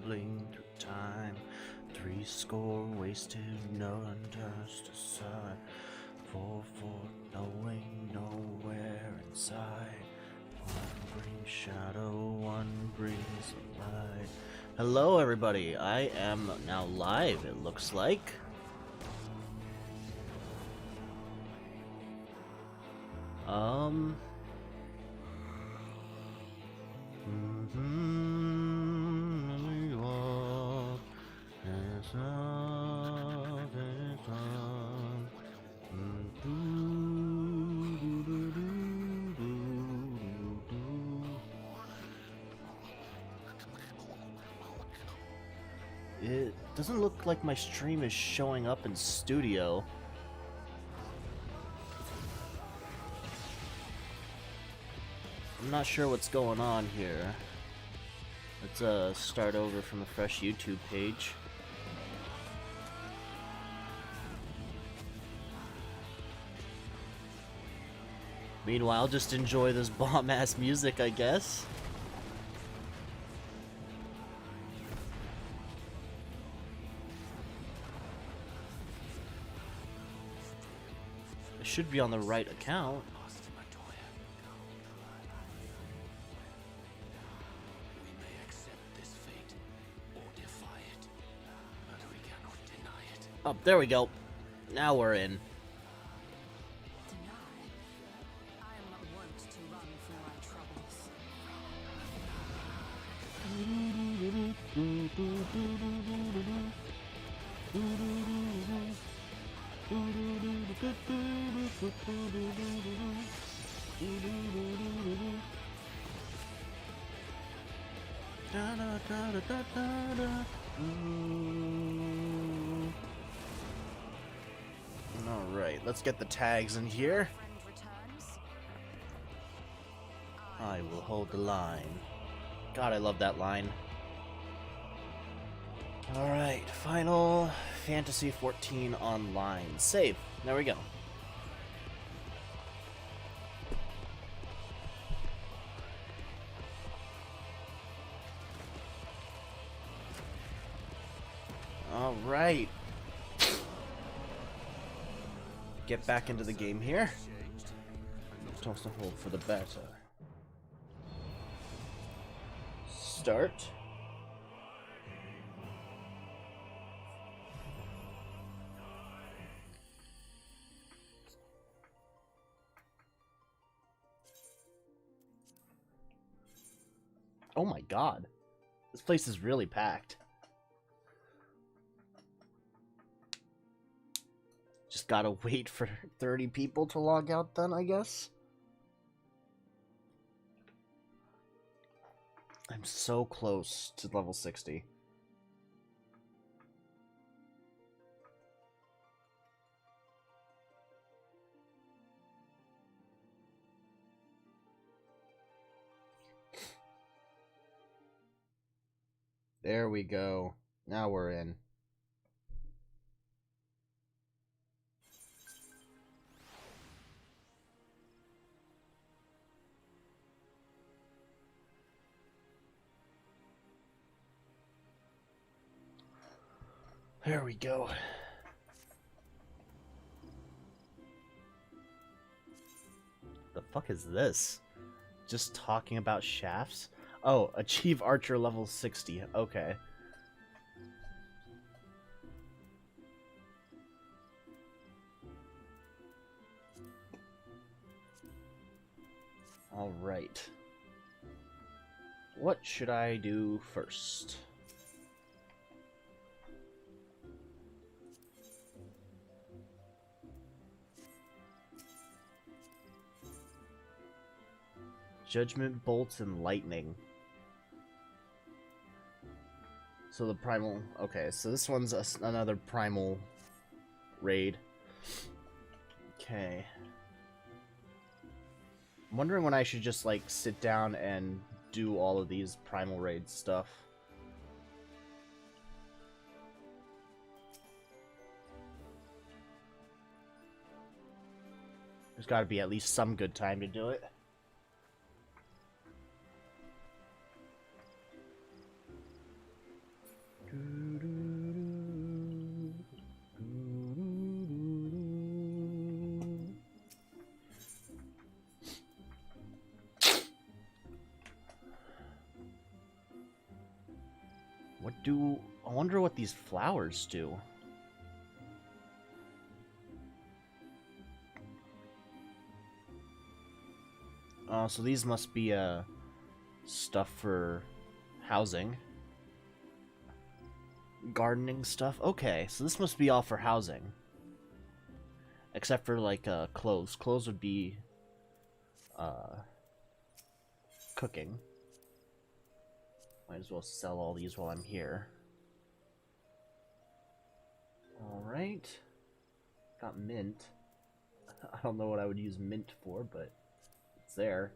tumbling through time. 3 score wasted, none cast aside. 4 knowing nowhere inside. One brings shadow, one brings light. Hello everybody, I am now live, it looks like. It doesn't look like my stream is showing up in studio. I'm not sure what's going on here. Let's start over from a fresh YouTube page. Meanwhile, just enjoy this bomb-ass music, I guess. It should be on the right account. Oh, there we go. Now we're in. Alright, let's get the tags in here. I will hold the line. God, I love that line. Alright, Final Fantasy XIV Online. Save. There we go. Alright. Get back into the game here. Toss the hold for the beta. Start. Oh my god. This place is really packed. Just gotta wait for 30 people to log out then, I guess. I'm so close to level 60. There we go. Now we're in. There we go. The fuck is this? Just talking about shafts? Oh, achieve Archer level 60. Okay. Alright. What should I do first? Judgment, Bolts, and Lightning. So the primal... Okay, so this one's another primal raid. Okay. I'm wondering when I should just, like, sit down and do all of these primal raid stuff. There's gotta be at least some good time to do it. I wonder what these flowers do. So these must be stuff for housing. Gardening stuff. Okay, so this must be all for housing. Except for like clothes. Clothes would be cooking. Might as well sell all these while I'm here. Alright. Got mint. I don't know what I would use mint for, but it's there.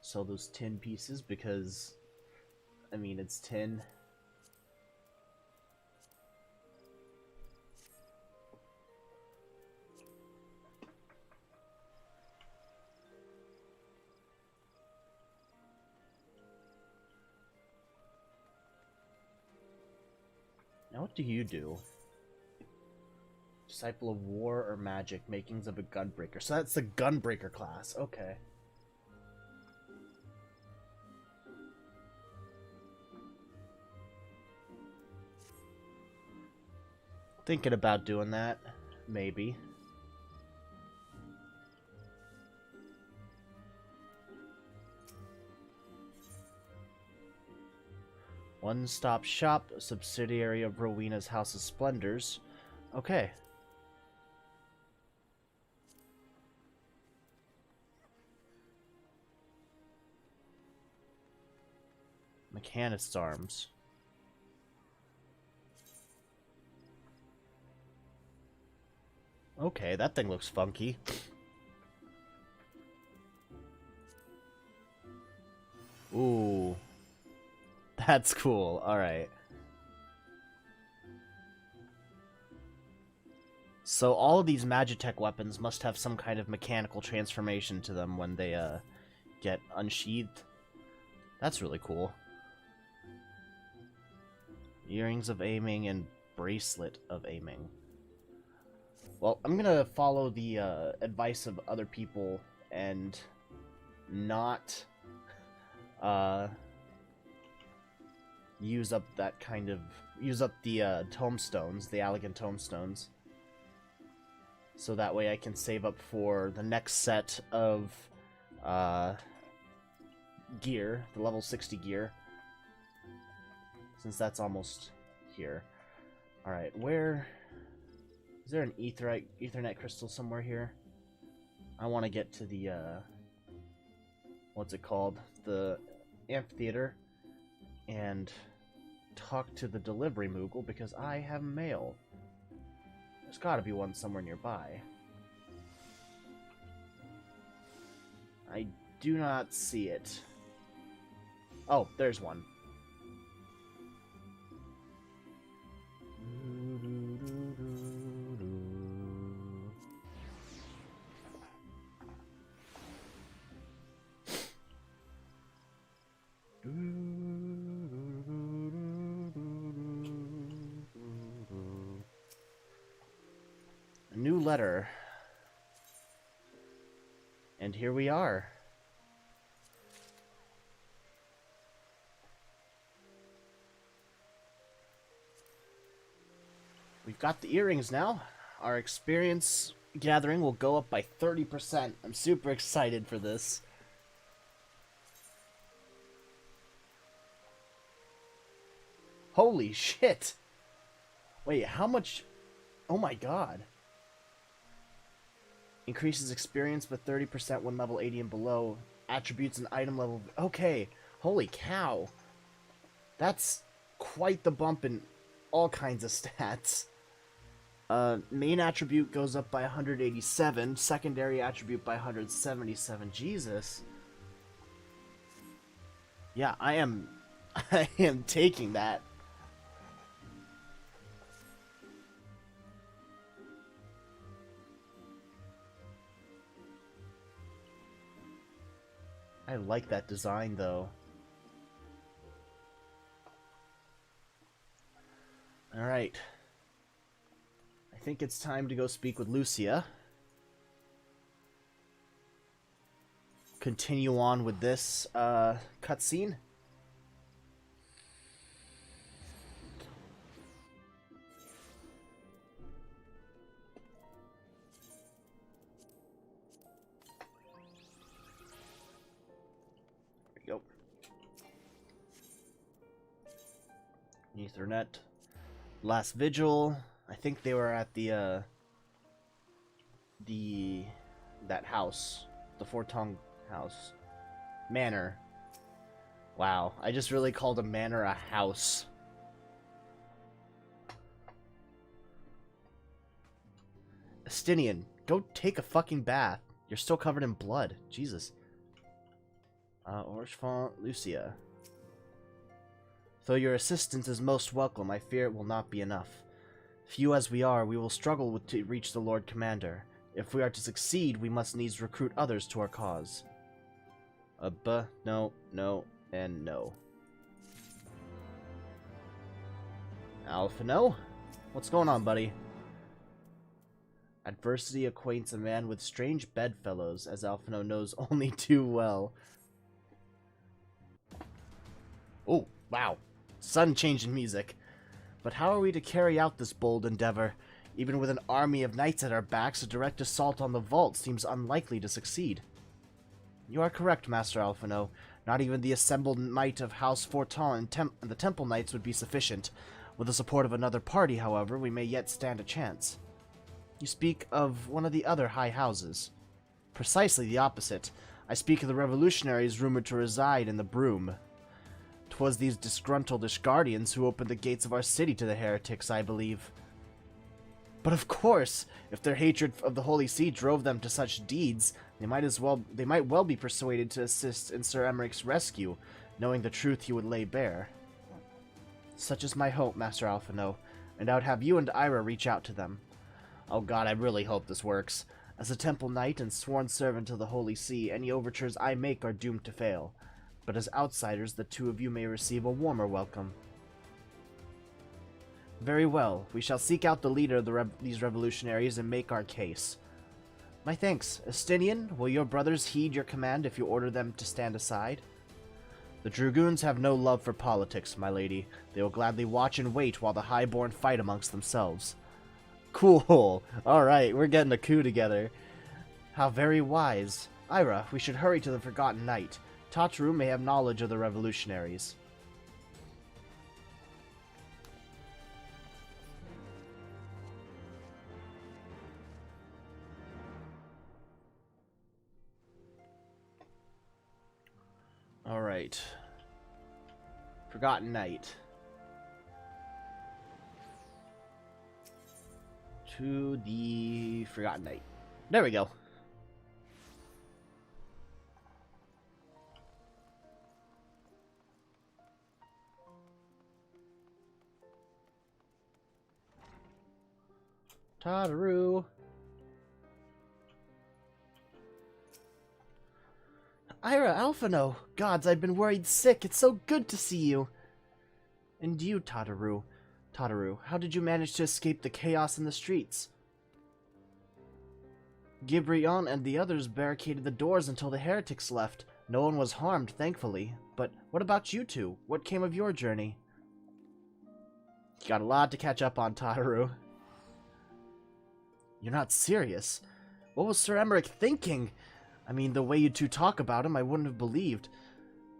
Sell those tin pieces because, I mean, it's tin. Now what do you do? Disciple of War or Magic, makings of a Gunbreaker. So that's the Gunbreaker class. Okay. Thinking about doing that. Maybe. One-stop shop, a subsidiary of Rowena's House of Splendors. Okay. Mechanist's arms. Okay, that thing looks funky. Ooh. That's cool. Alright. So all of these Magitech weapons must have some kind of mechanical transformation to them when they get unsheathed. That's really cool. Earrings of aiming and bracelet of aiming. Well, I'm gonna follow the advice of other people and not use up the tomestones, the elegant tomestones, so that way I can save up for the next set of gear, the level 60 gear, since that's almost here. Alright, where... Is there an Ethernet crystal somewhere here? I want to get to the, what's it called? The amphitheater, and talk to the delivery Moogle, because I have mail. There's gotta be one somewhere nearby. I do not see it. Oh, there's one. A new letter. And here we are. We've got the earrings now. Our experience gathering will go up by 30%. I'm super excited for this. Holy shit! Wait, how much... Oh my god. Increases experience by 30% when level 80 and below. Attributes and item level... Okay, holy cow. That's quite the bump in all kinds of stats. Main attribute goes up by 187. Secondary attribute by 177. Jesus. Yeah, I am taking that. I like that design, though. Alright. I think it's time to go speak with Lucia. continue on with this cutscene. There we go. Ethernet. Last vigil. I think they were at that house, the Fortong house. Manor. Wow, I just really called a manor a house. Estinian, go take a fucking bath. You're still covered in blood. Jesus. Orchefont, Lucia. Though your assistance is most welcome, I fear it will not be enough. Few as we are, we will struggle to reach the Lord Commander. If we are to succeed, we must needs recruit others to our cause. No, and no. Alphino? What's going on, buddy? Adversity acquaints a man with strange bedfellows, as Alphino knows only too well. Oh, wow. Sudden change in music. But how are we to carry out this bold endeavor? Even with an army of knights at our backs, a direct assault on the vault seems unlikely to succeed. You are correct, Master Alphino. Not even the assembled might of House Forton and the Temple Knights would be sufficient. With the support of another party, however, we may yet stand a chance. You speak of one of the other high houses. Precisely the opposite. I speak of the revolutionaries rumored to reside in the Broom. 'Twas these disgruntled Ishgardians who opened the gates of our city to the heretics, I believe. But of course, if their hatred of the Holy See drove them to such deeds, they might well be persuaded to assist in Sir Emmerich's rescue, knowing the truth he would lay bare. Such is my hope, Master Alphino, and I would have you and Ira reach out to them. Oh god, I really hope this works. As a Temple Knight and sworn servant of the Holy See, any overtures I make are doomed to fail. But as outsiders, the two of you may receive a warmer welcome. Very well, we shall seek out the leader of these revolutionaries and make our case. My thanks. Estinian, will your brothers heed your command if you order them to stand aside? The Dragoons have no love for politics, my lady. They will gladly watch and wait while the Highborn fight amongst themselves. Cool. Alright, we're getting a coup together. How very wise. Ira, we should hurry to the Forgotten Knight. Tataru may have knowledge of the revolutionaries. Alright. Forgotten Knight. To the Forgotten Knight. There we go. Tataru. Ira, Alphino! Gods, I've been worried sick. It's so good to see you. And you, Tataru. Tataru, how did you manage to escape the chaos in the streets? Gibrion and the others barricaded the doors until the heretics left. No one was harmed, thankfully. But what about you two? What came of your journey? You got a lot to catch up on, Tataru. You're not serious. What was Sir Emmerich thinking? I mean, the way you two talk about him, I wouldn't have believed.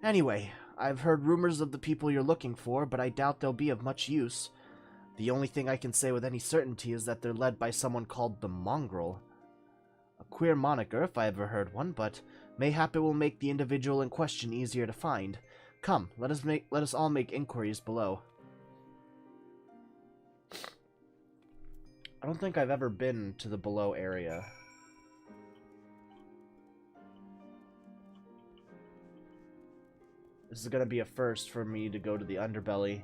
Anyway, I've heard rumors of the people you're looking for, but I doubt they'll be of much use. The only thing I can say with any certainty is that they're led by someone called the Mongrel. A queer moniker, if I ever heard one, but mayhap it will make the individual in question easier to find. Come, let us all make inquiries below. I don't think I've ever been to the below area. This is going to be a first for me to go to the underbelly.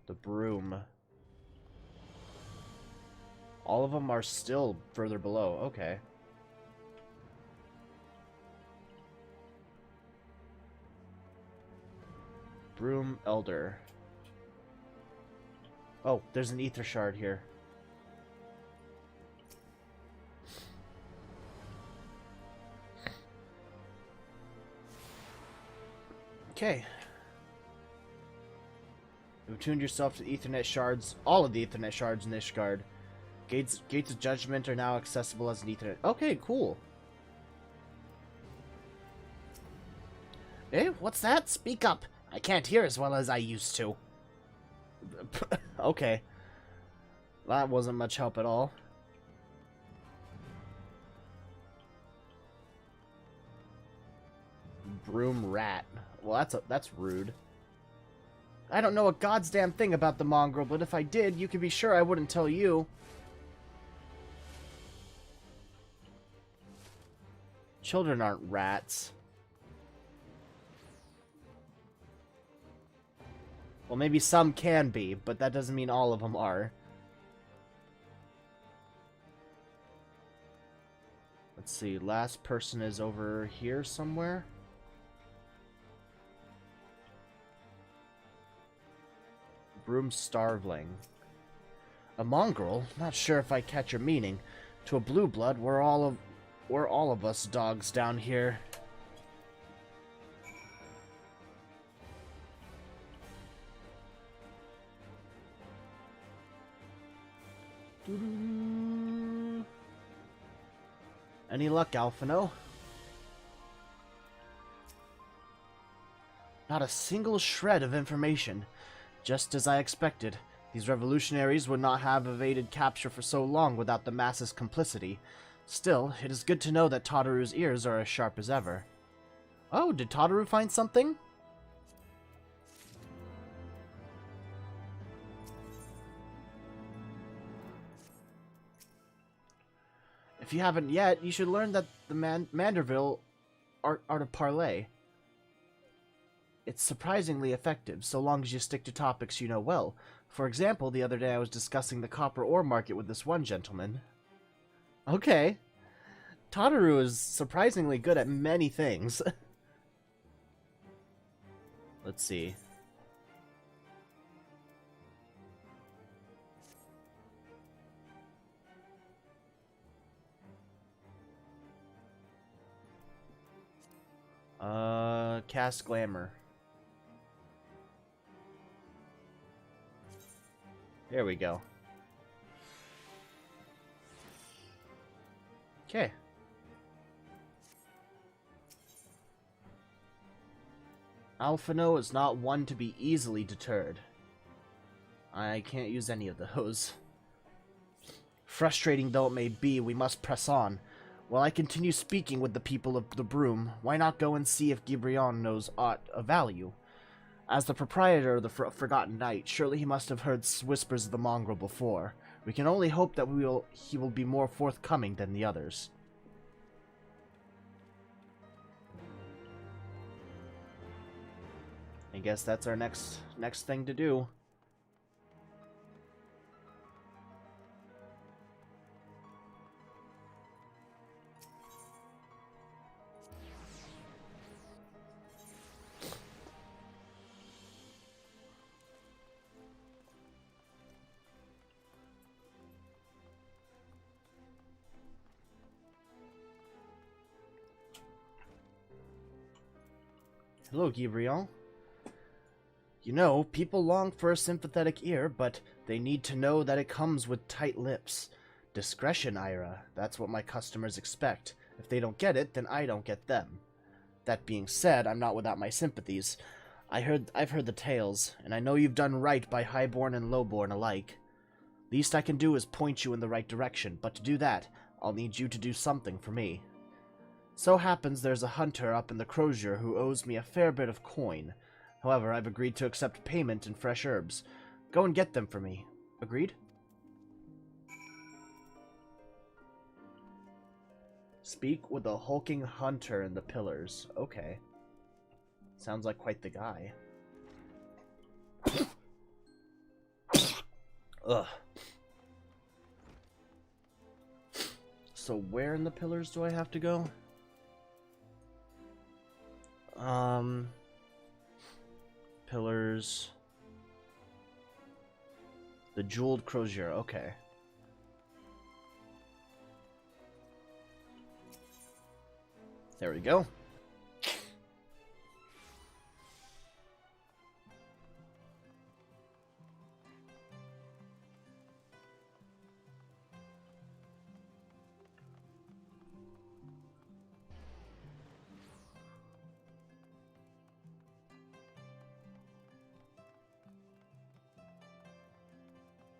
The Broom. All of them are still further below. Okay. Broom Elder. Oh, there's an ether shard here. Okay. You've tuned yourself to Ethernet shards, all of the Ethernet shards in Ishgard. Gates of Judgment are now accessible as an Ethernet. Okay, cool. Eh, what's that? Speak up. I can't hear as well as I used to. Okay. That wasn't much help at all. Broom rat. Well, that's rude. I don't know a goddamn thing about the mongrel, but if I did, you can be sure I wouldn't tell you. Children aren't rats. Well, maybe some can be, but that doesn't mean all of them are. Let's see, last person is over here somewhere. Broom starveling. A mongrel? Not sure if I catch your meaning. To a blue blood, we're all of us dogs down here. Any luck, Alphino? Not a single shred of information. Just as I expected, these revolutionaries would not have evaded capture for so long without the mass's complicity. Still, it is good to know that Tadaru's ears are as sharp as ever. Oh, did Tadaru find something? If you haven't yet, you should learn that the Manderville art of parley. It's surprisingly effective, so long as you stick to topics you know well. For example, the other day I was discussing the copper ore market with this one gentleman. Okay. Tadaru is surprisingly good at many things. Let's see. Cast Glamour. There we go. Okay. Alphino is not one to be easily deterred. I can't use any of those. Frustrating though it may be, we must press on. While I continue speaking with the people of the Broom, why not go and see if Gibrion knows aught of value? As the proprietor of the Forgotten Knight, surely he must have heard whispers of the mongrel before. We can only hope that he will be more forthcoming than the others. I guess that's our next thing to do. Hello, Gibrion. You know, people long for a sympathetic ear, but they need to know that it comes with tight lips. Discretion, Ira. That's what my customers expect. If they don't get it, then I don't get them. That being said, I'm not without my sympathies. I've heard the tales, and I know you've done right by highborn and lowborn alike. Least I can do is point you in the right direction, but to do that, I'll need you to do something for me. So happens there's a hunter up in the Crozier who owes me a fair bit of coin. However, I've agreed to accept payment in fresh herbs. Go and get them for me. Agreed? Speak with the hulking hunter in the pillars. Okay. Sounds like quite the guy. Ugh. So where in the pillars do I have to go? Pillars. The Jeweled Crozier, okay. There we go.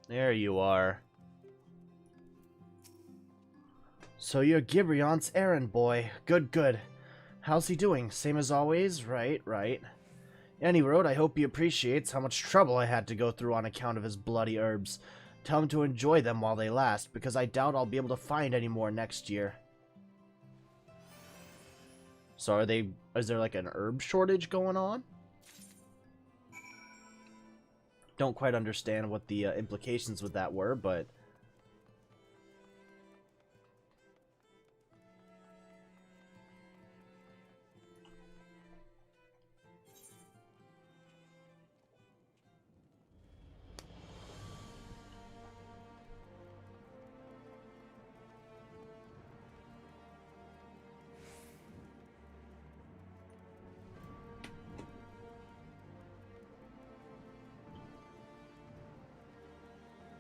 There you are. So you're Gibrion's errand boy. Good, good. How's he doing? Same as always? Right, right. Any road, I hope he appreciates how much trouble I had to go through on account of his bloody herbs. Tell him to enjoy them while they last, because I doubt I'll be able to find any more next year. So is there like an herb shortage going on? Don't quite understand what the implications with that were, but...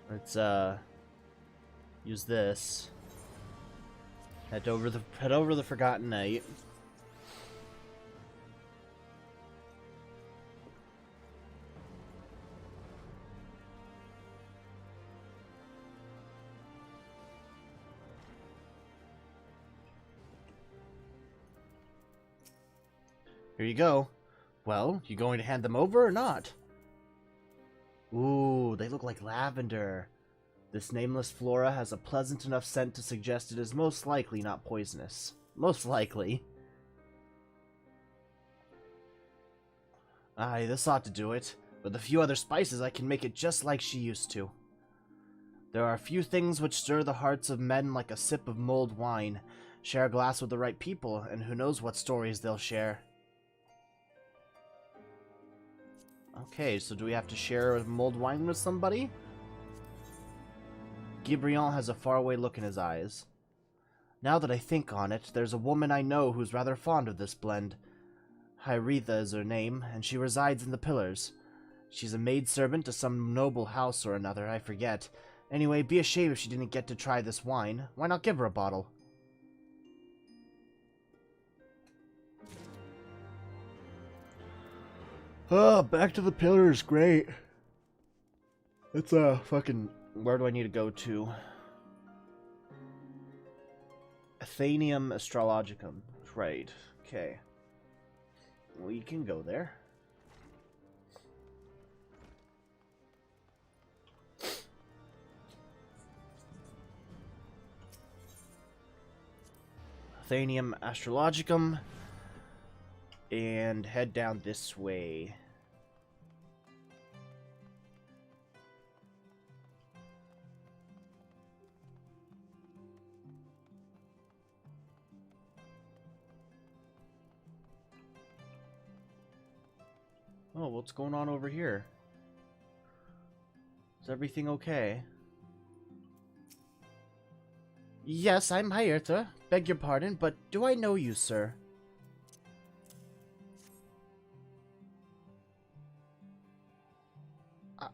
Let's use this. Head over the Forgotten Night. Here you go. Well, you going to hand them over or not? Ooh, they look like lavender. This nameless flora has a pleasant enough scent to suggest it is most likely not poisonous. Most likely. Aye, this ought to do it. With a few other spices, I can make it just like she used to. There are a few things which stir the hearts of men like a sip of mulled wine. Share a glass with the right people, and who knows what stories they'll share. Okay, so do we have to share mulled wine with somebody? Gibrion has a faraway look in his eyes. Now that I think on it, there's a woman I know who's rather fond of this blend. Hyretha is her name, and she resides in the Pillars. She's a maidservant to some noble house or another, I forget. Anyway, be a shame if she didn't get to try this wine. Why not give her a bottle? Oh, back to the Pillars, great. It's fucking... Where do I need to go to? Athenium Astrologicum. Right, okay. We can go there. Athenium Astrologicum. And head down this way. Oh, what's going on over here? Is everything okay? Yes, I'm Hyerta. Beg your pardon, but do I know you, sir?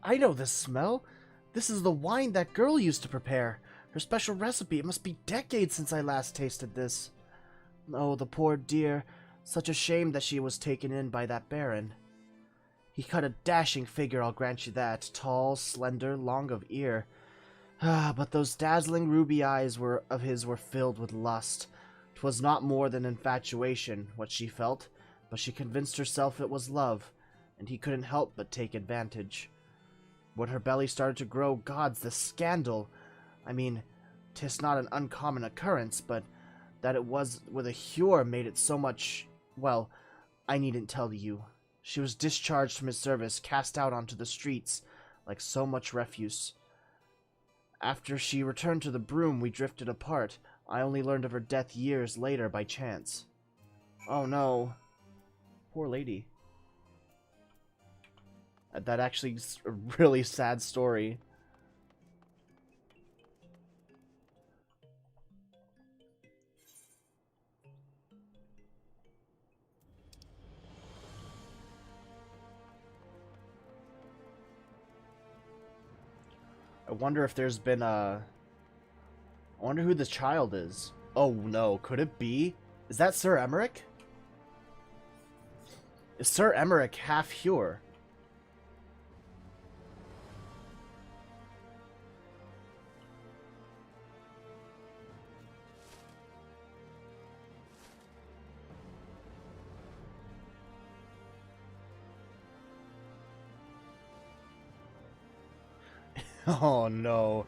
I know this smell. This is the wine that girl used to prepare. Her special recipe. It must be decades since I last tasted this. Oh, the poor dear. Such a shame that she was taken in by that baron. He cut a dashing figure, I'll grant you that. Tall, slender, long of ear. Ah, but those dazzling ruby eyes of his were filled with lust. 'Twas not more than infatuation, what she felt, but she convinced herself it was love, and he couldn't help but take advantage. When her belly started to grow, gods, the scandal! I mean, 'tis not an uncommon occurrence, but that it was with a hure made it so much... Well, I needn't tell you. She was discharged from his service, cast out onto the streets, like so much refuse. After she returned to the broom, we drifted apart. I only learned of her death years later by chance. Oh no. Poor lady. That actually is a really sad story. I wonder if there's been a... I wonder who the child is. Oh no, could it be? Is that Sir Emmerich? Is Sir Emmerich half Hure? Oh no.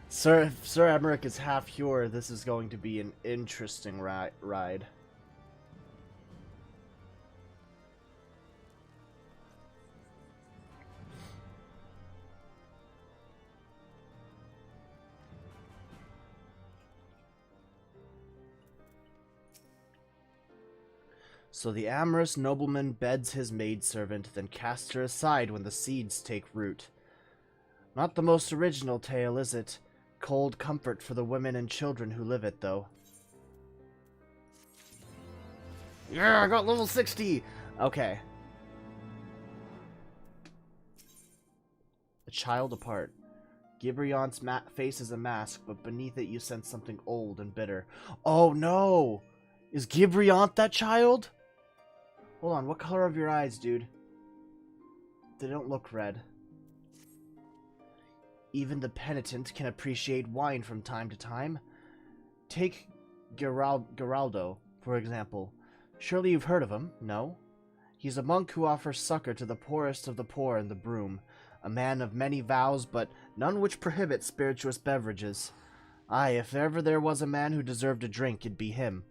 Sir, if Sir Emmerich is half Hure, this is going to be an interesting ride. So the amorous nobleman beds his maidservant, then casts her aside when the seeds take root. Not the most original tale, is it? Cold comfort for the women and children who live it, though. Yeah, I got level 60! Okay. A child apart. Gibrion's face is a mask, but beneath it you sense something old and bitter. Oh no! Is Gibrion that child? Hold on, what color are your eyes, dude? They don't look red. Even the penitent can appreciate wine from time to time. Take Geraldo, for example. Surely you've heard of him, no? He's a monk who offers succor to the poorest of the poor in the Broom. A man of many vows, but none which prohibit spirituous beverages. Aye, if ever there was a man who deserved a drink, it'd be him.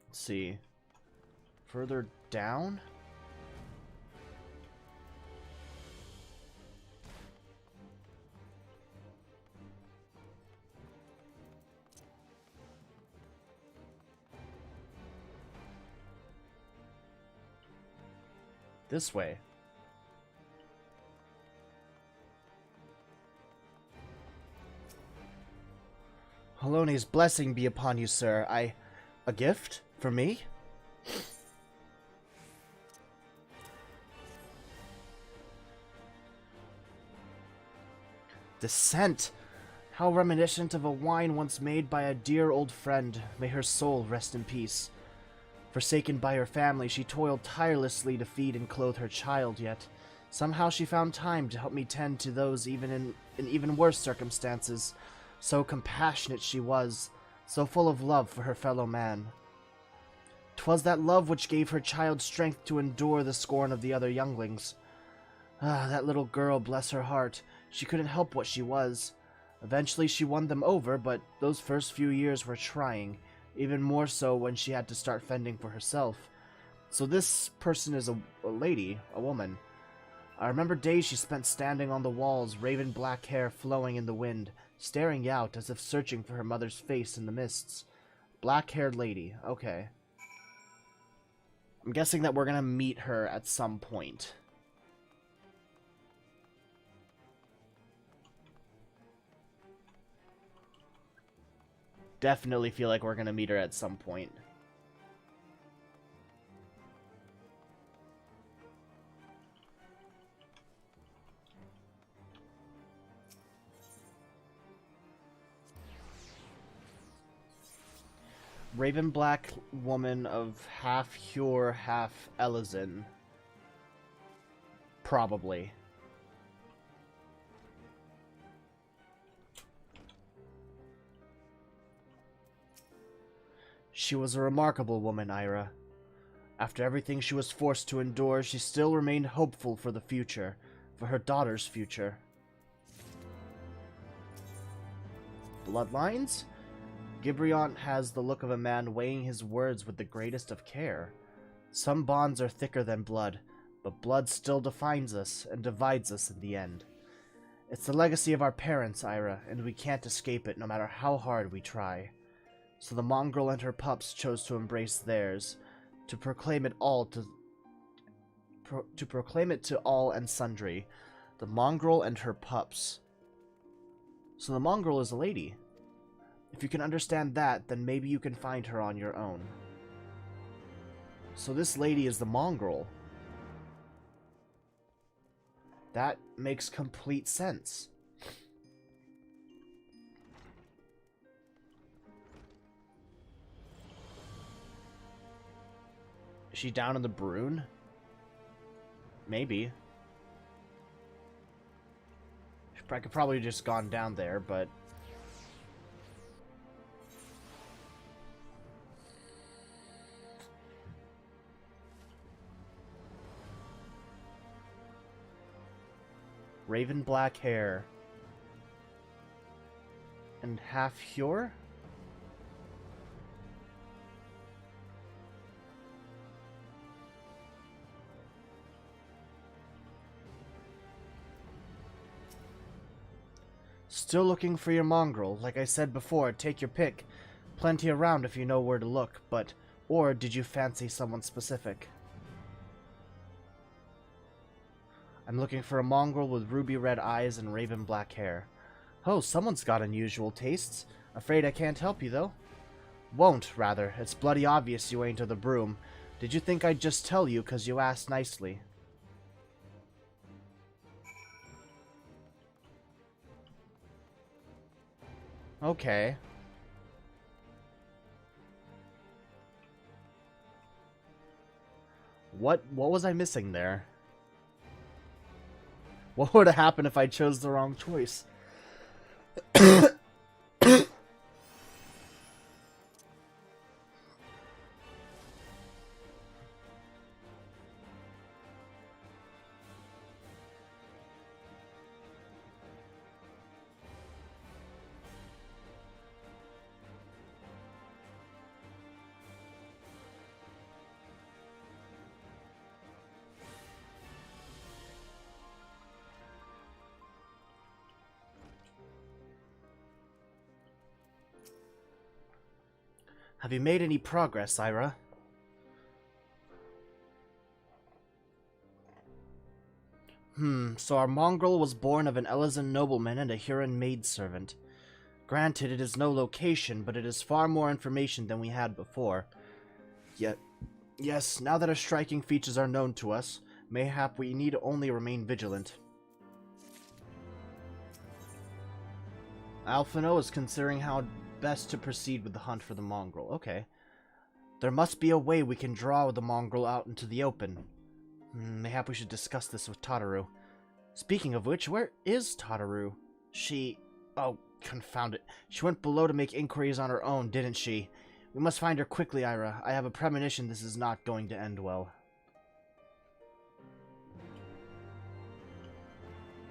Let's see. Further down? This way. Halone's blessing be upon you, sir. A gift? For me? The scent! How reminiscent of a wine once made by a dear old friend. May her soul rest in peace. Forsaken by her family, she toiled tirelessly to feed and clothe her child, yet somehow she found time to help me tend to those even in even worse circumstances. So compassionate she was, so full of love for her fellow man. 'Twas that love which gave her child strength to endure the scorn of the other younglings. Ah, that little girl, bless her heart, she couldn't help what she was. Eventually she won them over, but those first few years were trying, even more so when she had to start fending for herself. So this person is a lady, a woman. I remember days she spent standing on the walls, raven black hair flowing in the wind, staring out as if searching for her mother's face in the mists. Black-haired lady, okay. I'm guessing that we're gonna meet her at some point. Definitely feel like we're gonna meet her at some point. Raven black woman of half Hure, half Elizin. Probably. She was a remarkable woman, Ira. After everything she was forced to endure, she still remained hopeful for the future, for her daughter's future. Bloodlines? Gibrion has the look of a man weighing his words with the greatest of care. Some bonds are thicker than blood, but blood still defines us and divides us in the end. It's the legacy of our parents, Ira, and we can't escape it no matter how hard we try. So the mongrel and her pups chose to embrace theirs, to proclaim it all to proclaim it to all and sundry. The mongrel and her pups. So the mongrel is a lady. If you can understand that, then maybe you can find her on your own. So this lady is the mongrel. That makes complete sense. Is she down in the Brune? Maybe. I could probably just gone down there, but... Raven black hair. And half Hure? Still looking for your mongrel. Like I said before, take your pick. Plenty around if you know where to look, but... Or did you fancy someone specific? I'm looking for a mongrel with ruby red eyes and raven black hair. Oh, someone's got unusual tastes. Afraid I can't help you, though. Won't, rather. It's bloody obvious you ain't of the broom. Did you think I'd just tell you 'cause you asked nicely? Okay. What was I missing there? What would have happened if I chose the wrong choice? Have you made any progress, Ira? So our mongrel was born of an Elizan nobleman and a Huron maidservant. Granted, it is no location, but it is far more information than we had before. Yet, yes, now that our striking features are known to us, mayhap we need only remain vigilant. Alphino is considering how best to proceed with the hunt for the mongrel. Okay. There must be a way we can draw the mongrel out into the open. Mayhap we should discuss this with Tataru. Speaking of which, where is Tataru? She... Oh, confound it. She went below to make inquiries on her own, didn't she? We must find her quickly, Ira. I have a premonition this is not going to end well.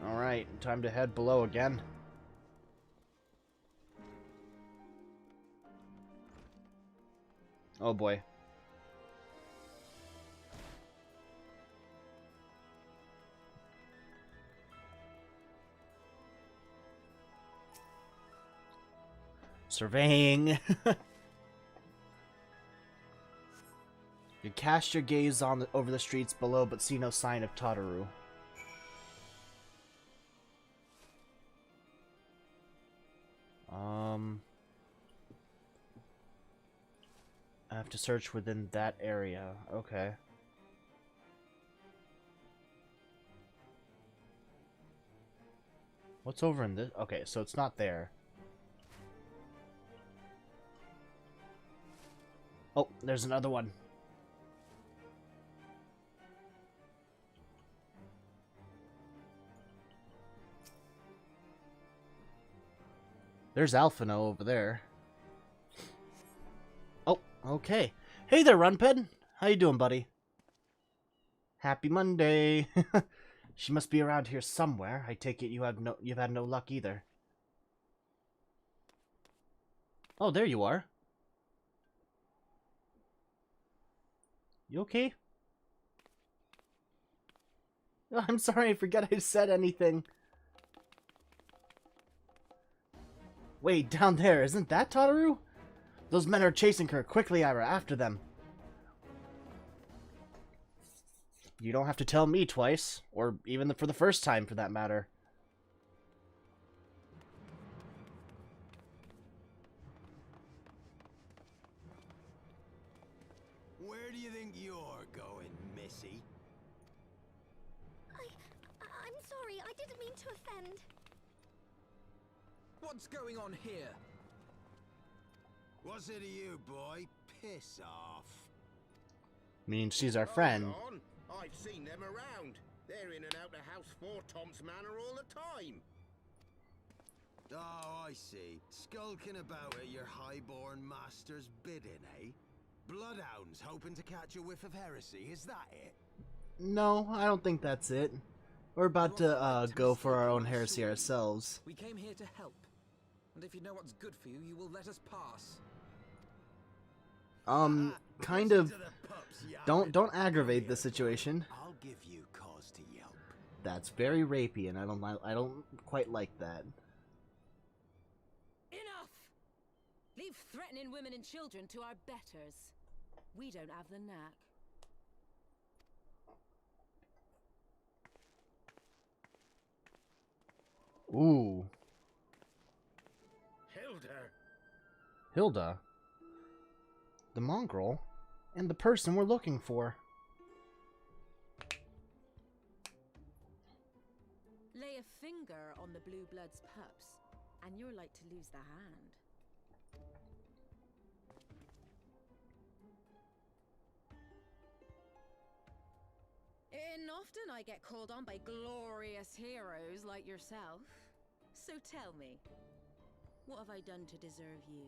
Alright, time to head below again. Oh boy. Surveying. You cast your gaze on over the streets below, but see no sign of Tataru. I have to search within that area. Okay. What's over in this? Okay, so it's not there. Oh, there's another one. There's Alphino over there. Oh, okay. Hey there, Runped. How you doing, buddy? Happy Monday. She must be around here somewhere. I take it you've had no luck either. Oh, there you are. You okay? Oh, I'm sorry, I forgot I said anything. Wait, down there, isn't that Tataru? Those men are chasing her. Quickly, Ira, after them. You don't have to tell me twice, or even for the first time, for that matter. Where do you think you're going, Missy? I'm sorry, I didn't mean to offend. What's going on here? What's it to you, boy? Piss off. Meaning she's our friend. Hold on. I've seen them around. They're in and out the house for Tom's Manor all the time. Oh, I see. Skulking about at your highborn master's bidding, eh? Bloodhounds hoping to catch a whiff of heresy, is that it? No, I don't think that's it. We're about You are to correct to go for our mistake own my heresy sword. ourselves. We came here to help. And if you know what's good for you, you will let us pass. Kind Listen of. to the pups yapping. Don't aggravate Come the here, situation. I'll give you cause to yelp. That's very rapey, and I don't quite like that. Enough! Leave threatening women and children to our betters. We don't have the knack. Ooh. Hilda. The mongrel. And the person we're looking for. Lay a finger on the blue blood's pups, and you're like to lose the hand. And often I get called on by glorious heroes like yourself. So tell me, what have I done to deserve you?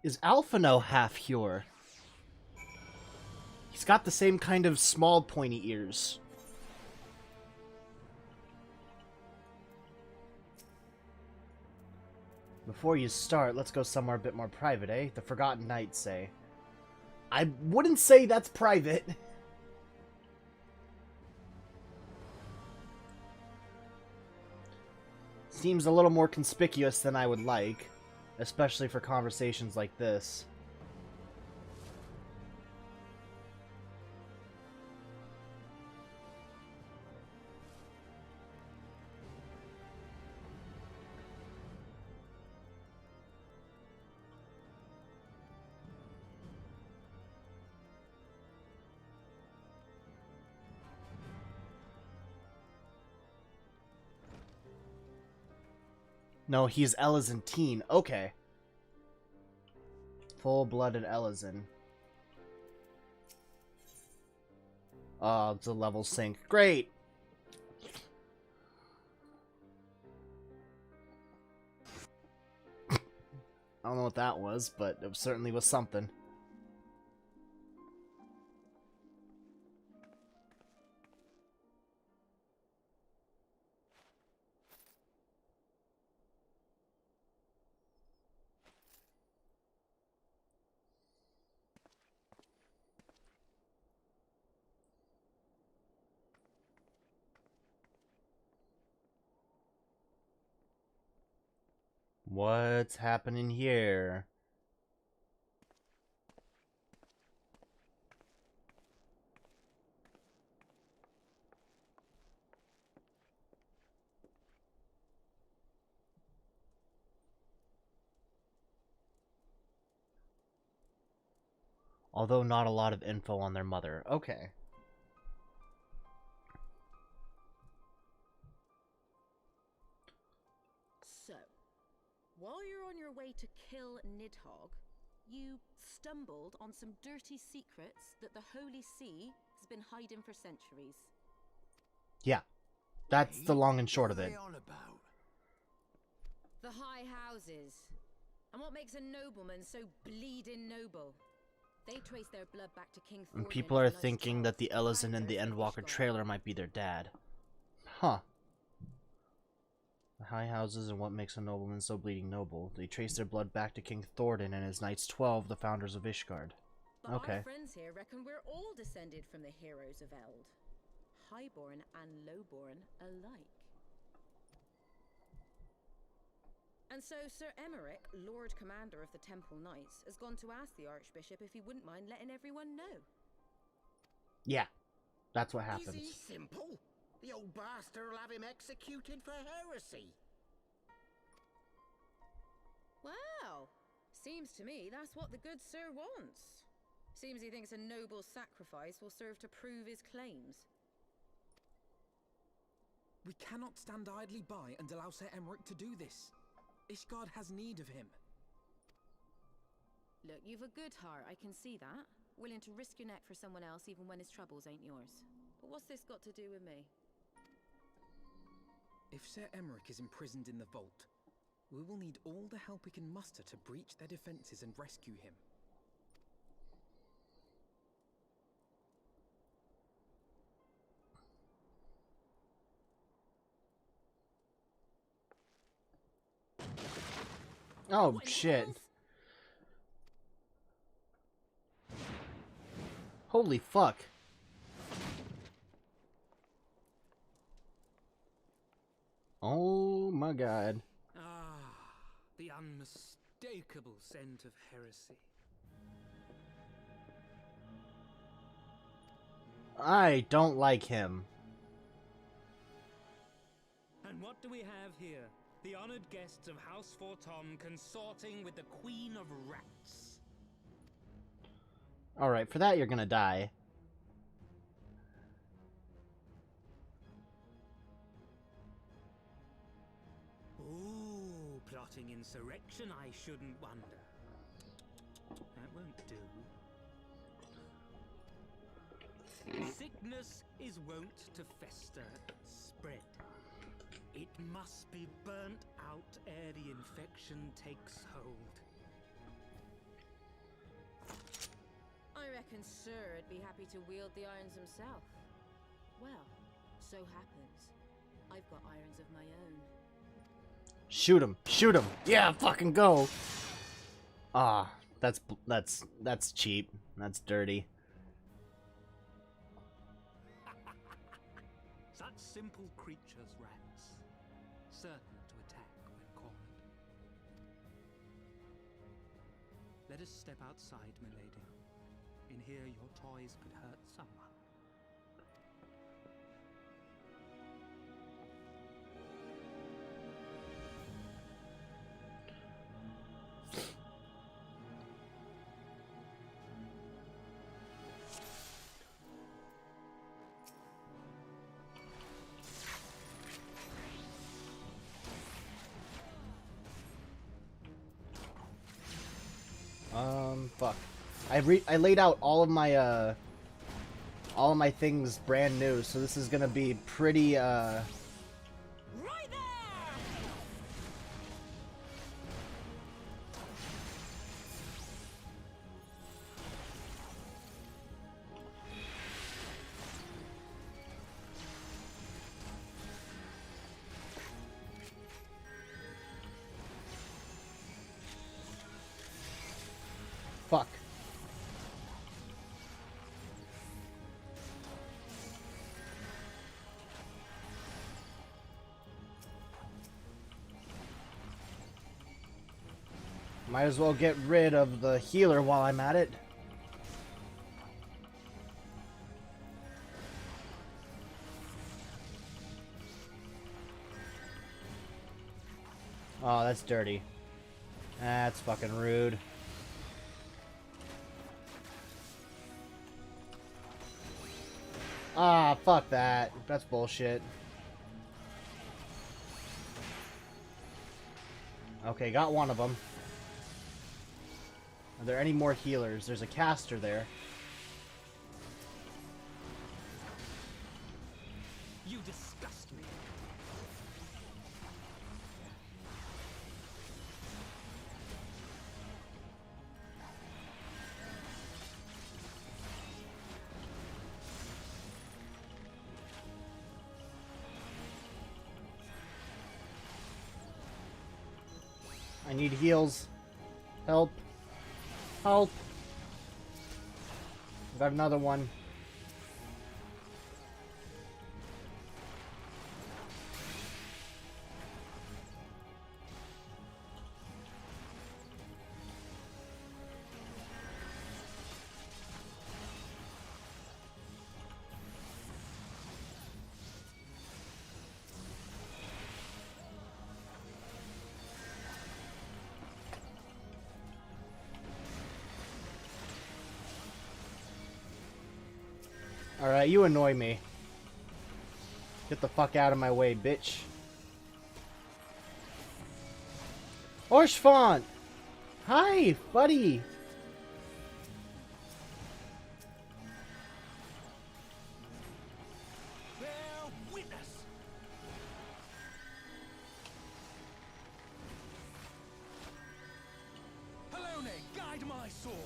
Is Alphino half Hure? He's got the same kind of small pointy ears. Before you start, let's go somewhere a bit more private, eh? The Forgotten Knights say. I wouldn't say that's private. Seems a little more conspicuous than I would like, especially for conversations like this. No, he's Elizantine. Okay. Full-blooded Elizan. Oh, the levels sink. Great! I don't know what that was, but it certainly was something. What's happening here? Although not a lot of info on their mother. Okay. So, while you're on your way to kill Nidhogg, you stumbled on some dirty secrets that the Holy See has been hiding for centuries. Yeah. That's the long and short of What are it. they on about? The high houses. And what makes a nobleman so bleeding noble? They trace their blood back to King Thornton. And people are thinking that the Ellison and the Endwalker trailer might be their dad. Huh. The high houses and what makes a nobleman so bleeding noble. They trace their blood back to King Thornton and his Knights 12, the founders of Ishgard. But Okay. our friends here reckon we're all descended from the heroes of Eld. Highborn and lowborn alike. And so Sir Emmerich, Lord Commander of the Temple Knights, has gone to ask the Archbishop if he wouldn't mind letting everyone know. Yeah. That's what Easy happens. simple. The old bastard will have him executed for heresy. Wow! Seems to me that's what the good sir wants. Seems he thinks a noble sacrifice will serve to prove his claims. We cannot stand idly by and allow Sir Emmerich to do this. Ishgard has need of him. Look, you've a good heart, I can see that. willing to risk your neck for someone else even when his troubles ain't yours. But what's this got to do with me? If Sir Emmerich is imprisoned in the vault, we will need all the help we can muster to breach their defenses and rescue him. Oh, What in the shit. hells? Holy fuck. Oh my god. Ah, the unmistakable scent of heresy. I don't like him. And what do we have here? The honored guests of House Fortom consorting with the Queen of Rats. Alright, for that you're gonna die. Ooh, plotting insurrection, I shouldn't wonder. That won't do. Sickness is wont to fester, spread. It must be burnt out ere the infection takes hold. I reckon Sir'd be happy to wield the irons himself. Well, so happens I've got irons of my own. Shoot him! Shoot him! Yeah, fucking go! Ah, that's cheap. That's dirty. Such simple creatures, rats. Certain to attack when cornered. Let us step outside, milady. In here your toys could hurt someone. Fuck. I laid out all of my things brand new, so this is gonna be pretty, Right there! fuck. Might as well get rid of the healer while I'm at it. Oh, that's dirty. That's fucking rude. Ah, fuck that. That's bullshit. Okay, got one of them. Are there any more healers? There's a caster there. You disgust me. I need heals. Help. Help. Got another one. Alright, you annoy me. Get the fuck out of my way, bitch. Orshfont! Hi, buddy! Guide my sword.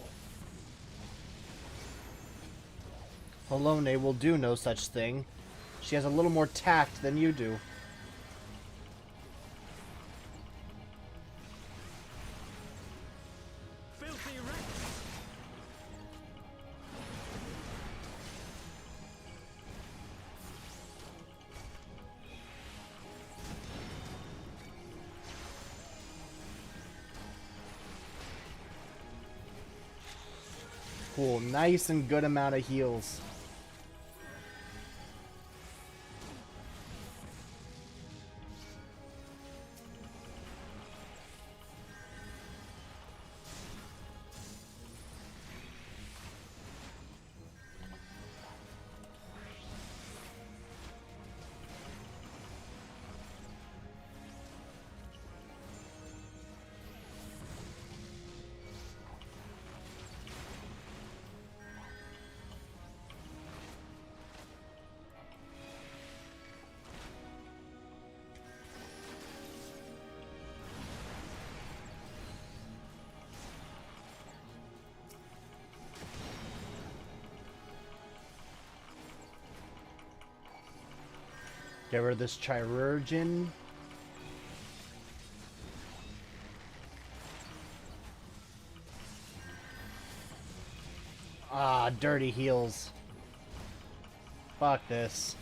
Polone will do no such thing. She has a little more tact than you do. Filthy wretch. Cool, nice and good amount of heals. Get rid of this chirurgeon. Ah, dirty heals. Fuck this.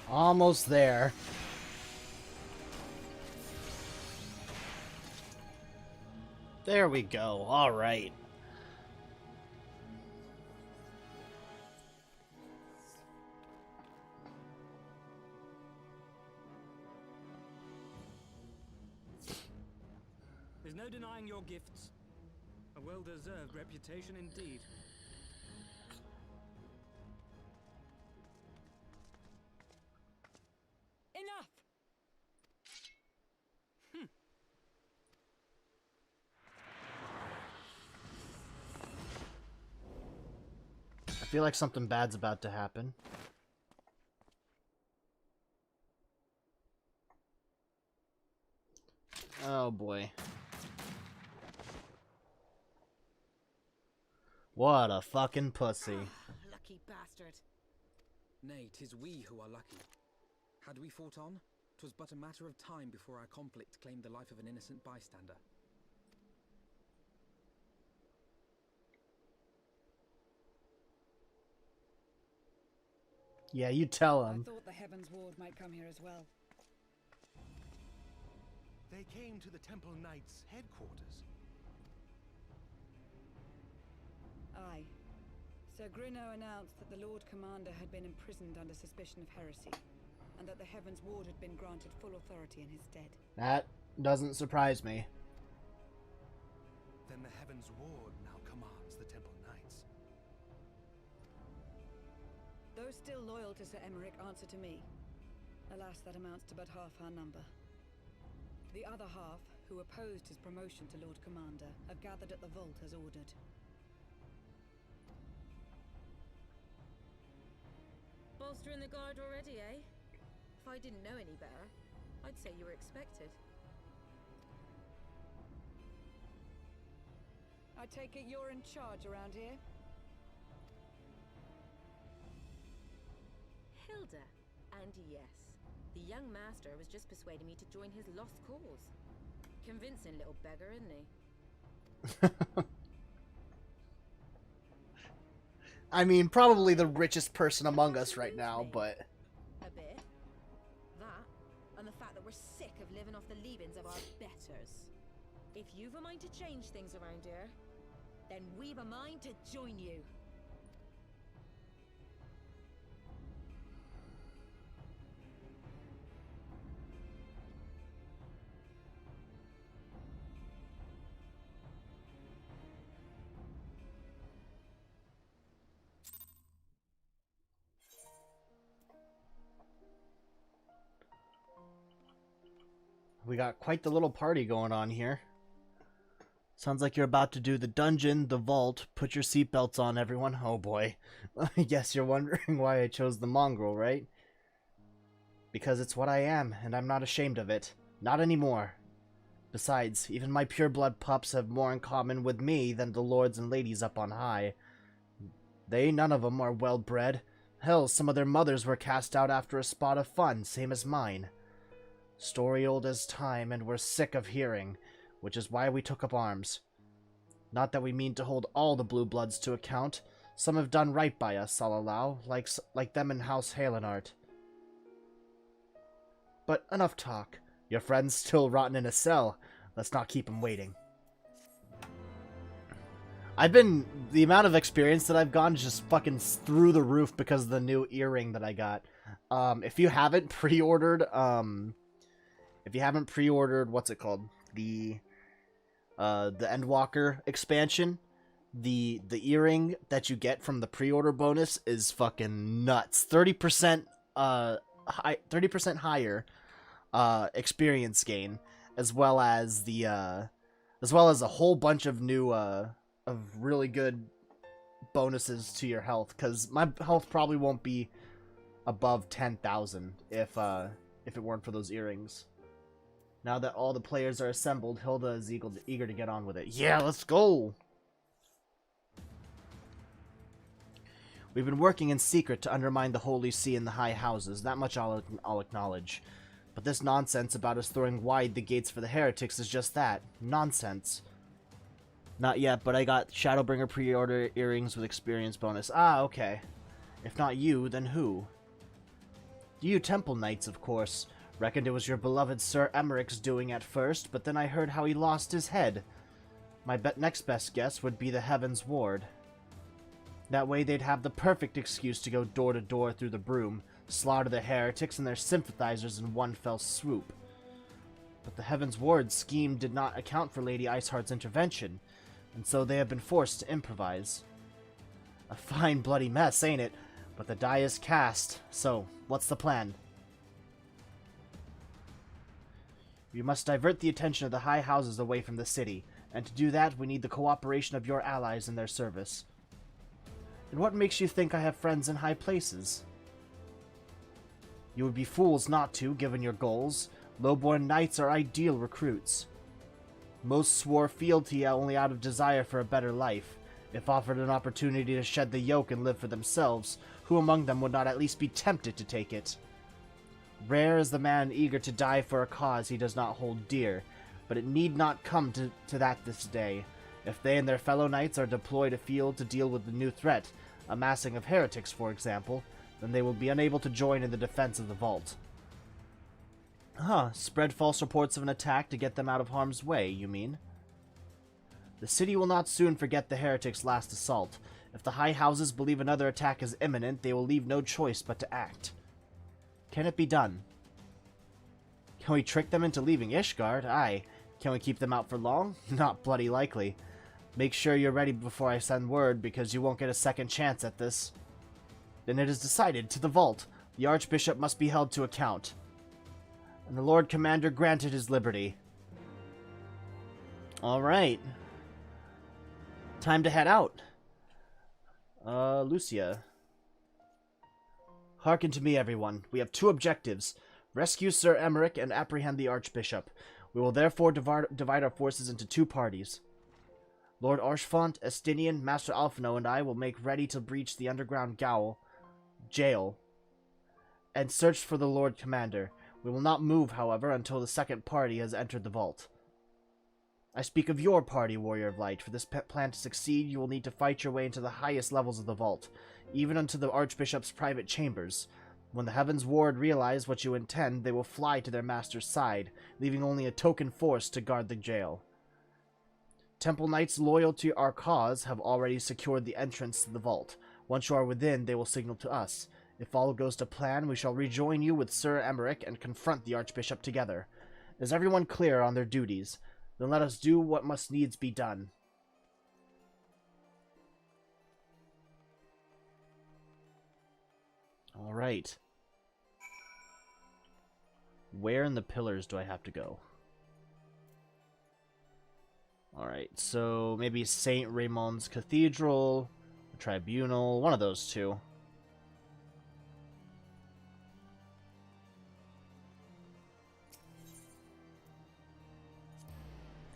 Almost there. There we go. All right. There's no denying your gifts. A well-deserved reputation indeed. Enough! I feel like something bad's about to happen. Oh boy. What a fucking pussy. Lucky bastard. Nay, 'tis we who are lucky. Had we fought on, 'twas but a matter of time before our conflict claimed the life of an innocent bystander. Yeah, you tell I him. thought the Heavens Ward might come here as well. They came to the Temple Knights' headquarters. Aye. Sir Grinno announced that the Lord Commander had been imprisoned under suspicion of heresy, and that the Heavens Ward had been granted full authority in his stead. That doesn't surprise me. Then the Heavens Ward now commands the Temple Knights. Those still loyal to Sir Emmerich answer to me. Alas, that amounts to but half our number. The other half, who opposed his promotion to Lord Commander, have gathered at the vault as ordered. Bolstering the guard already, eh? If I didn't know any better, I'd say you were expected. I take it you're in charge around here? Hilda. And yes, the young master was just persuading me to join his lost cause. Convincing little beggar, isn't he? I mean, probably the richest person among us right now, but... A bit. That, and the fact that we're sick of living off the leavings of our betters. If you've a mind to change things around here, then we've a mind to join you. We got quite the little party going on here. Sounds like you're about to do the dungeon, the vault. Put your seatbelts on, everyone. Oh boy. I guess you're wondering why I chose the mongrel, right? Because it's what I am, and I'm not ashamed of it. Not anymore. Besides, even my pureblood pups have more in common with me than the lords and ladies up on high. They, none of them, are well-bred. Hell, some of their mothers were cast out after a spot of fun, same as mine. Story old as time, and we're sick of hearing, which is why we took up arms. Not that we mean to hold all the blue bloods to account. Some have done right by us, I'll allow, like them in House Halenart. But enough talk. Your friend's still rotten in a cell. Let's not keep him waiting. The amount of experience that I've gotten is just fucking through the roof because of the new earring that I got. If you haven't pre-ordered, what's it called? The Endwalker expansion, the earring that you get from the pre-order bonus is fucking nuts. 30% higher experience gain, as well as a whole bunch of new of really good bonuses to your health, cuz my health probably won't be above 10,000 if it weren't for those earrings. Now that all the players are assembled, Hilda is eager to get on with it. Yeah, let's go! We've been working in secret to undermine the Holy See and the High Houses, that much I'll acknowledge. But this nonsense about us throwing wide the gates for the heretics is just that. Nonsense. Not yet, but I got Shadowbringer pre-order earrings with experience bonus. Ah, okay. If not you, then who? You Temple Knights, of course. Reckoned it was your beloved Sir Emmerich's doing at first, but then I heard how he lost his head. My next best guess would be the Heaven's Ward. That way they'd have the perfect excuse to go door to door through the broom, slaughter the heretics and their sympathizers in one fell swoop. But the Heaven's Ward scheme did not account for Lady Iceheart's intervention, and so they have been forced to improvise. A fine bloody mess, ain't it? But the die is cast, so what's the plan? We must divert the attention of the high houses away from the city, and to do that we need the cooperation of your allies in their service. And what makes you think I have friends in high places? You would be fools not to, given your goals. Lowborn knights are ideal recruits. Most swore fealty only out of desire for a better life. If offered an opportunity to shed the yoke and live for themselves, who among them would not at least be tempted to take it? Rare is the man eager to die for a cause he does not hold dear, but it need not come to that this day. If they and their fellow knights are deployed afield to deal with the new threat, a massing of heretics, for example, then they will be unable to join in the defense of the vault. Spread false reports of an attack to get them out of harm's way, you mean? The city will not soon forget the heretics' last assault. If the high houses believe another attack is imminent, they will leave no choice but to act. Can it be done? Can we trick them into leaving Ishgard? Aye. Can we keep them out for long? Not bloody likely. Make sure you're ready before I send word, because you won't get a second chance at this. Then it is decided. To the vault. The Archbishop must be held to account. And the Lord Commander granted his liberty. Alright. Time to head out. Lucia. Hearken to me, everyone. We have two objectives. Rescue Sir Emmerich and apprehend the Archbishop. We will therefore divide our forces into two parties. Lord Archfont, Estinian, Master Alphino, and I will make ready to breach the underground jail, and search for the Lord Commander. We will not move, however, until the second party has entered the vault. I speak of your party, Warrior of Light. For this plan to succeed, you will need to fight your way into the highest levels of the vault, even unto the Archbishop's private chambers. When the Heaven's Ward realize what you intend, they will fly to their master's side, leaving only a token force to guard the jail. Temple Knights loyal to our cause have already secured the entrance to the vault. Once you are within, they will signal to us. If all goes to plan, we shall rejoin you with Sir Emmerich and confront the Archbishop together. Is everyone clear on their duties? Then let us do what must needs be done. Alright. Where in the pillars do I have to go? Alright, so maybe St. Raymond's Cathedral, the Tribunal, one of those two.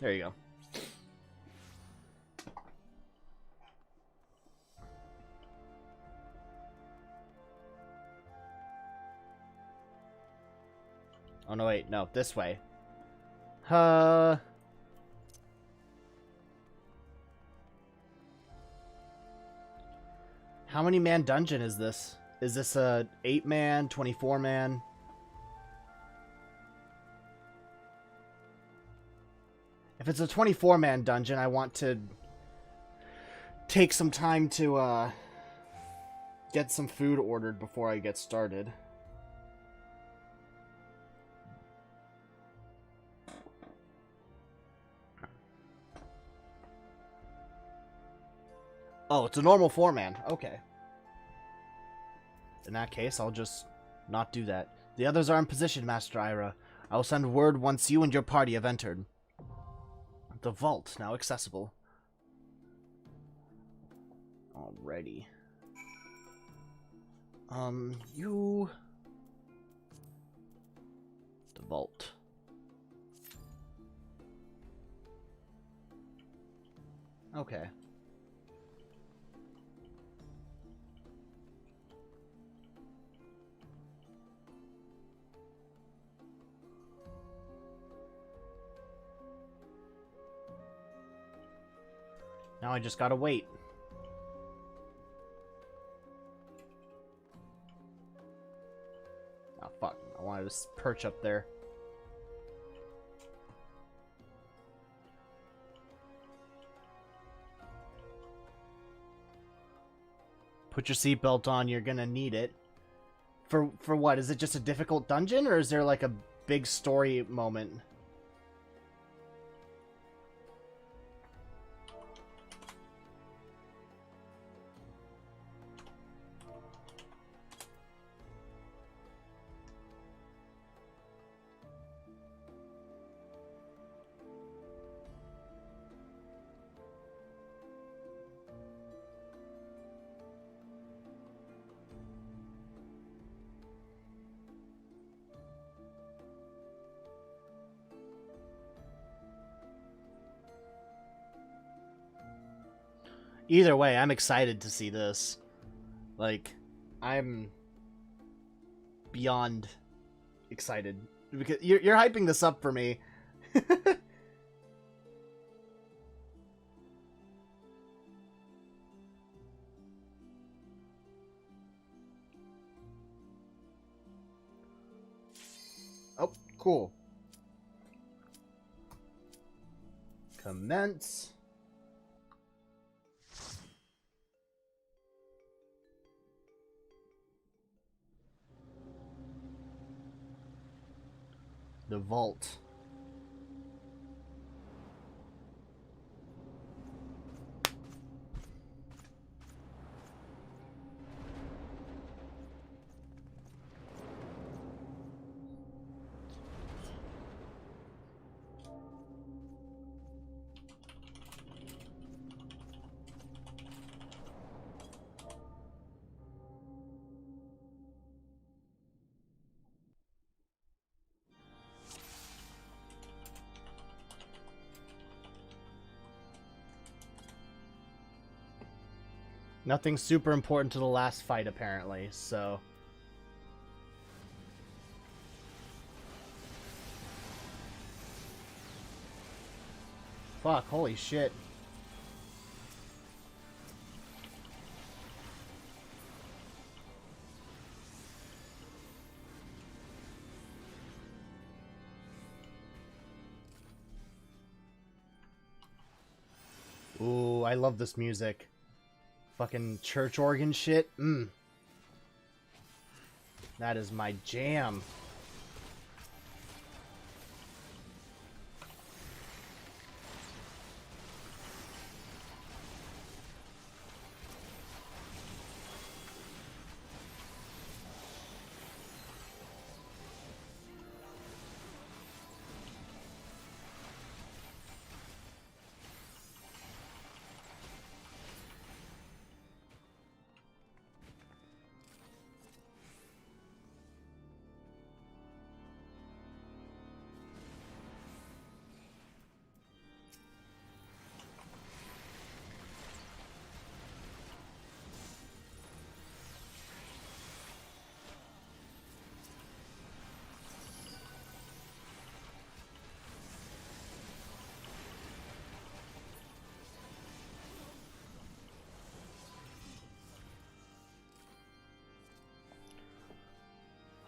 There you go. Oh no, wait, no, this way. How many man dungeon is this? Is this a 8-man, 24-man? If it's a 24-man dungeon, I want to take some time to get some food ordered before I get started. Oh, it's a normal 4-man. Okay. In that case, I'll just not do that. The others are in position, Master Ira. I will send word once you and your party have entered. The vault, now accessible. Alrighty. You... The vault. Okay. Now I just gotta wait. Oh, fuck. I wanted to perch up there. Put your seatbelt on, you're gonna need it. For what? Is it just a difficult dungeon, or is there like a big story moment? Either way, I'm excited to see this. Like, I'm beyond excited because you're hyping this up for me. Oh, cool. Commence. The vault. Nothing super important to the last fight, apparently, so... Fuck, holy shit. Ooh, I love this music. Fucking church organ shit. That is my jam.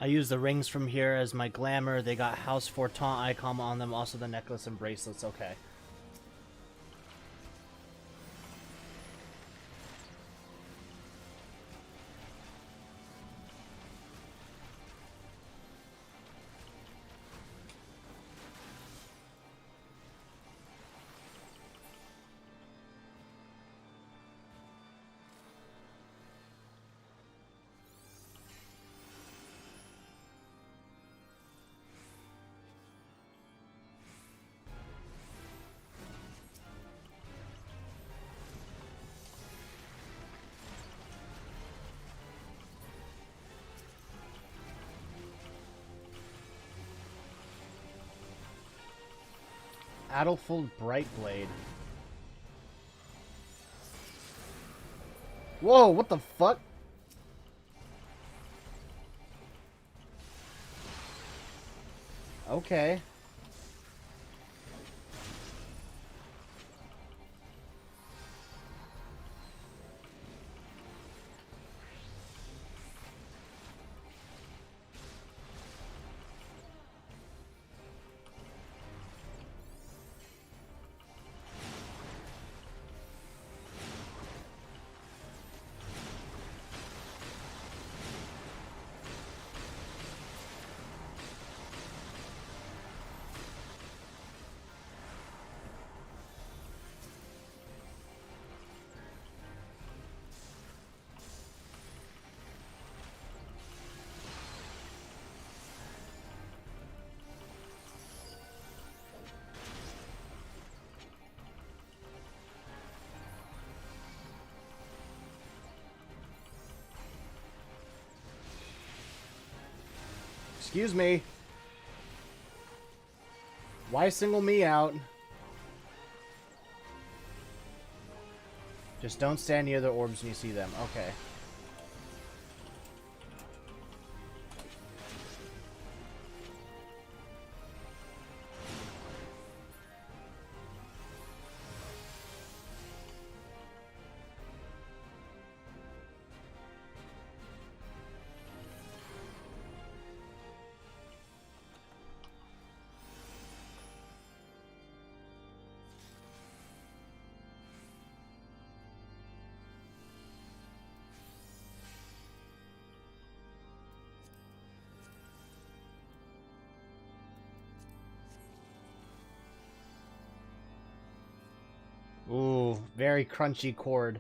I use the rings from here as my glamour. They got House Fortant icon on them, also the necklace and bracelets. Okay. Adelfold Brightblade. Whoa, what the fuck? Okay. Excuse me. Why single me out? Just don't stand near the orbs when you see them. Okay. Ooh, very crunchy cord.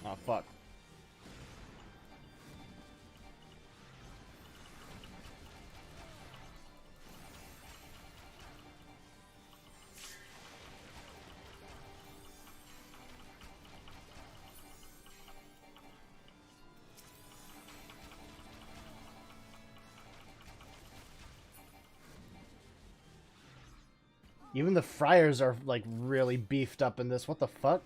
Oh, fuck. Even the friars are, like, really beefed up in this. What the fuck?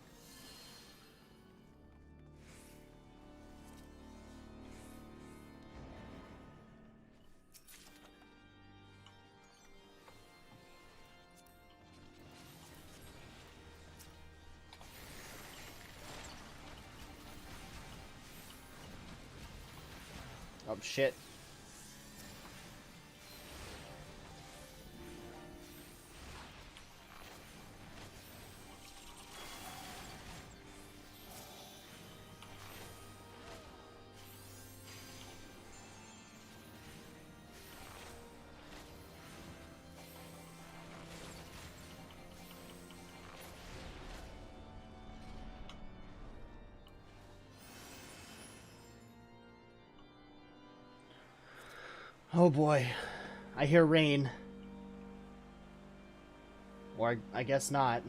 Oh, shit. Oh boy. I hear rain. Or I guess not.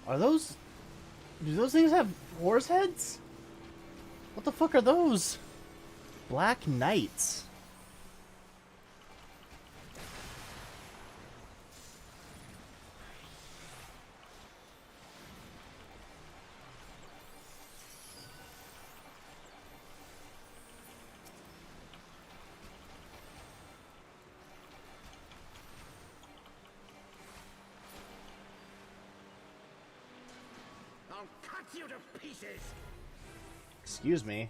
Are those... Do those things have horse heads? What the fuck are those? Black Knights. I'll cut you to pieces! Excuse me.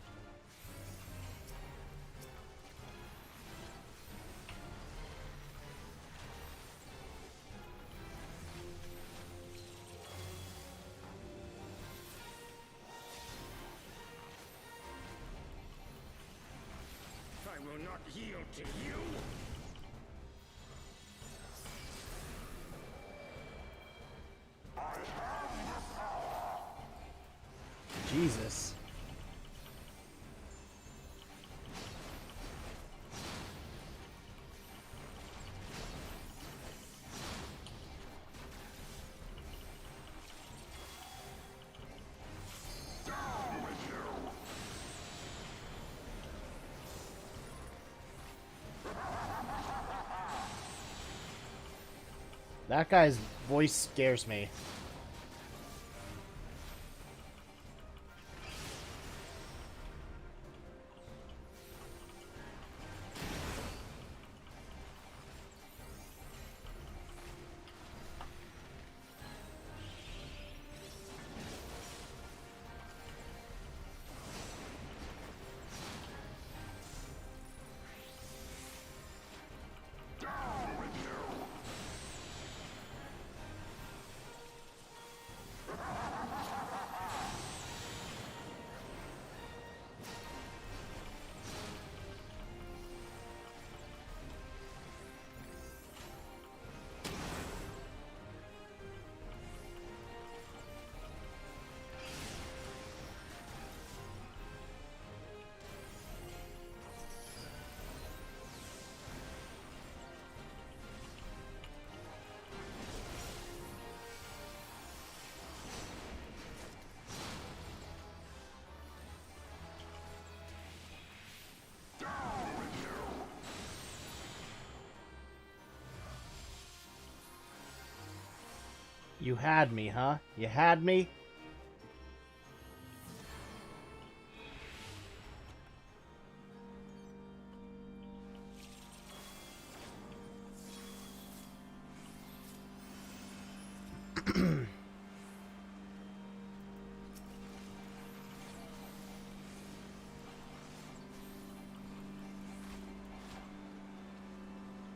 I will not yield to you! Jesus. That guy's voice scares me. You had me, huh? You had me?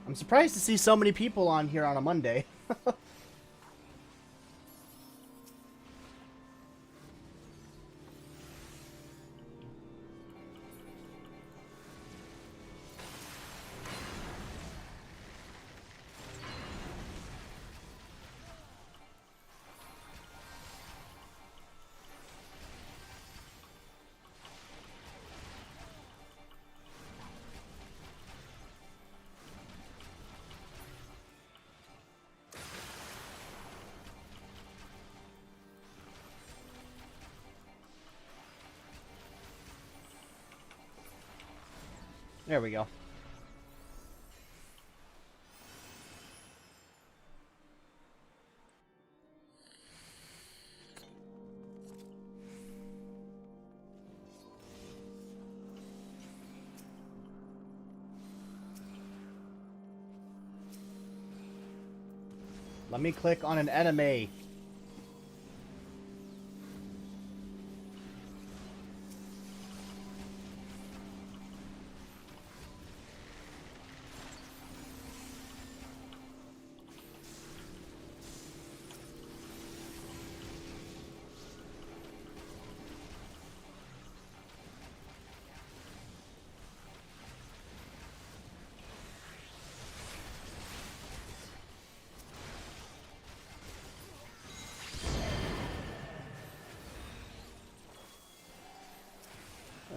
I'm surprised to see so many people on here on a Monday. There we go. Let me click on an enemy.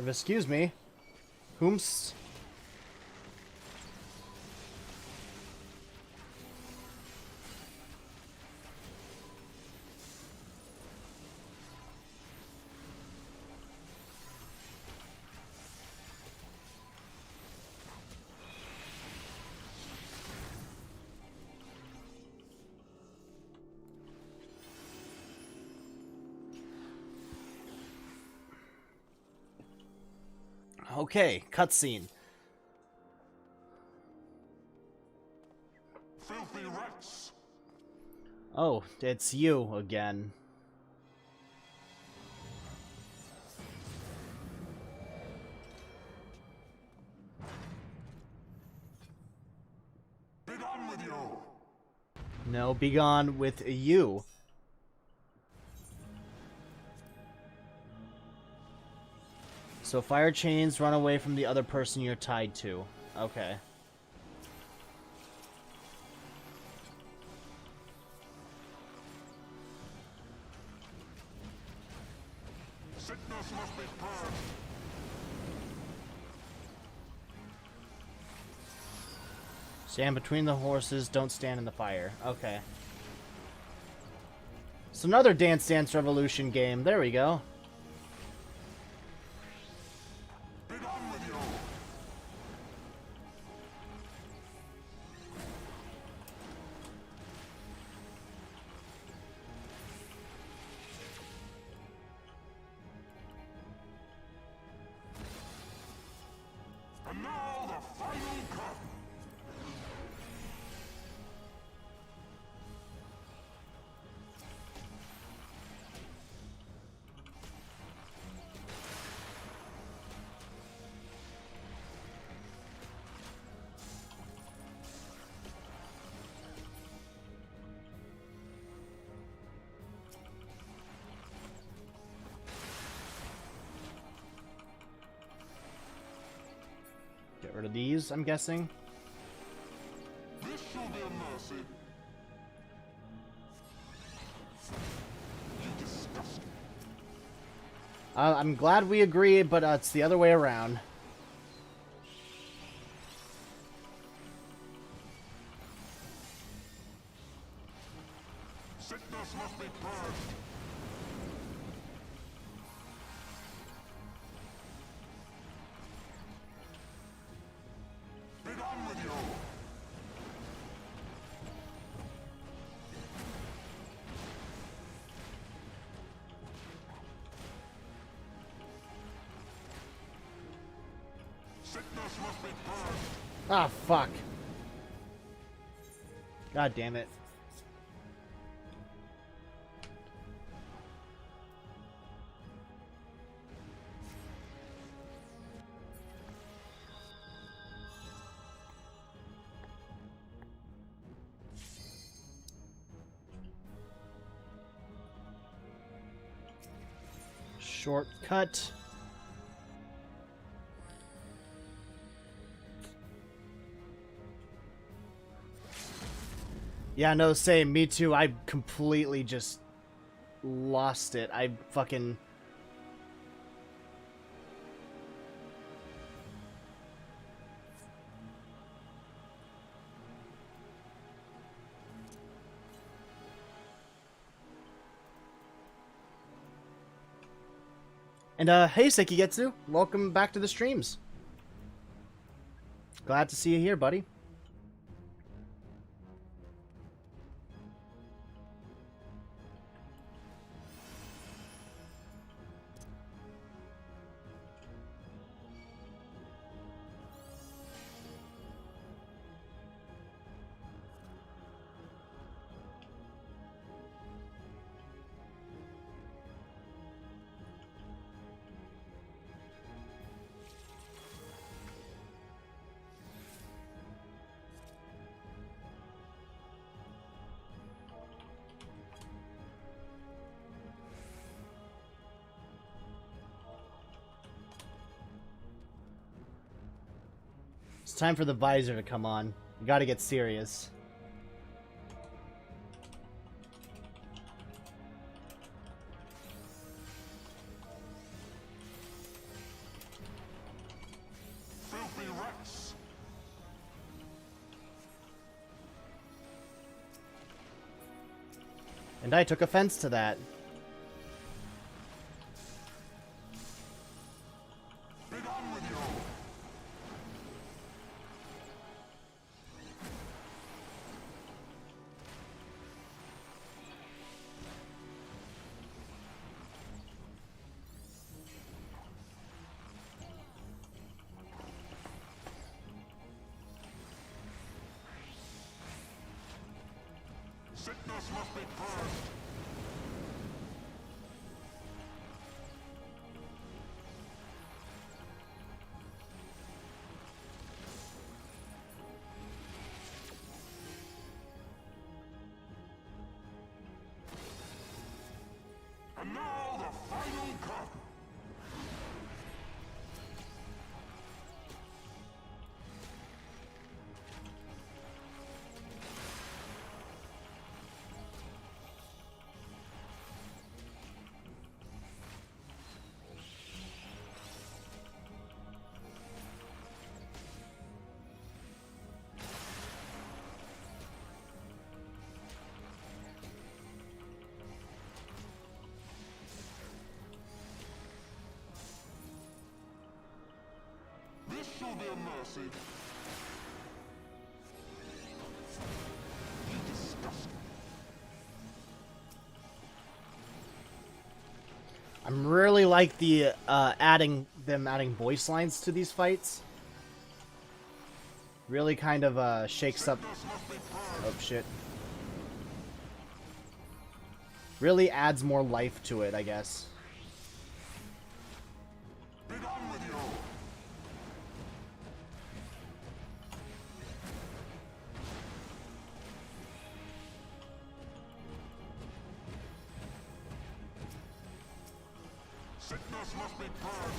Excuse me. Whomst? Okay, cutscene. Filthy rats! Oh, it's you again. Begone with you! No, begone with you. So fire chains, run away from the other person you're tied to. Okay. Sickness must be purged! Stand between the horses, don't stand in the fire. Okay. It's another Dance Dance Revolution game. There we go. Begone with you! And now the final cut! Get rid of these, I'm guessing. This shall be a mercy. You disgust me. I'm glad we agree, but it's the other way around. Sickness must be purged. Begone with you! Sickness must be purged. Ah, fuck. God damn it. Shortcut. Yeah, no, same. Me too. I completely just lost it. I fucking... And, hey, Sekigetsu. Welcome back to the streams. Glad to see you here, buddy. It's time for the visor to come on. You gotta get serious. Filthy rats! And I took offense to that. Be gone with you! Sickness must be purged! And now the final cup! This shall be a mercy. You disgust me. I'm really like the adding voice lines to these fights. Really kind of shakes up. Oh shit. Really adds more life to it, I guess. Be gone with you! Sickness must be purged!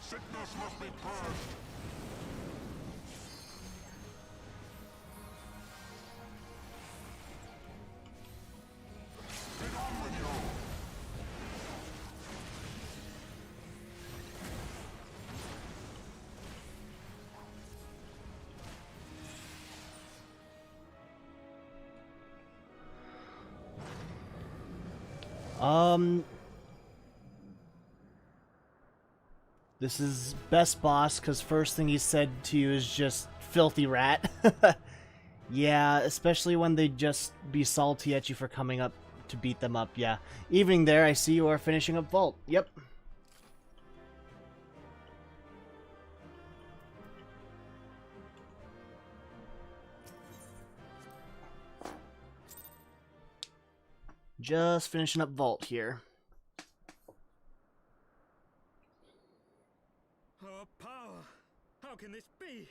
Sickness must be purged! Be gone with you! This is best boss, because first thing he said to you is just filthy rat. Yeah, especially when they just be salty at you for coming up to beat them up, yeah. Evening there, I see you are finishing up Vault. Yep. Just finishing up Vault here. Our power! How can this be?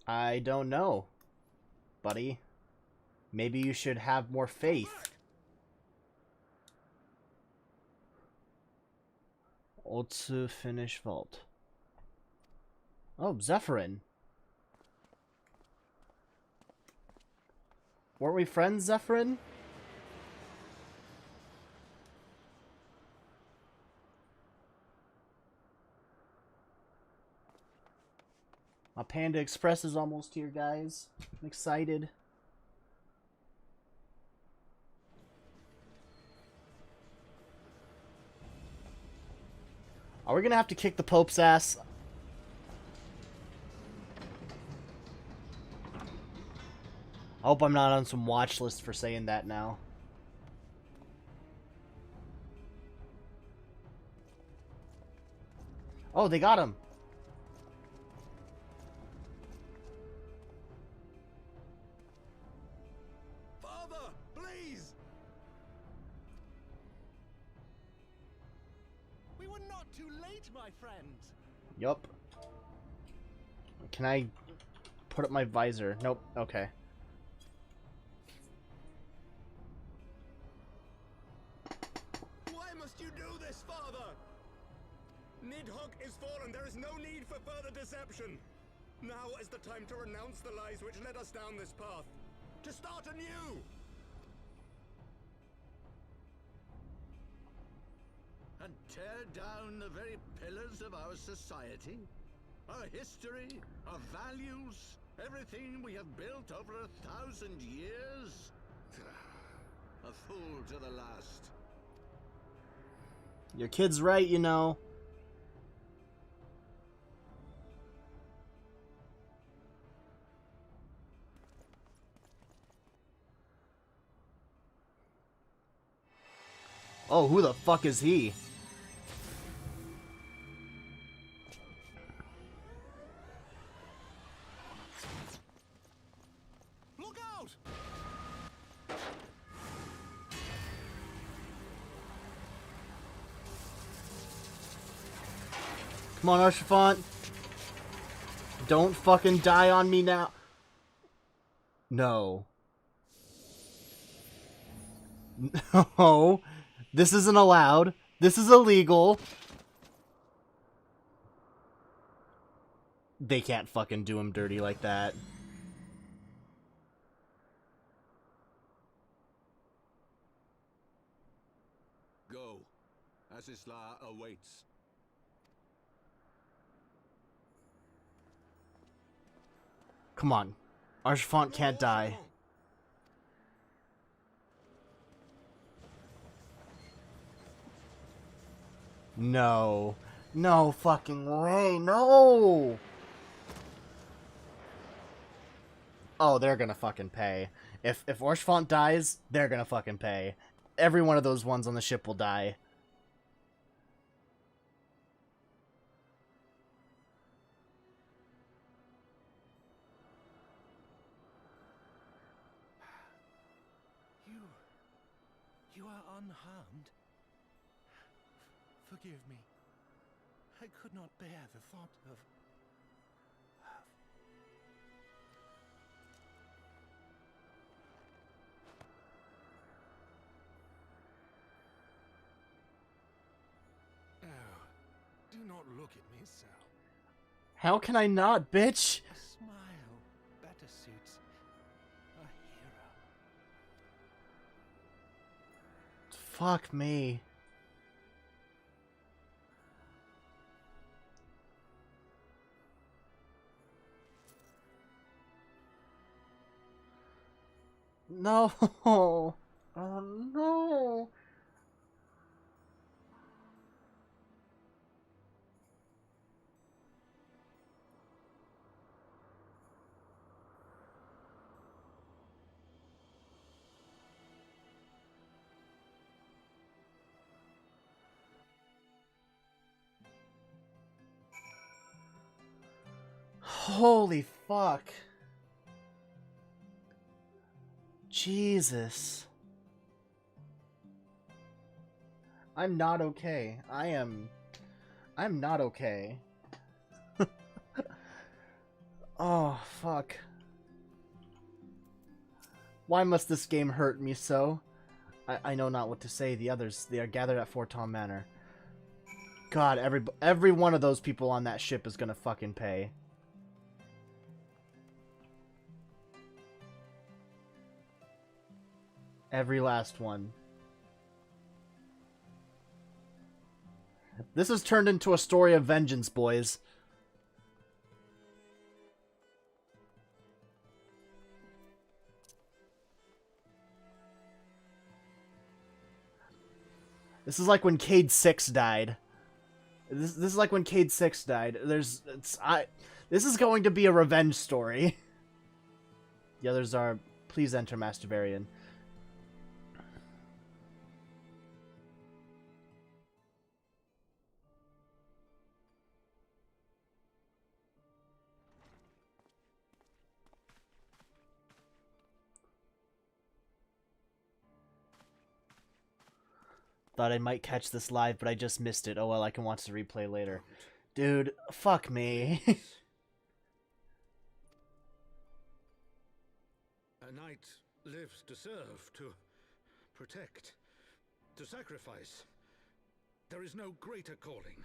I don't know, buddy. Maybe you should have more faith. To finish Vault. Oh, Zephyrin. Weren't we friends, Zephyrin? Panda Express is almost here, guys. I'm excited. Are we gonna have to kick the Pope's ass? I hope I'm not on some watch list for saying that now. Oh, they got him. Father, please! We were not too late, my friends. Yup. Can I put up my visor? Nope. Okay. Why must you do this, Father? Nidhogg is fallen. There is no need for further deception. Now is the time to renounce the lies which led us down this path. To start anew! And tear down the very pillars of our society? Our history, our values, everything we have built over 1,000 years? A fool to the last. Your kid's right, you know. Oh, who the fuck is he? Look out! Come on, Archifant. Don't fucking die on me now. No. No. This isn't allowed. This is illegal. They can't fucking do him dirty like that. Go. Asisla awaits. Come on. Archifant can't die. No. No fucking way. No. Oh, they're gonna fucking pay. If Orchfont dies, they're gonna fucking pay. Every one of those ones on the ship will die. You are unharmed? Forgive me. I could not bear the thought of... Oh, do not look at me so. How can I not, bitch? A smile better suits a hero. Fuck me. No. Oh no. Holy fuck. Jesus. I'm not okay. I'm not okay. Oh, fuck. Why must this game hurt me so? I know not what to say. The others, they are gathered at Fort Tom Manor. God, every one of those people on that ship is gonna fucking pay. Every last one. This has turned into a story of vengeance, boys. This is like when K-Sawk died. This is like when K-Sawk died. This is going to be a revenge story. The others are, please enter Master Varian. Thought I might catch this live, but I just missed it. Oh well, I can watch the replay later. Dude, fuck me. A knight lives to serve, to protect, to sacrifice. There is no greater calling.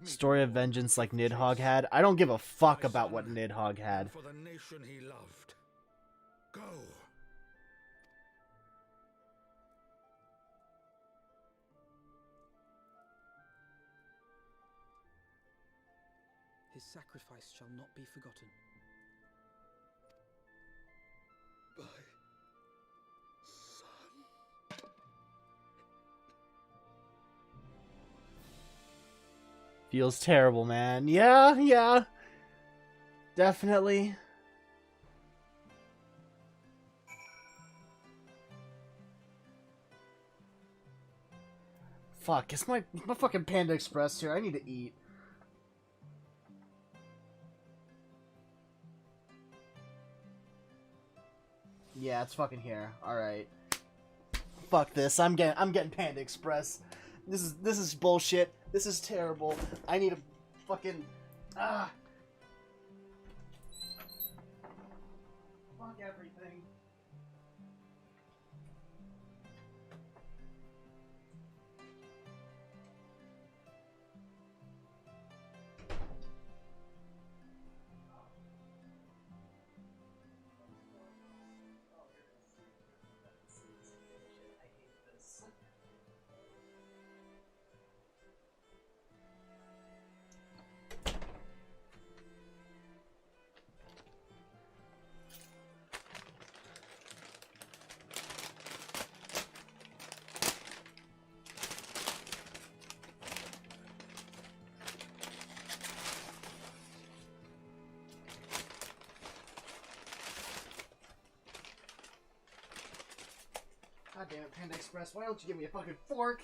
Story of vengeance like Nidhogg had? I don't give a fuck about what Nidhogg had. For the nation he loved. Go. His sacrifice shall not be forgotten. My son. Feels terrible, man. Yeah. Definitely. Fuck, is my fucking Panda Express here? I need to eat. Yeah, it's fucking here. Alright. Fuck this. I'm getting Panda Express. This is bullshit. This is terrible. I need a fucking fuck everything. God damn it, Panda Express, why don't you give me a fucking fork?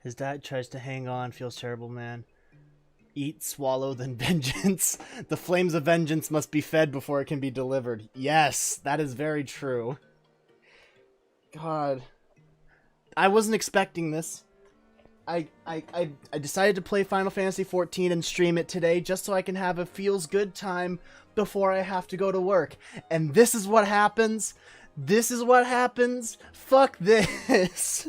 His dad tries to hang on, feels terrible, man. Eat, swallow, then vengeance. The flames of vengeance must be fed before it can be delivered. Yes, that is very true. God. I wasn't expecting this. I decided to play Final Fantasy XIV and stream it today just so I can have a feels good time before I have to go to work. And this is what happens. This is what happens. Fuck this.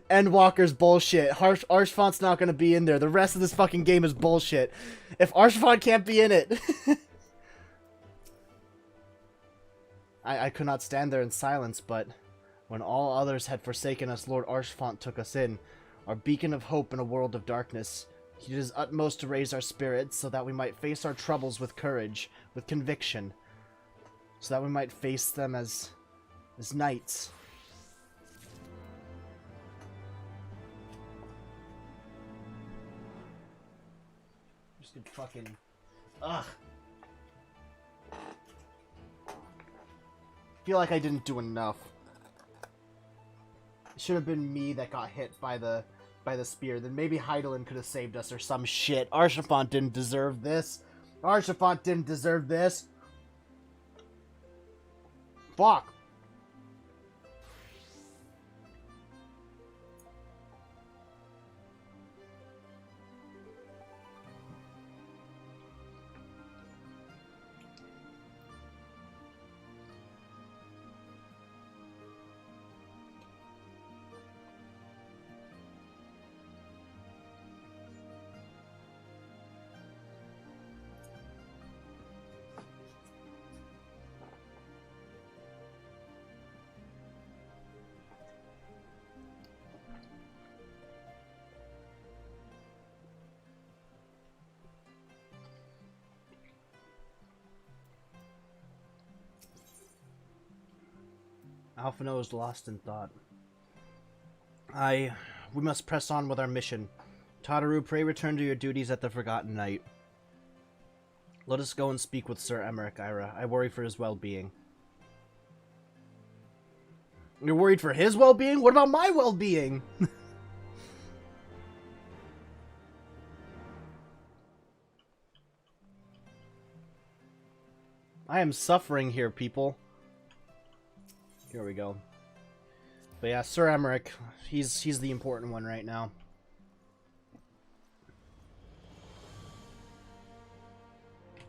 Endwalker's bullshit. Arshfont's not gonna be in there. The rest of this fucking game is bullshit. If Arshfont can't be in it... I could not stand there in silence, but when all others had forsaken us, Lord Arshfont took us in, our beacon of hope in a world of darkness. He did his utmost to raise our spirits, so that we might face our troubles with courage, with conviction, so that we might face them as knights. Just gonna fucking... Ugh. Feel like I didn't do enough. It should have been me that got hit by the spear. Then maybe Heidelin could have saved us or some shit. Arshafont didn't deserve this. Arshafont didn't deserve this. fuck? Alphino is lost in thought. We must press on with our mission. Tataru, pray return to your duties at the Forgotten Night. Let us go and speak with Sir Emmerich, Ira. I worry for his well-being. You're worried for his well-being? What about my well-being? I am suffering here, people. Here we go. But yeah, Sir Emmerich, he's the important one right now.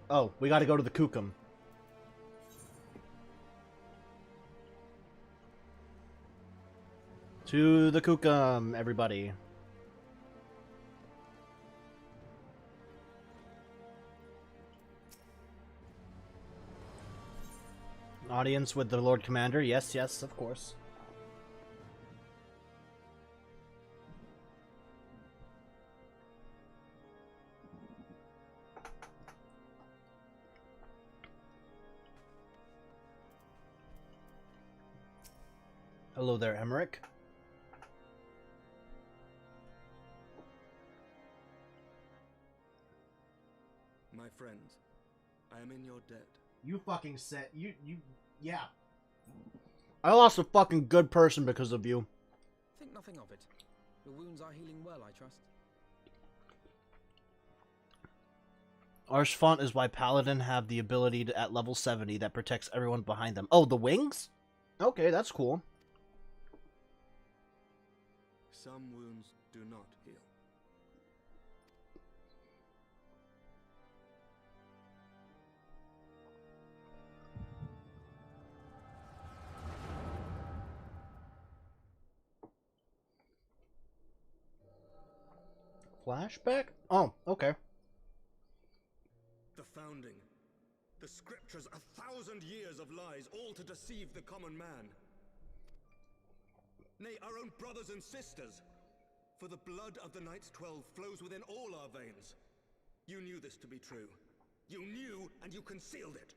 Oh, we gotta go to the Kukum. To the Kukum, everybody. Audience with the Lord Commander. Yes, yes, of course. Hello there, Emmerich. My friends, I am in your debt. You fucking said yeah. I lost a fucking good person because of you. Think nothing of it. Your wounds are healing well, I trust. Arshfont is why Paladin have the ability to, at level 70 that protects everyone behind them. Oh, the wings? Okay, that's cool. Some wounds do not heal. Flashback? Oh, okay. The founding. The scriptures, 1,000 years of lies, all to deceive the common man. Nay, our own brothers and sisters. For the blood of the Knights 12 flows within all our veins. You knew this to be true. You knew, and you concealed it.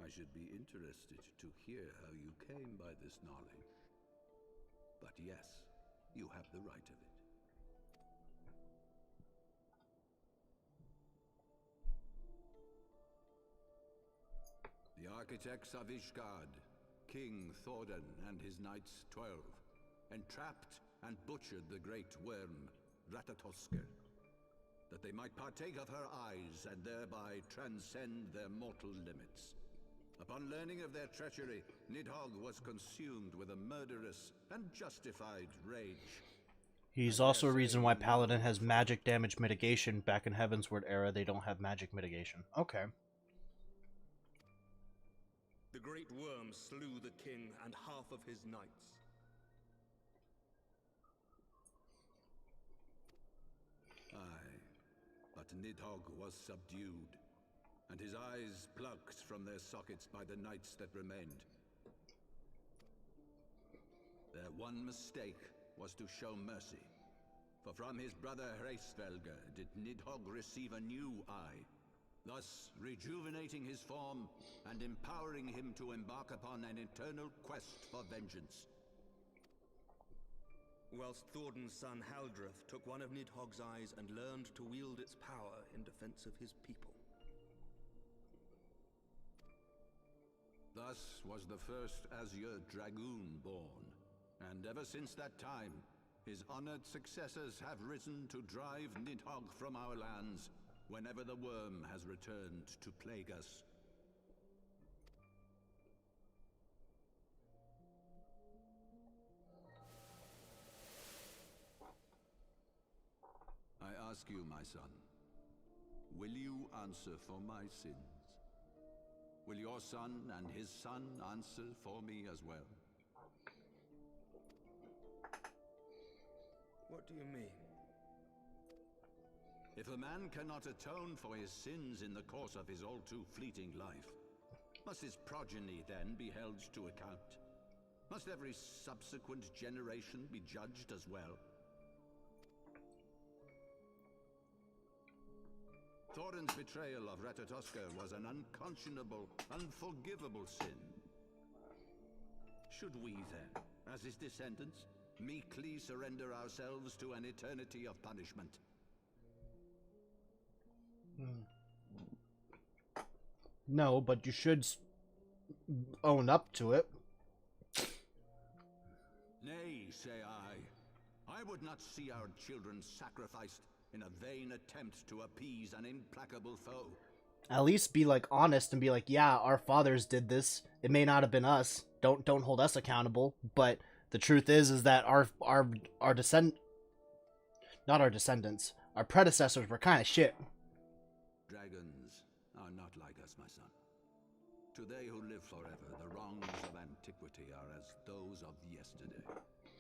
I should be interested to hear how you came by this knowledge. But yes, you have the right of it. The architects of Ishgard, King Thordan and his Knights 12, entrapped and butchered the great worm, Ratatosker, that they might partake of her eyes and thereby transcend their mortal limits. Upon learning of their treachery, Nidhogg was consumed with a murderous and justified rage. He's also a reason why Paladin has magic damage mitigation. Back in Heavensward era, they don't have magic mitigation. Okay. The great worm slew the king and half of his knights. Aye, but Nidhogg was subdued, and his eyes plucked from their sockets by the knights that remained. Their one mistake was to show mercy, for from his brother Hreisvelger did Nidhogg receive a new eye, thus rejuvenating his form and empowering him to embark upon an eternal quest for vengeance. Whilst Thordan's son Haldreth took one of Nidhogg's eyes and learned to wield its power in defense of his people. Thus was the first Azure Dragoon born, and ever since that time, his honored successors have risen to drive Nidhogg from our lands whenever the worm has returned to plague us. I ask you, my son, will you answer for my sins? Will your son and his son answer for me as well? What do you mean? If a man cannot atone for his sins in the course of his all-too-fleeting life, must his progeny then be held to account? Must every subsequent generation be judged as well? Thorin's betrayal of Ratatoska was an unconscionable, unforgivable sin. Should we then, as his descendants, meekly surrender ourselves to an eternity of punishment? No, but you should own up to it. Nay, say I. I would not see our children sacrificed in a vain attempt to appease an implacable foe. At least be like honest and be like, yeah, our fathers did this. It may not have been us. Don't hold us accountable. But the truth is that our not our descendants, our predecessors were kind of shit. Dragons are not like us, my son. To they who live forever, the wrongs of antiquity are as those of yesterday.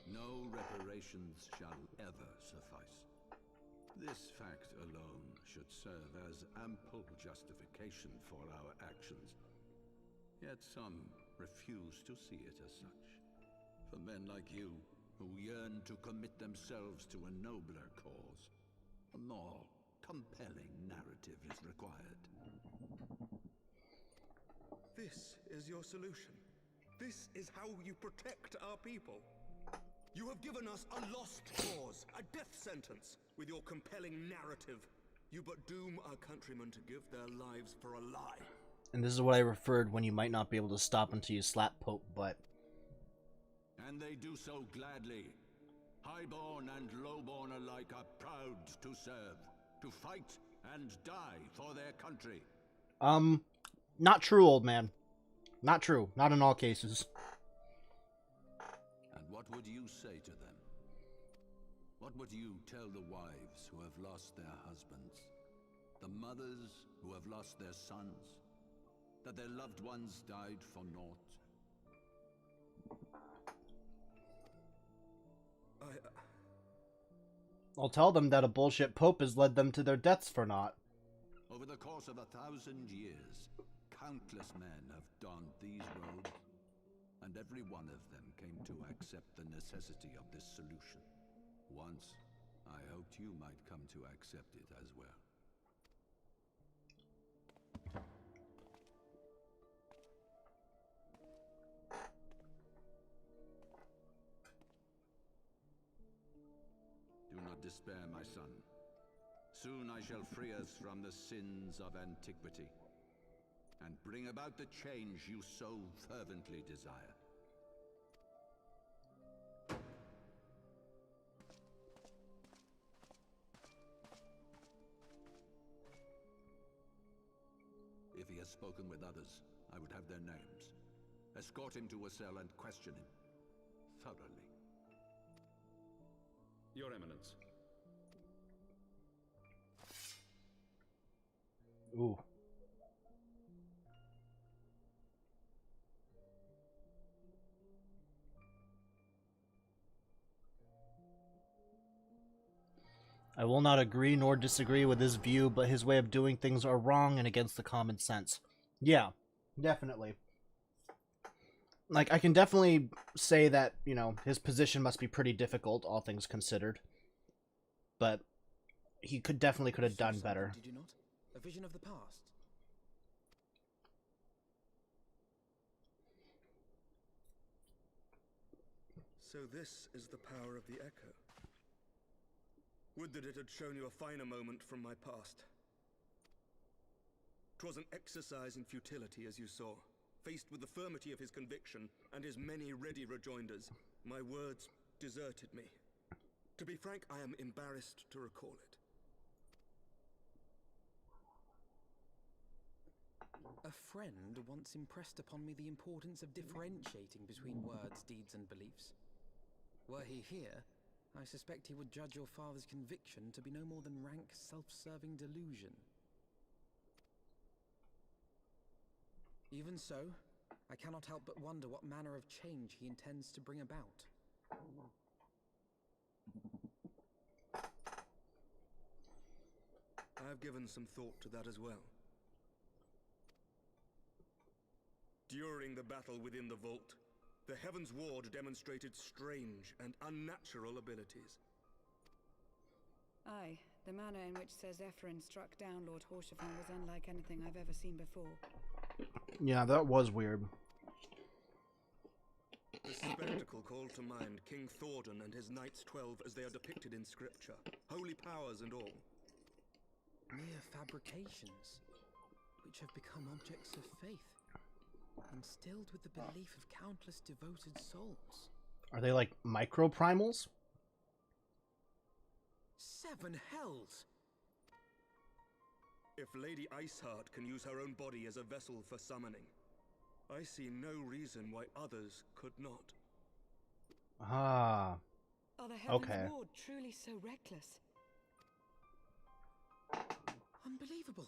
No reparations shall ever suffice. This fact alone should serve as ample justification for our actions. Yet some refuse to see it as such. For men like you, who yearn to commit themselves to a nobler cause, a more compelling narrative is required. This is your solution. This is how you protect our people. You have given us a lost cause, a death sentence. With your compelling narrative, you but doom our countrymen to give their lives for a lie. And this is what I referred when you might not be able to stop until you slap Pope butt. And they do so gladly. Highborn and lowborn alike are proud to serve, to fight and die for their country. Not true, old man. Not true. Not in all cases. And what would you say to them? What would you tell the wives who have lost their husbands? The mothers who have lost their sons? That their loved ones died for naught? I'll tell them that a bullshit pope has led them to their deaths for naught. Over the course of 1,000 years, countless men have donned these robes, and every one of them came to accept the necessity of this solution. Once, I hoped you might come to accept it as well. Do not despair, my son. Soon I shall free us from the sins of antiquity, and bring about the change you so fervently desire. If he has spoken with others, I would have their names. Escort him to a cell and question him thoroughly. Your Eminence. Ooh. I will not agree nor disagree with his view, but his way of doing things are wrong and against the common sense. Yeah, definitely. Like, I can definitely say that, you know, his position must be pretty difficult, all things considered. But he definitely could have done better. Did you not? A vision of the past? So this is the power of the Echo. Would that it had shown you a finer moment from my past. 'Twas an exercise in futility, as you saw. Faced with the firmity of his conviction and his many ready rejoinders, my words deserted me. To be frank, I am embarrassed to recall it. friend once impressed upon me the importance of differentiating between words, deeds, and beliefs. Were he here, I suspect he would judge your father's conviction to be no more than rank, self-serving delusion. Even so, I cannot help but wonder what manner of change he intends to bring about. I've given some thought to that as well. During the battle within the vault, the Heaven's Ward demonstrated strange and unnatural abilities. Aye, the manner in which Sir Zephyrin struck down Lord Horshavan was unlike anything I've ever seen before. Yeah, that was weird. The spectacle called to mind King Thordan and his Knights 12 as they are depicted in scripture, holy powers and all. Mere fabrications, which have become objects of faith, instilled with the belief of countless devoted souls. Are they like micro-primals? 7 hells! If Lady Iceheart can use her own body as a vessel for summoning, I see no reason why others could not. Ah. Are the Heaven's Okay. Ward truly so reckless? Unbelievable.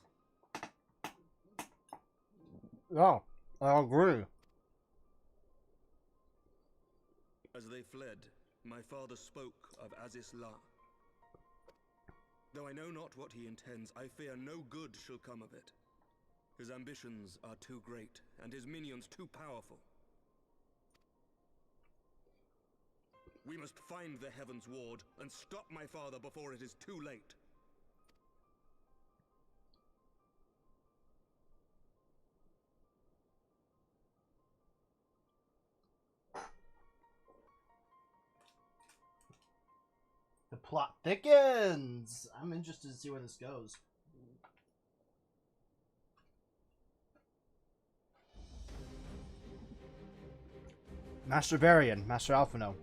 Oh, I agree. As they fled, my father spoke of Aziz La. Though I know not what he intends, I fear no good shall come of it. His ambitions are too great, and his minions too powerful. We must find the Heaven's Ward and stop my father before it is too late. The plot thickens! I'm interested to see where this goes. Master Varian, Master Alphino.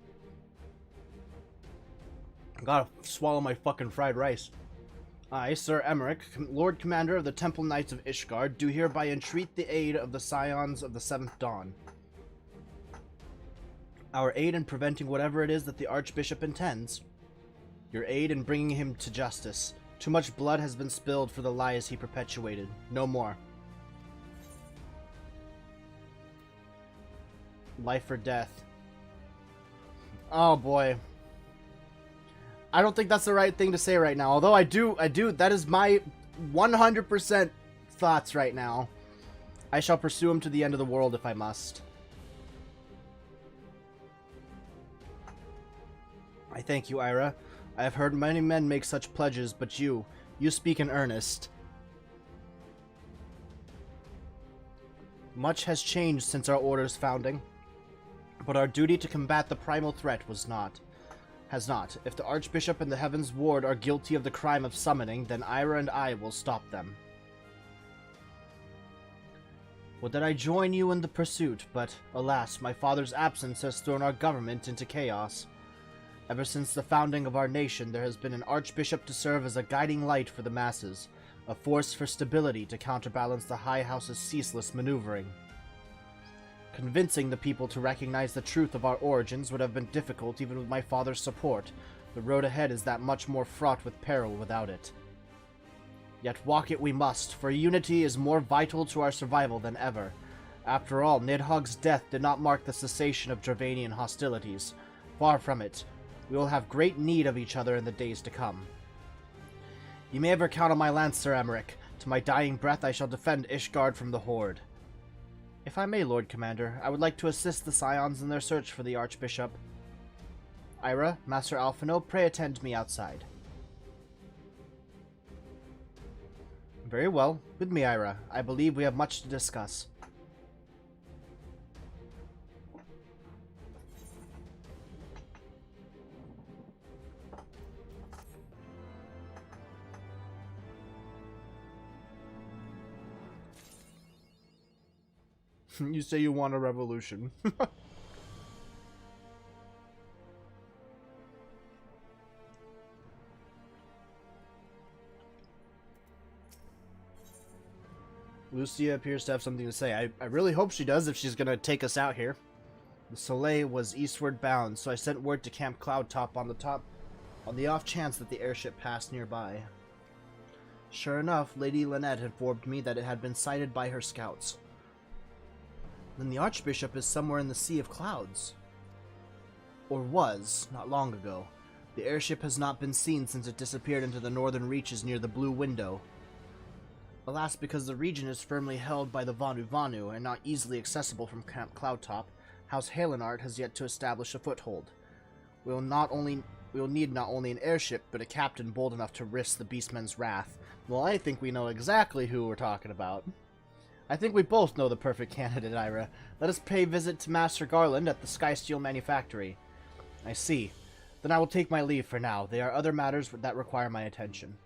Gotta swallow my fucking fried rice. I, Sir Emmerich, Lord Commander of the Temple Knights of Ishgard, do hereby entreat the aid of the Scions of the Seventh Dawn. Our aid in preventing whatever it is that the Archbishop intends. Your aid in bringing him to justice. Too much blood has been spilled for the lies he perpetuated. No more. Life or death. Oh boy. I don't think that's the right thing to say right now. Although I do, that is my 100% thoughts right now. I shall pursue him to the end of the world if I must. I thank you, Ira. I have heard many men make such pledges, but you speak in earnest. Much has changed since our order's founding, but our duty to combat the primal threat has not. If the Archbishop and the Heaven's Ward are guilty of the crime of summoning, then Ira and I will stop them. Would that I join you in the pursuit, but alas, my father's absence has thrown our government into chaos. Ever since the founding of our nation, there has been an archbishop to serve as a guiding light for the masses, a force for stability to counterbalance the High House's ceaseless maneuvering. Convincing the people to recognize the truth of our origins would have been difficult even with my father's support. The road ahead is that much more fraught with peril without it. Yet walk it we must, for unity is more vital to our survival than ever. After all, Nidhogg's death did not mark the cessation of Dravanian hostilities. Far from it. We will have great need of each other in the days to come. You may ever count on my lance, Sir Emmerich. To my dying breath I shall defend Ishgard from the Horde. If I may, Lord Commander, I would like to assist the Scions in their search for the Archbishop. Ira, Master Alphino, pray attend me outside. Very well. With me, Ira. I believe we have much to discuss. You say you want a revolution. Lucia appears to have something to say. I really hope she does if she's gonna take us out here. The Soleil was eastward bound, so I sent word to Camp Cloudtop on the off chance that the airship passed nearby. Sure enough, Lady Lynette informed me that it had been sighted by her scouts. Then the Archbishop is somewhere in the Sea of Clouds. Or was, not long ago. The airship has not been seen since it disappeared into the northern reaches near the Blue Window. Alas, because the region is firmly held by the Vanu Vanu and not easily accessible from Camp Cloudtop, House Halenart has yet to establish a foothold. We will need not only an airship, but a captain bold enough to risk the Beastmen's wrath. Well, I think we know exactly who we're talking about. I think we both know the perfect candidate, Ira. Let us pay visit to Master Garland at the Skysteel Manufactory. I see. Then I will take my leave for now. There are other matters that require my attention.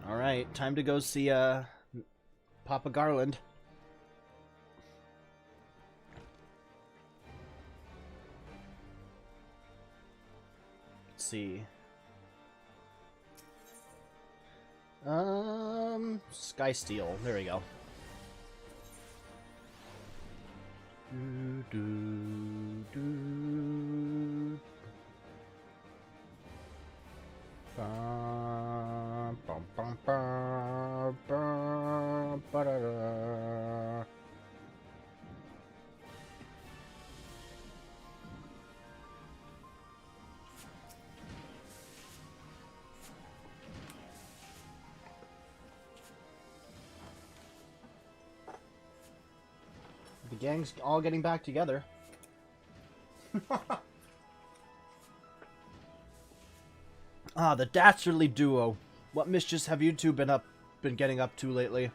Alright, time to go see, Papa Garland. Let's see. Skysteel. There we go. Bum, bum, bum, bum, bum, ba-da-da. The gang's all getting back together. Ah, the dastardly duo. What mischief have you two been getting up to lately?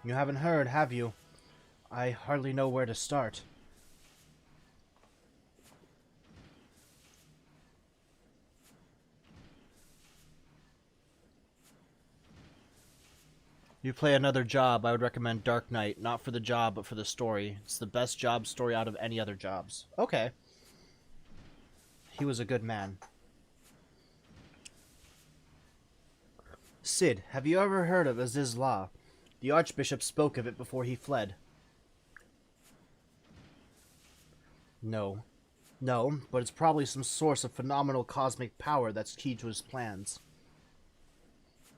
You haven't heard, have you? I hardly know where to start. You play another job, I would recommend Dark Knight. Not for the job, but for the story. It's the best job story out of any other jobs. Okay. He was a good man. Sid, have you ever heard of Aziz Law? The Archbishop spoke of it before he fled. No. No, but it's probably some source of phenomenal cosmic power that's key to his plans.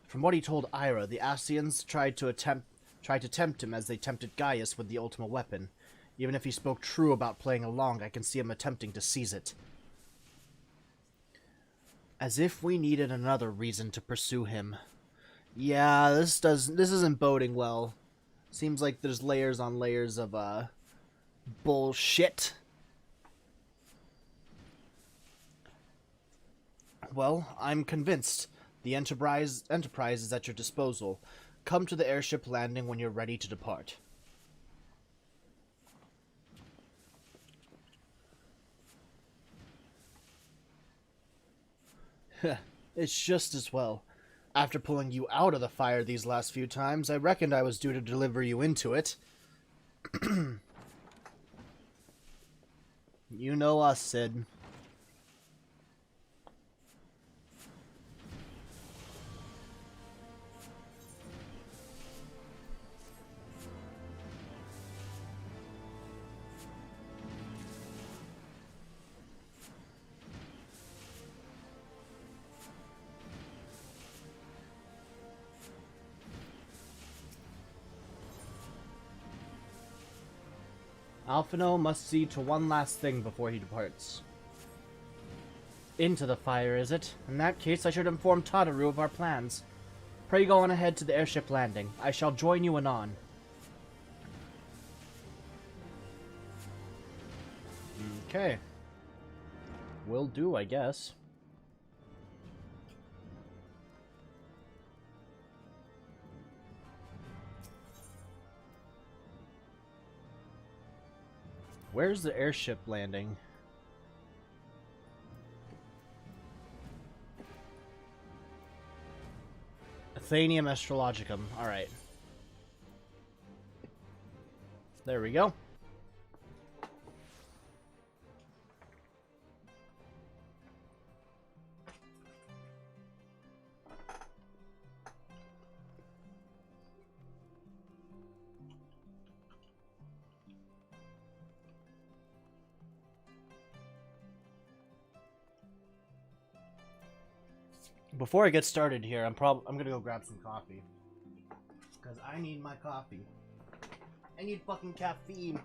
From what he told Ira, the Ascians tried to tempt him as they tempted Gaius with the ultimate weapon. Even if he spoke true about playing along, I can see him attempting to seize it. As if we needed another reason to pursue him. Yeah, this isn't boding well. Seems like there's layers on layers of bullshit. Well, I'm convinced. The Enterprise is at your disposal. Come to the airship landing when you're ready to depart. It's just as well. After pulling you out of the fire these last few times, I reckoned I was due to deliver you into it. You know us, Sid. Alphino must see to one last thing before he departs. Into the fire, is it? In that case, I should inform Tataru of our plans. Pray go on ahead to the airship landing. I shall join you anon. Okay. Will do, I guess. Where's the airship landing? Athenium Astrologicum. Alright. There we go. Before I get started here, I'm gonna go grab some coffee. Because I need my coffee. I need fucking caffeine.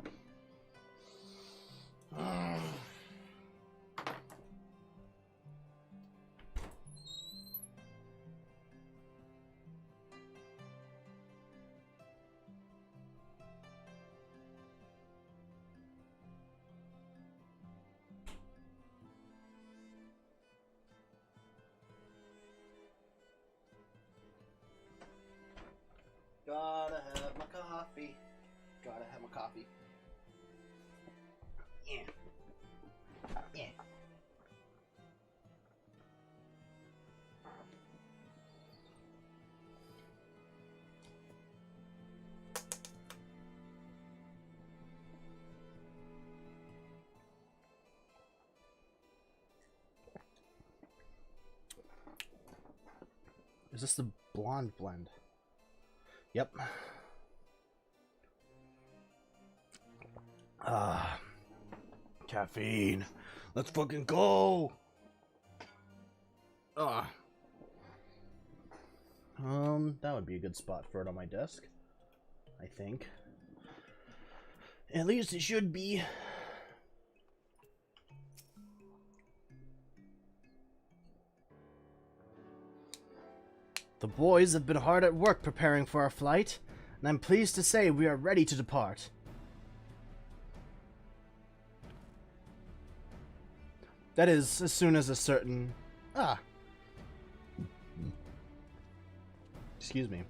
Gotta have my coffee. Gotta have my coffee. Yeah. Yeah. Is this the blonde blend? Yep. Caffeine. Let's fucking go. That would be a good spot for it on my desk, I think. At least it should be. The boys have been hard at work preparing for our flight, and I'm pleased to say we are ready to depart. That is, as soon as a certain... Excuse me.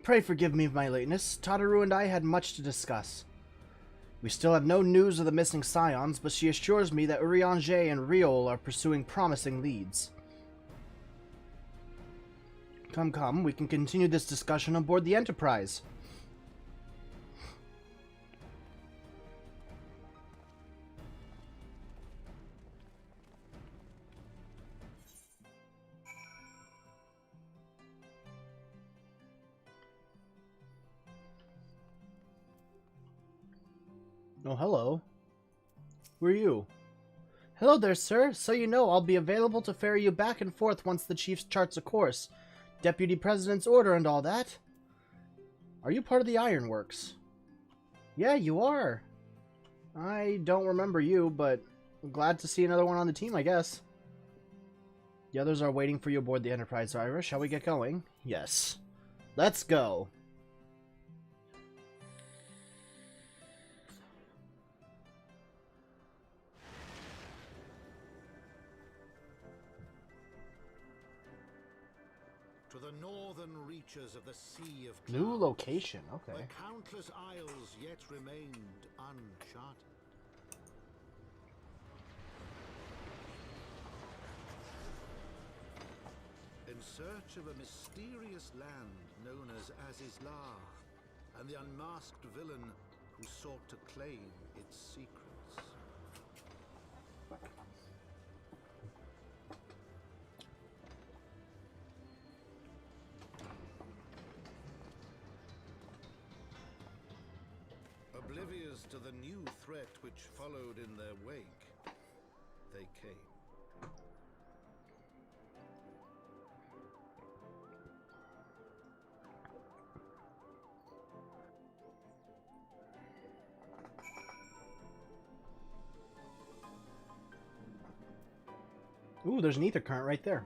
Pray forgive me my lateness. Tataru and I had much to discuss. We still have no news of the missing scions, but she assures me that Urianger and Riol are pursuing promising leads. Come, we can continue this discussion on board the Enterprise. Oh, hello. Who are you? Hello there, sir. So you know, I'll be available to ferry you back and forth once the chief charts a course. Deputy President's order and all that. Are you part of the Ironworks? Yeah, you are. I don't remember you, but I'm glad to see another one on the team, I guess. The others are waiting for you aboard the Enterprise, Ira. Shall we get going? Yes. Let's go. To the northern reaches of the Sea of New Clouds, location, okay. where countless isles yet remained uncharted. In search of a mysterious land known as Azizlar, and the unmasked villain who sought to claim its secrets. Oblivious to the new threat which followed in their wake, they came. Ooh, there's an ether current right there.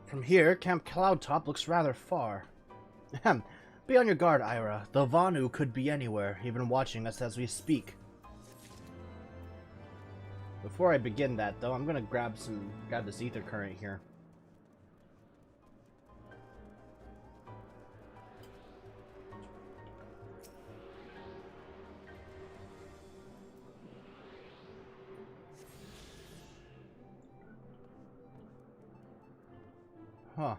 From here, Camp Cloudtop looks rather far. Ahem. Be on your guard, Ira. The Vanu could be anywhere, even watching us as we speak. Before I begin that, though, I'm gonna grab this ether current here. Huh.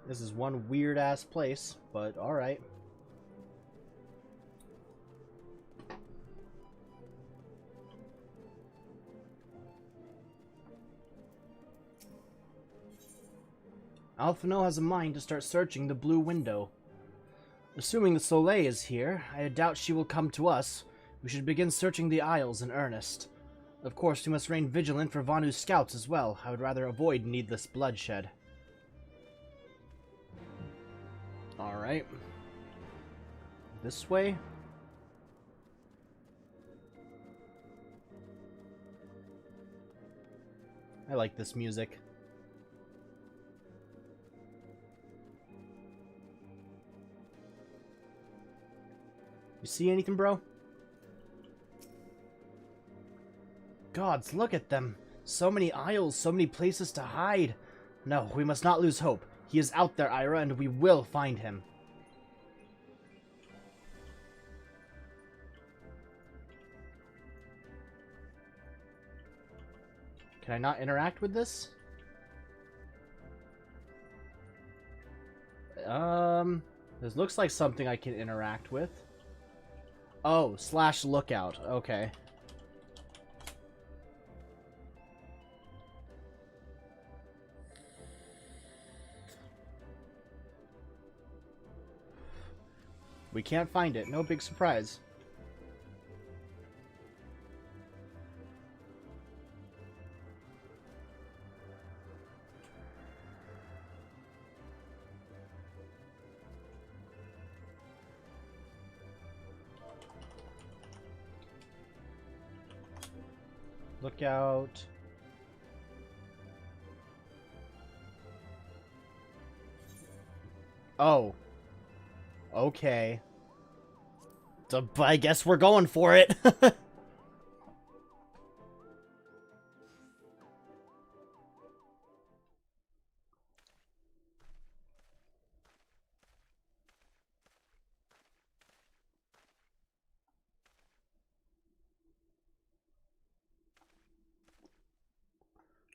This is one weird-ass place, but alright. Alphino has a mind to start searching the blue window. Assuming the Soleil is here, I doubt she will come to us. We should begin searching the Isles in earnest. Of course, we must remain vigilant for Vanu's scouts as well. I would rather avoid needless bloodshed. Alright. This way? I like this music. You see anything, bro? Gods, look at them. So many isles, so many places to hide. No, we must not lose hope. He is out there, Ira, and we will find him. Can I not interact with this? This looks like something I can interact with. Oh, /lookout. Okay. We can't find it. No big surprise. Lookout. Oh. Okay. So, I guess we're going for it.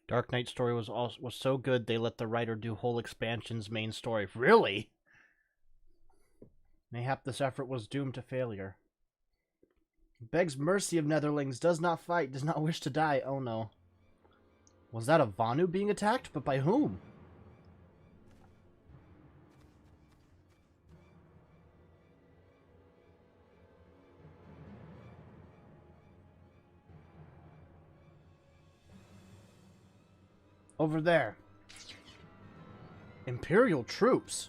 Dark Knight story was so good they let the writer do whole expansion's main story. Really? Mayhap this effort was doomed to failure. Begs mercy of Netherlings, does not fight, does not wish to die. Oh no. Was that a Vanu being attacked? But by whom? Over there. Imperial troops.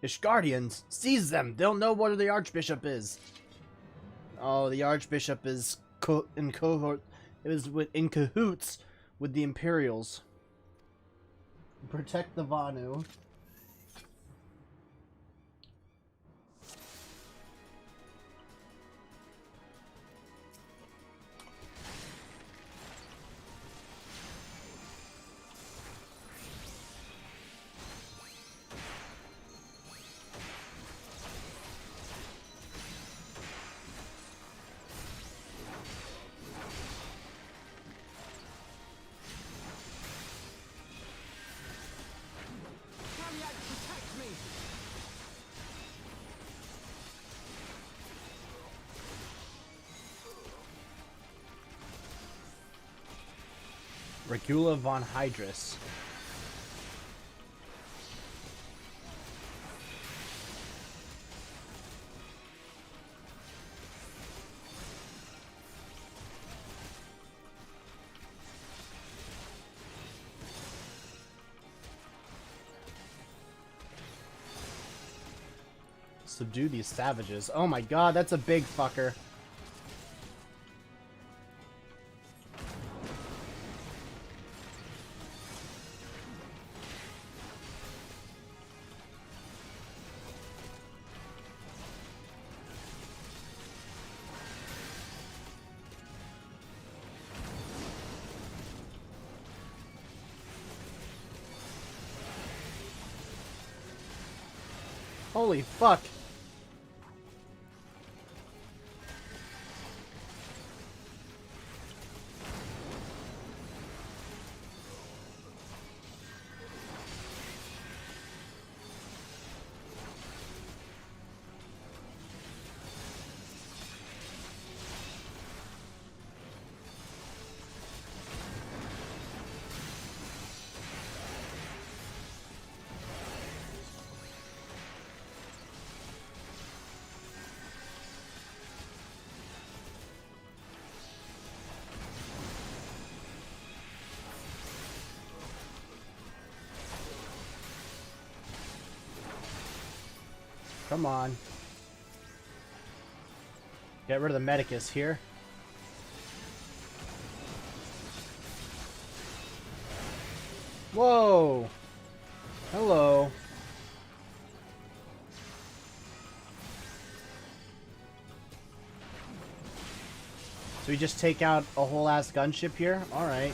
Ishgardians, seize them! They'll know where the Archbishop is. Oh, the Archbishop is in cahoots with the Imperials. Protect the Vanu. Regula von Hydrus. Subdue these savages. Oh my god, that's a big fucker. Holy fuck. Come on. Get rid of the Medicus here. Whoa! Hello. So we just take out a whole ass gunship here? Alright.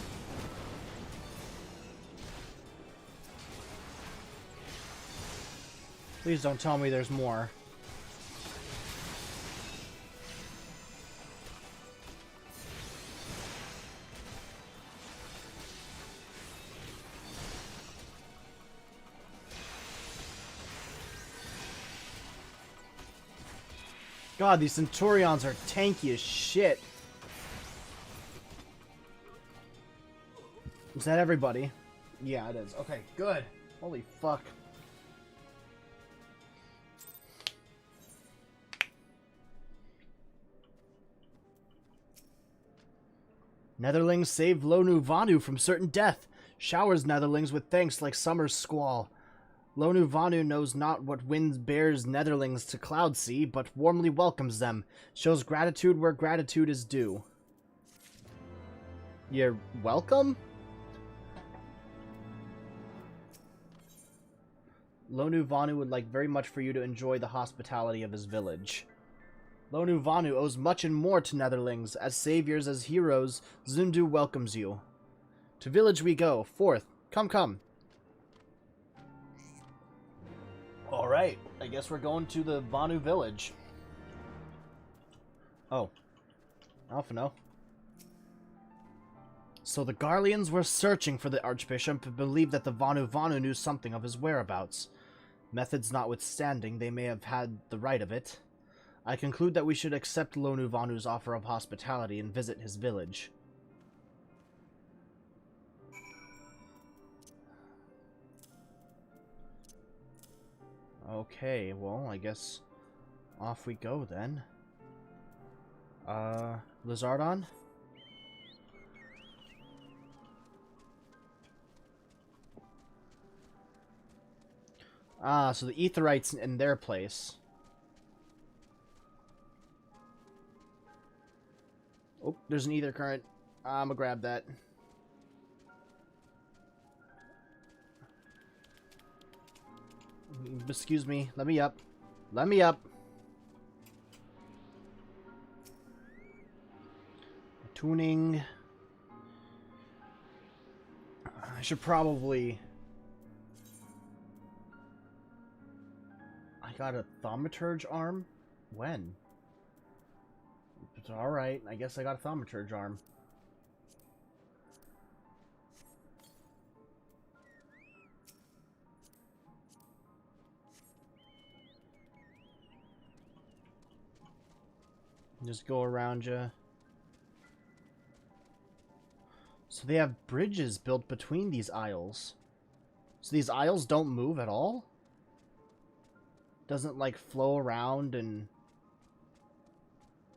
Please don't tell me there's more. God, these Centurions are tanky as shit. Is that everybody? Yeah, it is. Okay, good. Holy fuck. Netherlings save Lonu Vanu from certain death. Showers Netherlings with thanks like summer's squall. Lonu Vanu knows not what wind bears Netherlings to Cloud Sea, but warmly welcomes them. Shows gratitude where gratitude is due. You're welcome? Lonu Vanu would like very much for you to enjoy the hospitality of his village. Lonu Vanu owes much and more to Netherlings. As saviors, as heroes, Zundu welcomes you. To village we go. Forth. Come, come. Alright. I guess we're going to the Vanu village. Oh. Alphino. So the Garleans were searching for the Archbishop and believed that the Vanu knew something of his whereabouts. Methods notwithstanding, they may have had the right of it. I conclude that we should accept Lonu Vanu's offer of hospitality and visit his village. Okay, well, I guess off we go then. Lizardon? Ah, so the Aetheryte's in their place. Oh, there's an Aether Current. I'm gonna grab that. Excuse me. Let me up. Let me up. Tuning. I should probably... I got a Thaumaturge arm? When? It's alright. I guess I got a Thaumaturge arm. Just go around you. So they have bridges built between these isles. So these isles don't move at all? Doesn't like flow around and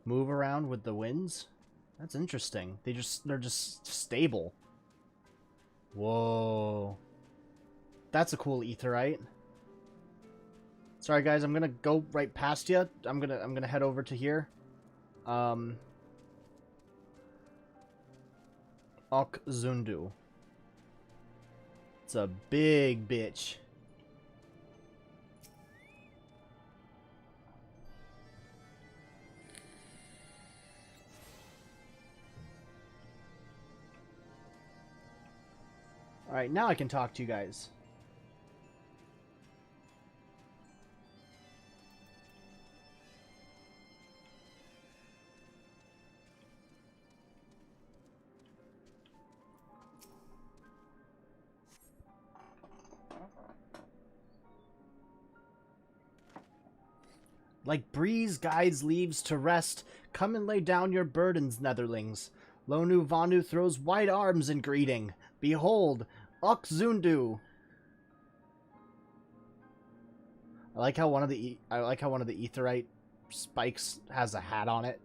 move around with the winds? That's interesting. They're just stable. Whoa. That's a cool Aetherite. Sorry guys, I'm gonna go right past you. I'm gonna head over to here. Ok Zundu. It's a big bitch. Alright, now I can talk to you guys. Like breeze guides leaves to rest, come and lay down your burdens, Netherlings. Lonu Vanu throws wide arms in greeting. Behold, Ok Zundu. I like how one of the Aetherite spikes has a hat on it.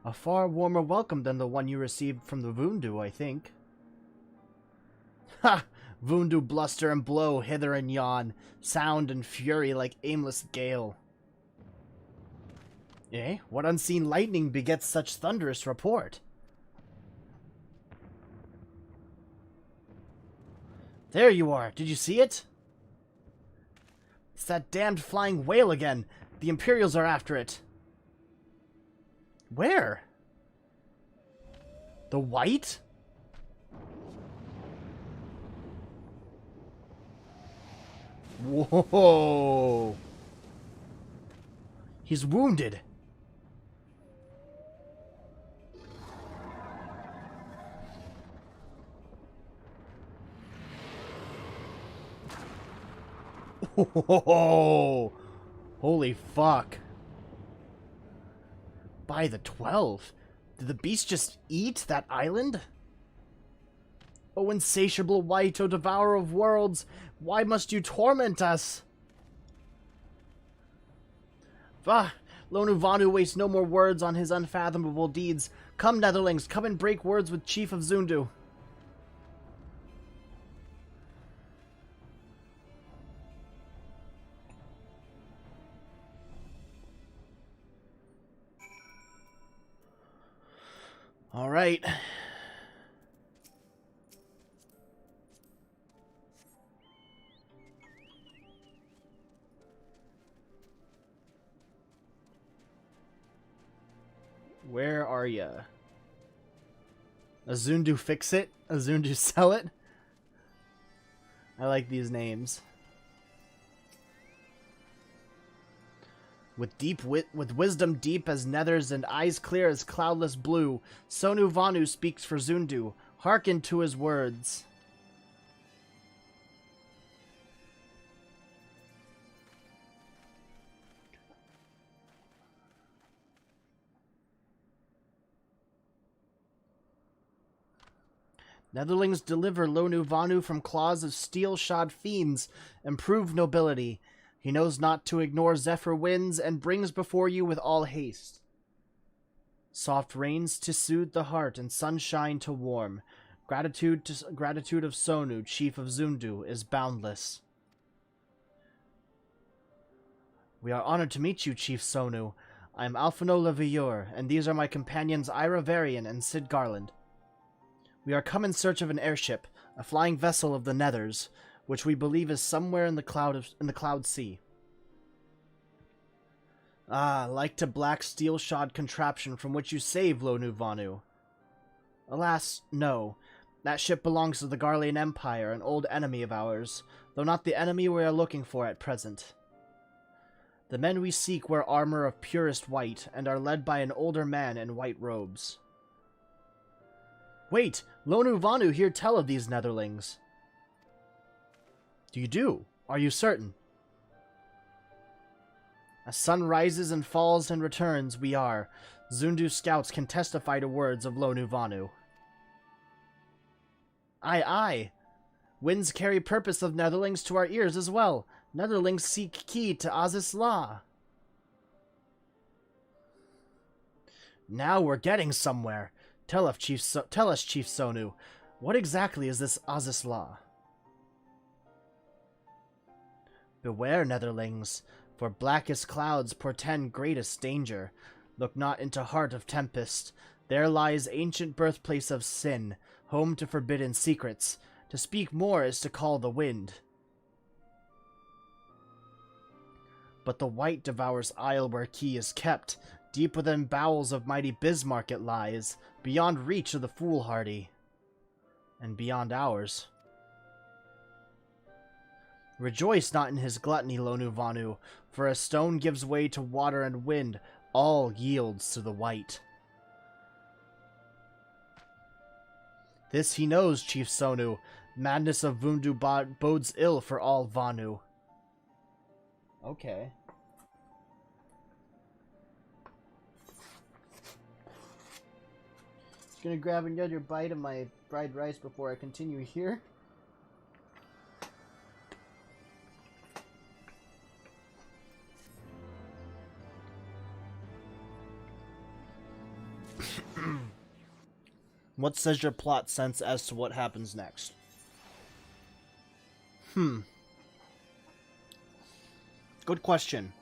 A far warmer welcome than the one you received from the Vundu, I think. Ha! Vundu bluster and blow hither and yon, sound and fury like aimless gale. Eh? What unseen lightning begets such thunderous report? There you are. Did you see it? It's that damned flying whale again. The Imperials are after it. Where? The White? Whoa. He's wounded. Whoa. Holy fuck. By the 12. Did the beast just eat that island? O insatiable wight, O devourer of worlds, why must you torment us? Bah! Lonu Vanu wastes no more words on his unfathomable deeds. Come, Netherlings, come and break words with Chief of Zundu. All right. Where are ya? Azundu fix it? Azundu sell it? I like these names. With wisdom deep as nethers and eyes clear as cloudless blue, Sonu Vanu speaks for Zundu. Hearken to his words. Netherlings deliver Lonu Vanu from claws of steel-shod fiends and prove nobility. He knows not to ignore zephyr winds and brings before you with all haste. Soft rains to soothe the heart and sunshine to warm. Gratitude of Sonu, chief of Zundu, is boundless. We are honored to meet you, Chief Sonu. I am Alphino Leveilleur, and these are my companions Ira Varian and Sid Garland. We are come in search of an airship, a flying vessel of the Nethers, which we believe is somewhere in the Cloud Sea. Ah, like to black steel-shod contraption from which you saved Lonu Vanu. Alas, no. That ship belongs to the Garlean Empire, an old enemy of ours, though not the enemy we are looking for at present. The men we seek wear armor of purest white, and are led by an older man in white robes. Wait! Lonu Vanu hear tell of these Netherlings. You do? Are you certain? As sun rises and falls and returns, we are. Zundu scouts can testify to words of Lonu Vanu. Aye, aye. Winds carry purpose of Netherlings to our ears as well. Netherlings seek key to Aziz La. Now we're getting somewhere. Tell us, Chief Sonu, what exactly is this Aziz La? Beware, Netherlings, for blackest clouds portend greatest danger. Look not into heart of tempest. There lies ancient birthplace of sin, home to forbidden secrets. To speak more is to call the wind. But the white devours isle where key is kept. Deep within bowels of mighty Bismarck it lies, beyond reach of the foolhardy, and beyond ours. Rejoice not in his gluttony, Lonu Vanu, for a stone gives way to water and wind, all yields to the white. This he knows, Chief Sonu. Madness of Vundu bodes ill for all Vanu. Okay. Just gonna grab another bite of my fried rice before I continue here. What says your plot sense as to what happens next? Good question.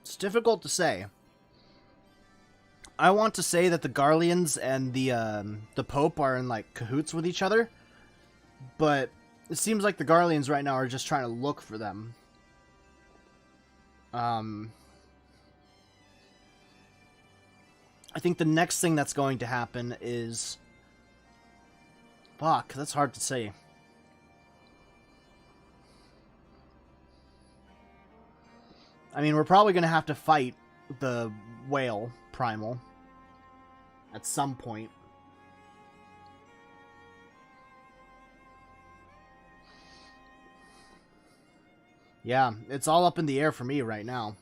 It's difficult to say. I want to say that the Garleans and the Pope are in, like, cahoots with each other. But it seems like the Garleans right now are just trying to look for them. I think the next thing that's going to happen is... Fuck, that's hard to say. I mean, we're probably going to have to fight the whale primal at some point. Yeah, it's all up in the air for me right now.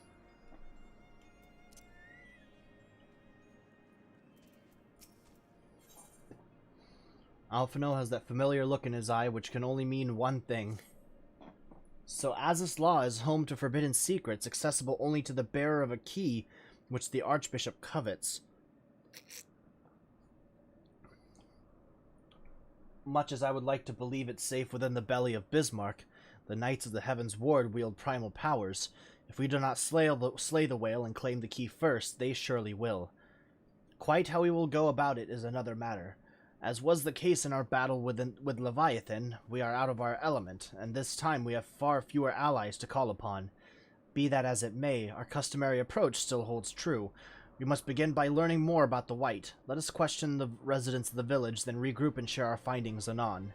Alphino has that familiar look in his eye, which can only mean one thing. So Azus Law is home to forbidden secrets, accessible only to the bearer of a key, which the Archbishop covets. Much as I would like to believe it's safe within the belly of Bismarck, the Knights of the Heavens Ward wield primal powers. If we do not slay the whale and claim the key first, they surely will. Quite how we will go about it is another matter. As was the case in our battle with Leviathan, we are out of our element, and this time we have far fewer allies to call upon. Be that as it may, our customary approach still holds true. We must begin by learning more about the White. Let us question the residents of the village, then regroup and share our findings anon.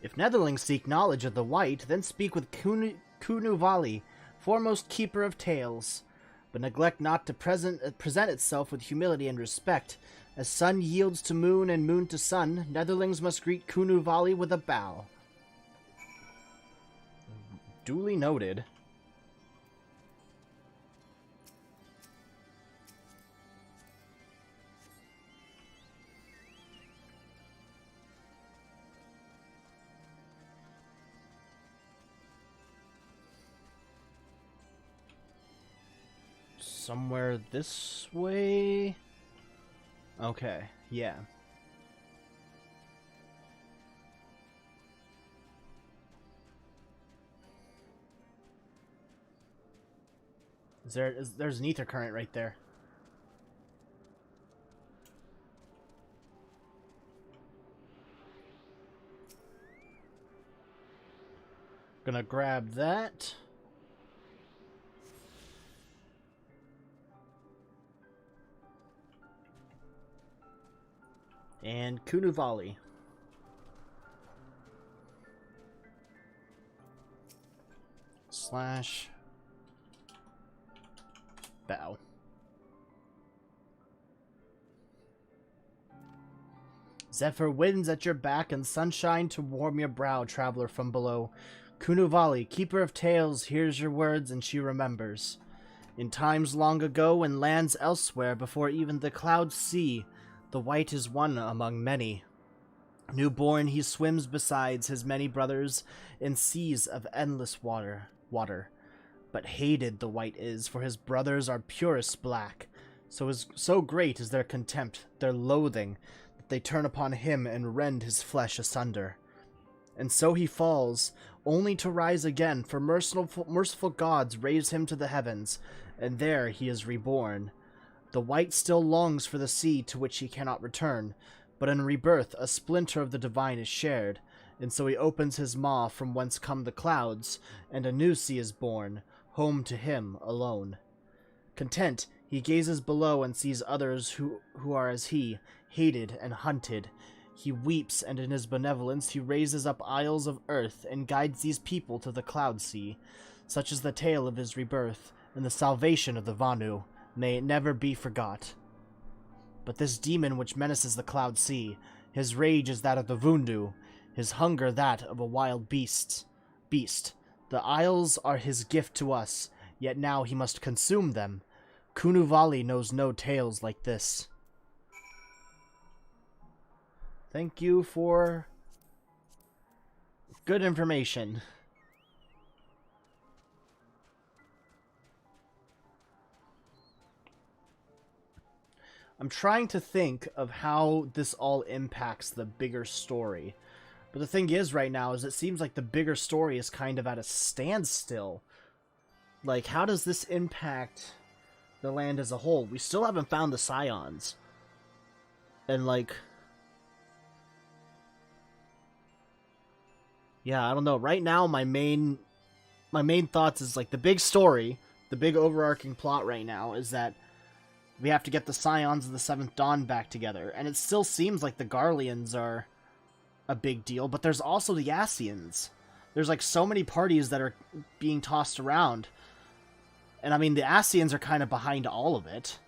If Netherlings seek knowledge of the White, then speak with Kunuvali, foremost keeper of tales. But neglect not to present itself with humility and respect. As sun yields to moon and moon to sun, Netherlings must greet Kunuvali with a bow. Duly noted. Somewhere this way? Okay, yeah. There's an ether current right there. Gonna grab that. And Kunuvali. Slash bow. Zephyr winds at your back and sunshine to warm your brow, traveler from below. Kunuvali, keeper of tales, hears your words and she remembers. In times long ago and lands elsewhere, before even the clouds see, the White is one among many. Newborn he swims besides his many brothers in seas of endless water. But hated the White is, for his brothers are purest black. So great is their contempt, their loathing, that they turn upon him and rend his flesh asunder. And so he falls, only to rise again, for merciful gods raise him to the heavens, and there he is reborn. The White still longs for the sea to which he cannot return, but in rebirth a splinter of the divine is shared, and so he opens his maw from whence come the clouds, and a new sea is born, home to him alone. Content, he gazes below and sees others who are as he, hated and hunted. He weeps, and in his benevolence he raises up isles of earth, and guides these people to the cloud sea. Such is the tale of his rebirth, and the salvation of the Vanu. May it never be forgot. But this demon which menaces the cloud sea, his rage is that of the Vundu, his hunger that of a wild beast. The isles are his gift to us, yet now he must consume them. Kunuvali knows no tales like this. Thank you for good information. I'm trying to think of how this all impacts the bigger story. But the thing is right now is it seems like the bigger story is kind of at a standstill. Like, how does this impact the land as a whole? We still haven't found the Scions. And, like... yeah, I don't know. Right now, my main thoughts is, like, the big story, the big overarching plot right now is that we have to get the Scions of the Seventh Dawn back together. And it still seems like the Garleans are a big deal, but there's also the Ascians. There's, like, so many parties that are being tossed around. And, I mean, the Ascians are kind of behind all of it.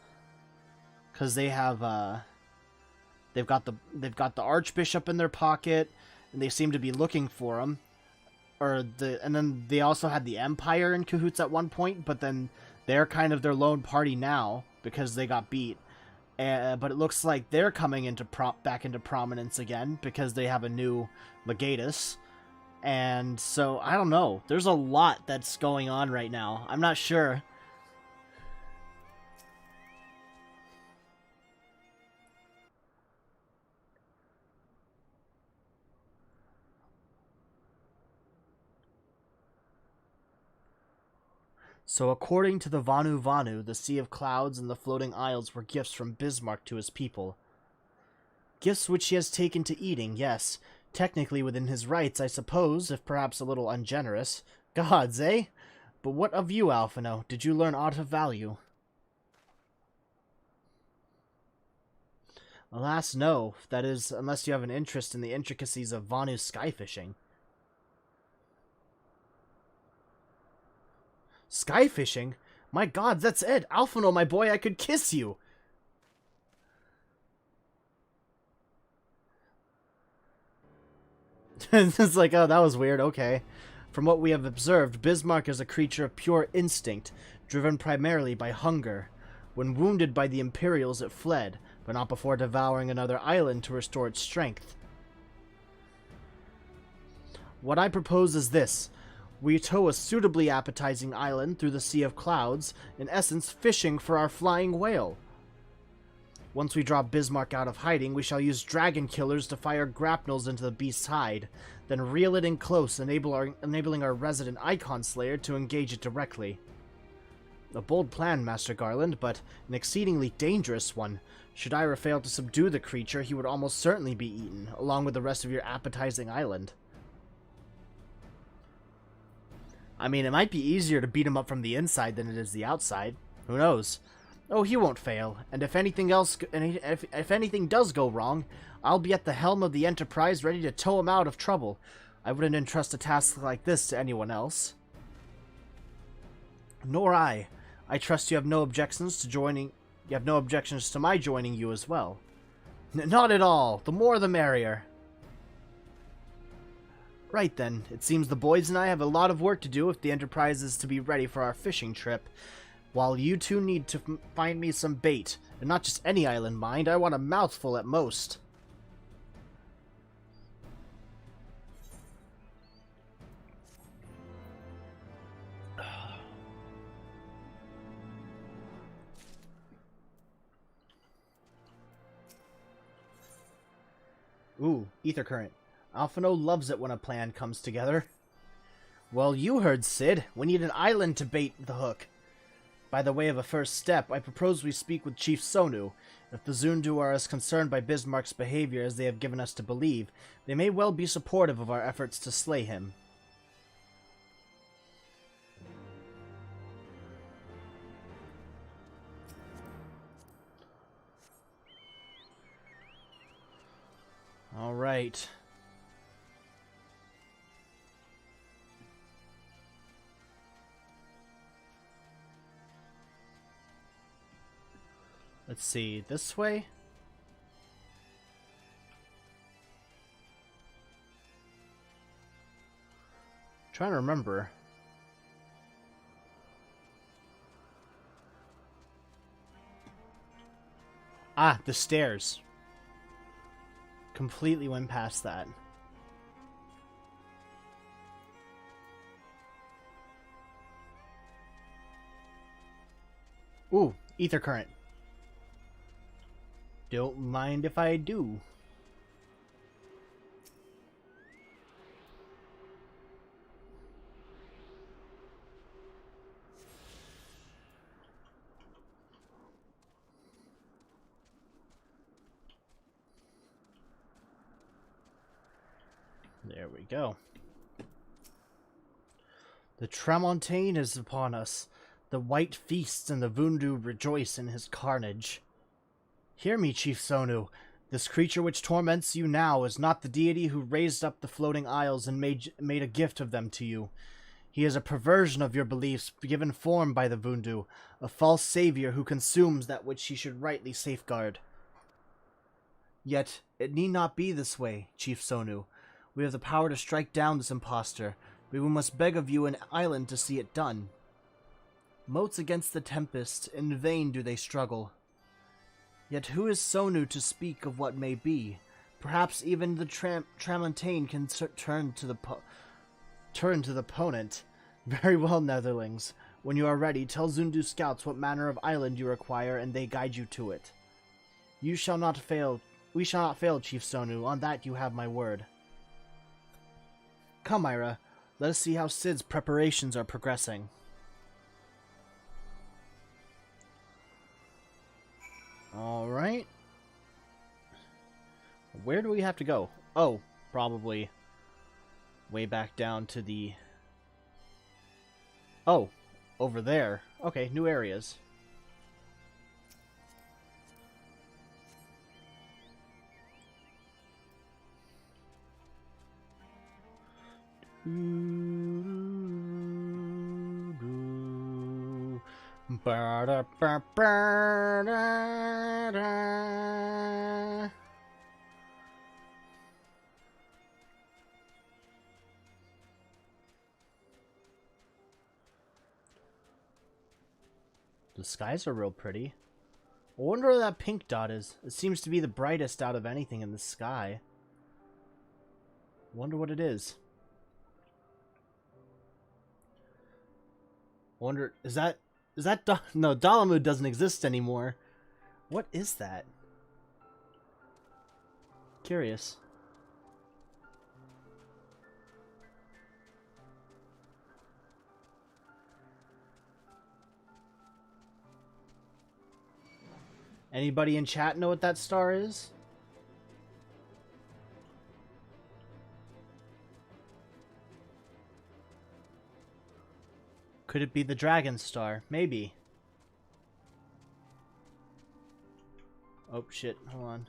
Because they have, they've got the Archbishop in their pocket, and they seem to be looking for him. And then they also had the Empire in cahoots at one point, but then they're kind of their lone party now, because they got beat. But it looks like they're coming back into prominence again, because they have a new Legatus. And so, I don't know. There's a lot that's going on right now. I'm not sure. So according to the Vanu Vanu, the Sea of Clouds and the Floating Isles were gifts from Bismarck to his people. Gifts which he has taken to eating, yes. Technically within his rights, I suppose, if perhaps a little ungenerous. Gods, eh? But what of you, Alphino? Did you learn aught of value? Alas, no. That is, unless you have an interest in the intricacies of Vanu skyfishing. Skyfishing? My god, that's Ed! Alphino, my boy, I could kiss you! It's like, oh, that was weird, okay. From what we have observed, Bismarck is a creature of pure instinct, driven primarily by hunger. When wounded by the Imperials, it fled, but not before devouring another island to restore its strength. What I propose is this. We tow a suitably appetizing island through the Sea of Clouds, in essence fishing for our flying whale. Once we drop Bismarck out of hiding, we shall use dragon killers to fire grapnels into the beast's hide, then reel it in close, enabling our resident Icon Slayer to engage it directly. A bold plan, Master Garland, but an exceedingly dangerous one. Should Ira fail to subdue the creature, he would almost certainly be eaten, along with the rest of your appetizing island. I mean, it might be easier to beat him up from the inside than it is the outside. Who knows? Oh, he won't fail, and if anything does go wrong, I'll be at the helm of the Enterprise ready to tow him out of trouble. I wouldn't entrust a task like this to anyone else. Nor I. I trust you have no objections to joining. You have no objections to my joining you as well. Not at all. The more the merrier. Right then, it seems the boys and I have a lot of work to do if the Enterprise is to be ready for our fishing trip. While you two need to find me some bait, and not just any island, mind, I want a mouthful at most. Ooh, ether current. Alphino loves it when a plan comes together. Well, you heard, Sid. We need an island to bait the hook. By the way of a first step, I propose we speak with Chief Sonu. If the Zundu are as concerned by Bismarck's behavior as they have given us to believe, they may well be supportive of our efforts to slay him. All right. Let's see, this way? Trying to remember. Ah, the stairs. Completely went past that. Ooh, ether current. Don't mind if I do. There we go. The Tramontane is upon us. The white feasts and the Vundu rejoice in his carnage. Hear me, Chief Sonu. This creature which torments you now is not the deity who raised up the floating isles and made a gift of them to you. He is a perversion of your beliefs, given form by the Vundu, a false savior who consumes that which he should rightly safeguard. Yet, it need not be this way, Chief Sonu. We have the power to strike down this impostor, but we must beg of you an island to see it done. Moats against the tempest, in vain do they struggle. Yet who is Sonu to speak of what may be? Perhaps even the Tramontane can turn to the opponent. Very well, Netherlings. When you are ready, tell Zundu scouts what manner of island you require, and they guide you to it. You shall not fail. We shall not fail, Chief Sonu. On that you have my word. Come, Ira. Let us see how Sid's preparations are progressing. Alright. Where do we have to go? Oh, probably way back down to the... Oh, over there. Okay, new areas. The skies are real pretty. I wonder where that pink dot is. It seems to be the brightest out of anything in the sky. Wonder what it is. Wonder, is that no, Dalamud doesn't exist anymore. What is that? Curious. Anybody in chat know what that star is? Could it be the Dragon Star? Maybe. Oh shit, hold on.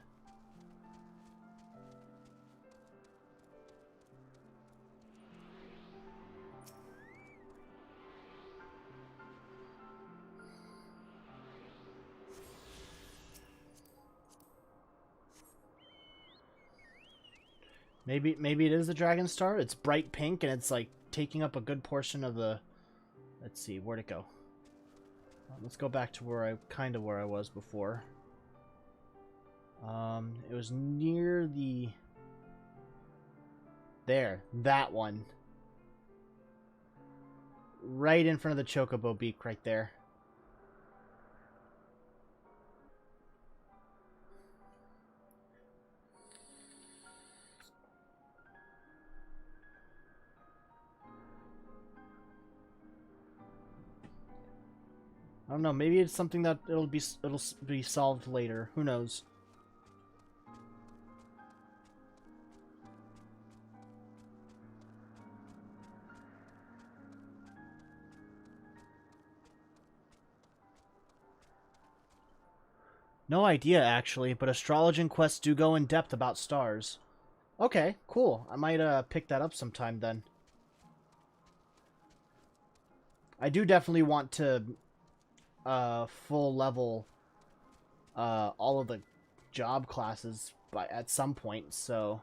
Maybe it is the Dragon Star. It's bright pink and it's like taking up a good portion of the... Let's see, where'd it go? Let's go back to where I was before. It was near the... There, that one. Right in front of the Chocobo beak right there. I don't know, maybe it's something that it'll be solved later. Who knows? No idea, actually, but astrologian quests do go in depth about stars. Okay, cool. I might pick that up sometime then. I do definitely want to full level all of the job classes at some point, so...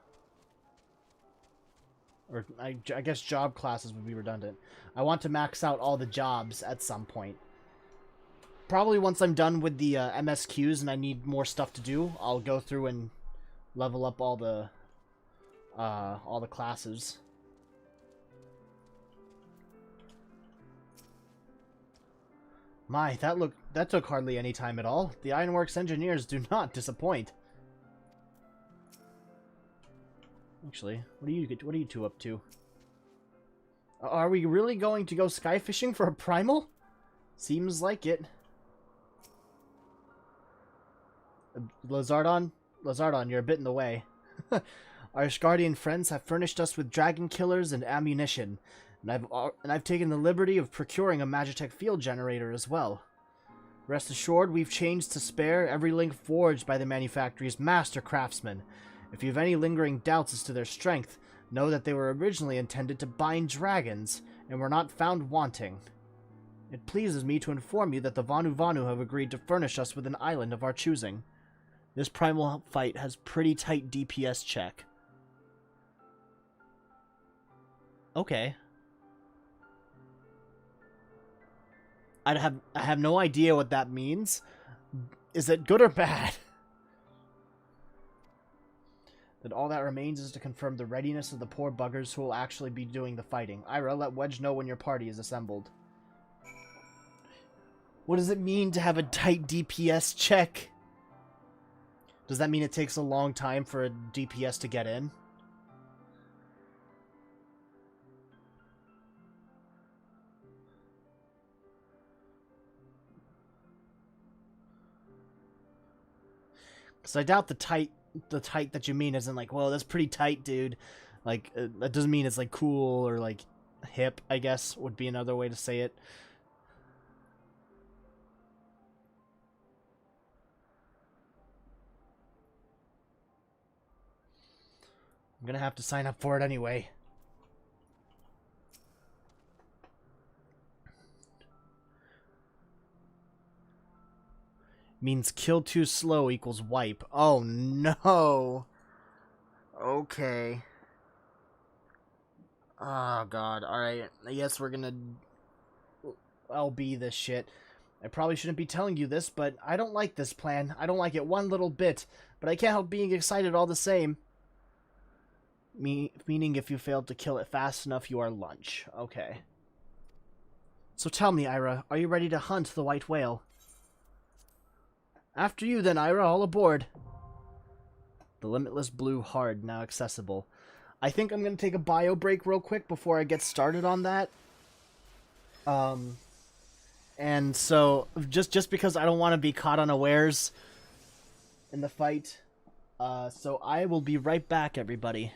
Or I guess job classes would be redundant. I want to max out all the jobs at some point. Probably once I'm done with the MSQs and I need more stuff to do, I'll go through and level up all the classes. My, that took hardly any time at all. The Ironworks engineers do not disappoint. Actually, what are you two up to? Are we really going to go sky fishing for a primal? Seems like it. Lazardon, you're a bit in the way. Our Asgardian friends have furnished us with dragon killers and ammunition, and I've taken the liberty of procuring a Magitech field generator as well. Rest assured, we've changed to spare every link forged by the manufactory's master craftsmen. If you have any lingering doubts as to their strength, know that they were originally intended to bind dragons, and were not found wanting. It pleases me to inform you that the Vanu have agreed to furnish us with an island of our choosing. This primal fight has pretty tight DPS check. Okay. I have no idea what that means. Is it good or bad? That all that remains is to confirm the readiness of the poor buggers who will actually be doing the fighting. Ira, let Wedge know when your party is assembled. What does it mean to have a tight DPS check? Does that mean it takes a long time for a DPS to get in? Because I doubt the tight that you mean isn't like, well, that's pretty tight, dude. Like, that doesn't mean it's like cool or like hip, I guess would be another way to say it. I'm gonna have to sign up for it anyway. Means kill too slow equals wipe. Oh no. Okay. Oh god. Alright. I guess we're gonna LB this shit. I probably shouldn't be telling you this, but I don't like this plan. I don't like it one little bit. But I can't help being excited all the same. Meaning if you failed to kill it fast enough, you are lunch. Okay. So tell me, Ira, are you ready to hunt the white whale? After you then, Ira, all aboard. The limitless blue hard now accessible. I think I'm going to take a bio break real quick before I get started on that. And so, just because I don't want to be caught unawares in the fight. So I will be right back, everybody.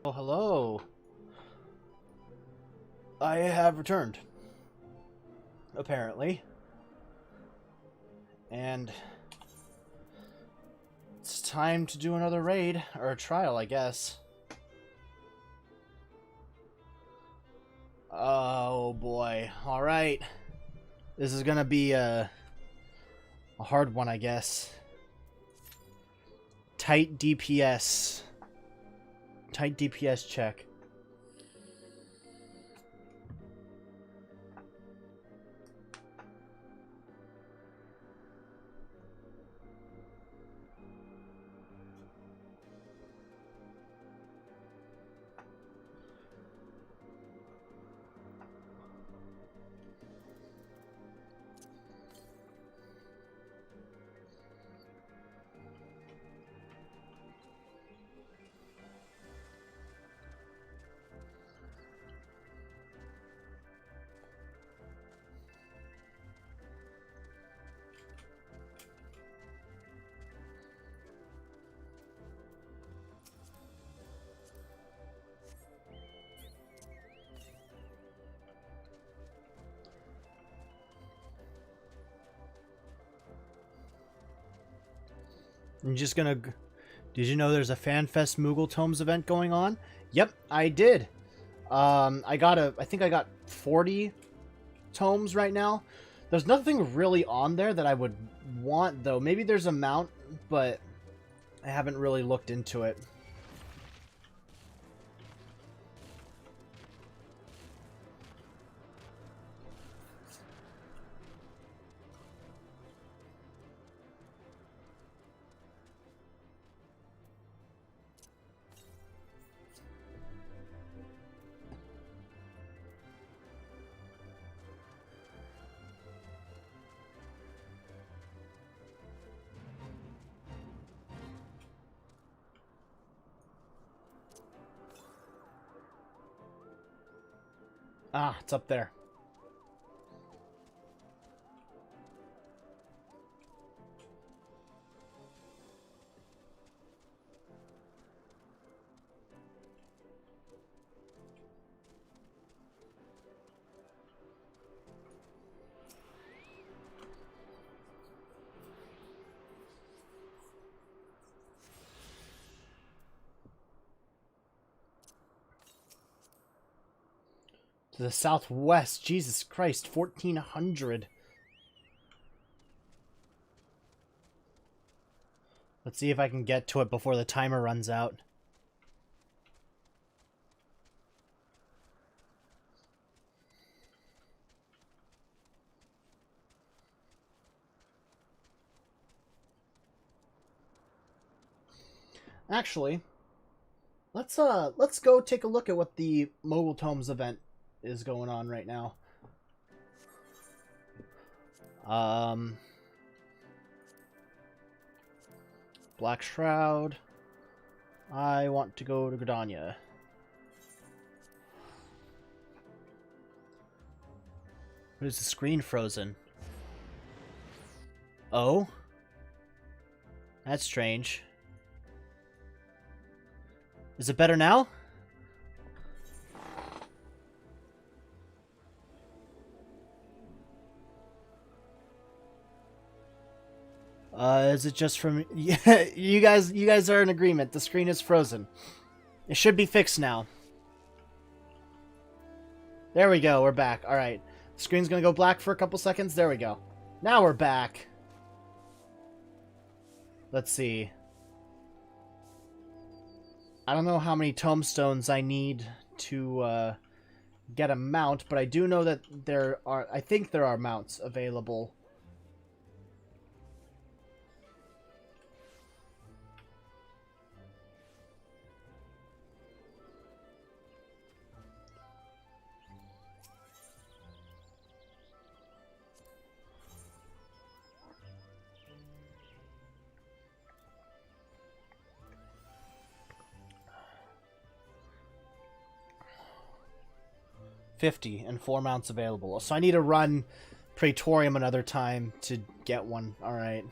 Oh, hello. I have returned. Apparently. And it's time to do another raid, or a trial, I guess. Oh boy. Alright. This is gonna be a hard one, I guess. Tight DPS. Tight DPS check. I'm just gonna... Did you know there's a FanFest Moogle Tomes event going on? Yep, I did. I think I got 40 tomes right now. There's nothing really on there that I would want, though. Maybe there's a mount, but I haven't really looked into it. Ah, it's up there. To the southwest. Jesus Christ, 1400. Let's see if I can get to it before the timer runs out. Actually, let's go take a look at what the Mobile Tomes event is going on right now. Black Shroud. I want to go to Gridania. What is the screen frozen? Oh? That's strange. Is it better now? Is it just from... Yeah, you guys are in agreement. The screen is frozen. It should be fixed now. There we go. We're back. Alright. The screen's gonna go black for a couple seconds. There we go. Now we're back. Let's see. I don't know how many tomestones I need to get a mount, but I do know that there are... I think there are mounts available. $50 and 4 mounts available. So I need to run Praetorium another time to get one. Alright.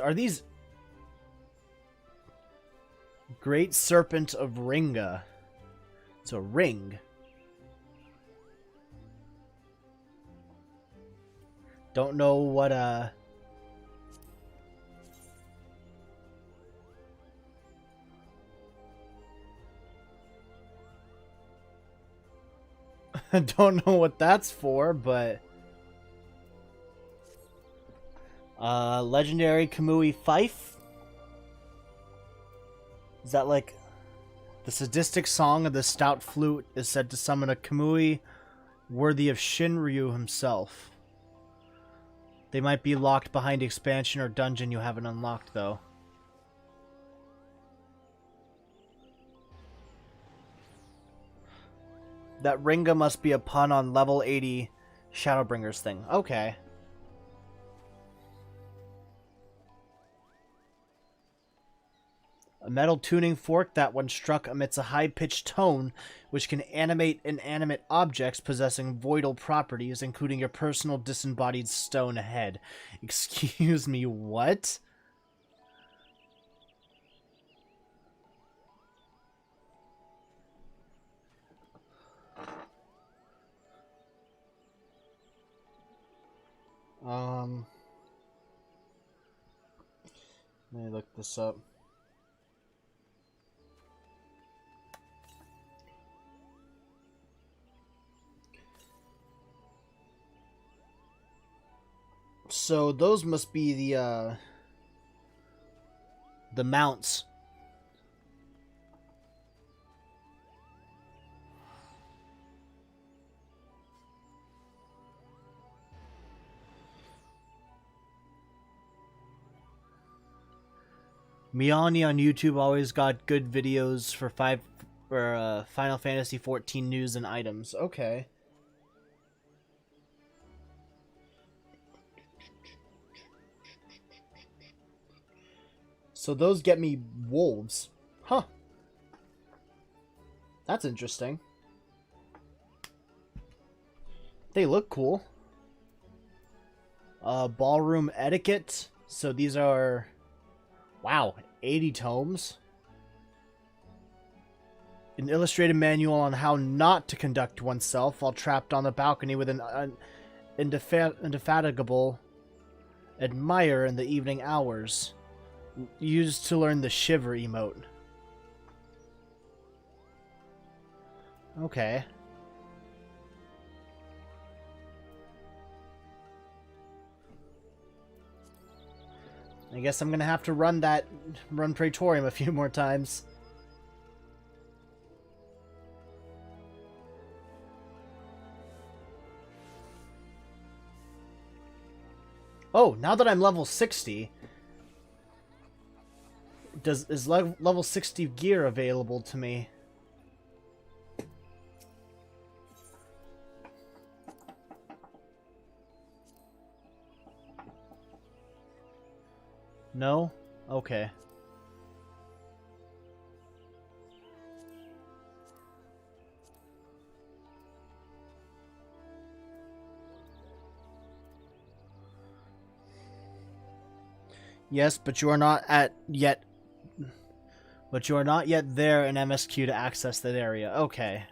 Are these Great Serpent of Ringa? It's a ring. Don't know what I don't know what that's for, but legendary Kamui Fife? Is that like the sadistic song of the stout flute is said to summon a Kamui worthy of Shinryu himself. They might be locked behind expansion or dungeon you haven't unlocked, though. That Ringa must be a pun on level 80 Shadowbringers thing. Okay. A metal tuning fork that, when struck, emits a high-pitched tone which can animate inanimate objects possessing voidal properties, including your personal disembodied stone head. Excuse me, what? Let me look this up. So those must be the mounts. Miani on YouTube always got good videos for Final Fantasy XIV news and items. Okay. So those get me wolves. Huh. That's interesting. They look cool. Ballroom etiquette. So these are... Wow, 80 tomes. An illustrated manual on how not to conduct oneself while trapped on the balcony with an indefatigable admirer in the evening hours. Used to learn the shiver emote. Okay. I guess I'm gonna have to run Praetorium a few more times. Oh, now that I'm level 60, is level 60 gear available to me? No? Okay. Yes, but you are not yet there in MSQ to access that area. Okay.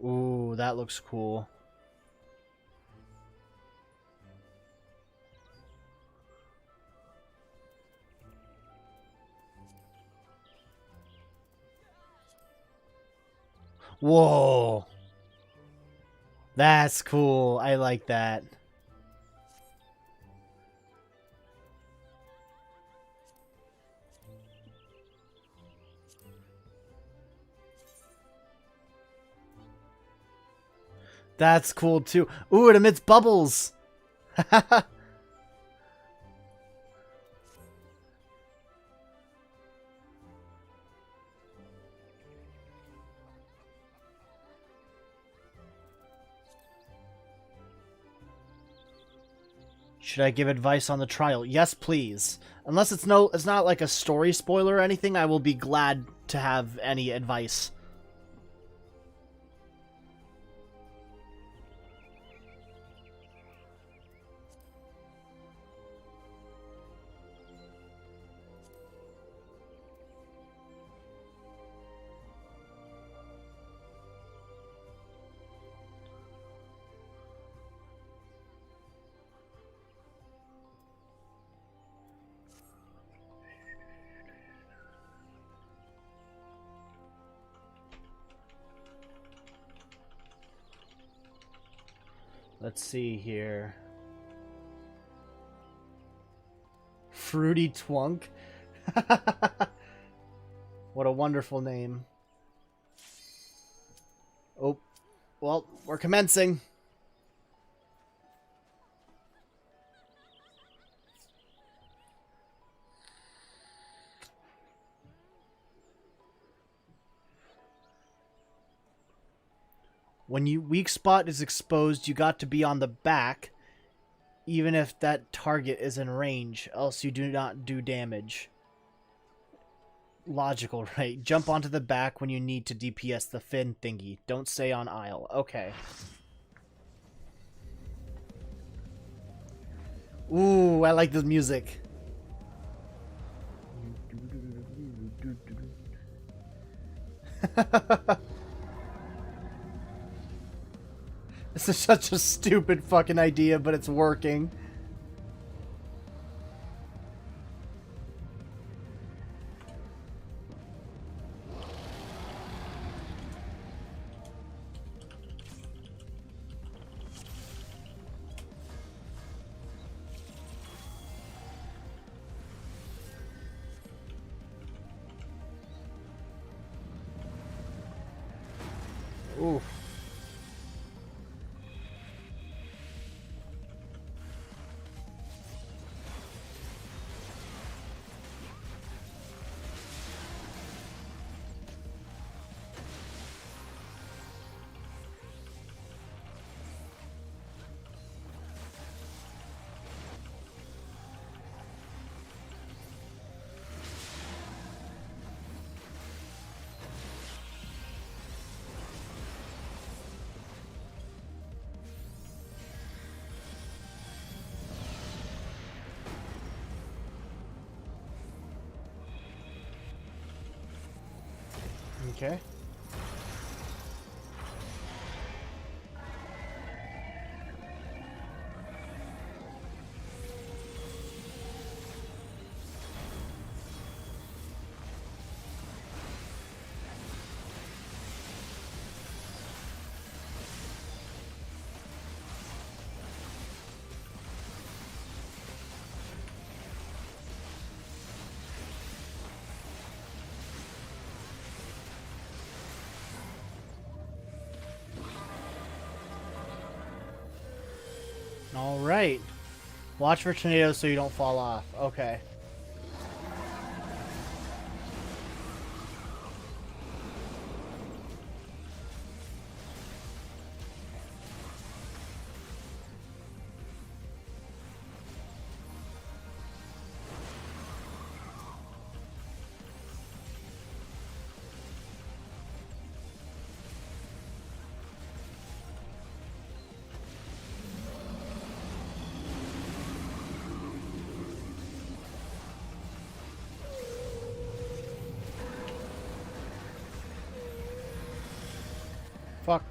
Ooh, that looks cool. Whoa. That's cool. I like that. That's cool too. Ooh, it emits bubbles. Should I give advice on the trial? Yes, please. Unless it's not like a story spoiler or anything, I will be glad to have any advice. Let's see here. Fruity Twunk. What a wonderful name. Oh, well, we're commencing. When your weak spot is exposed, you got to be on the back, even if that target is in range, else you do not do damage. Logical, right? Jump onto the back when you need to DPS the fin thingy. Don't stay on aisle. Okay. Ooh, I like this music. This is such a stupid fucking idea, but it's working. Oof. Okay. All right. Watch for tornadoes so you don't fall off. Okay. Fuck.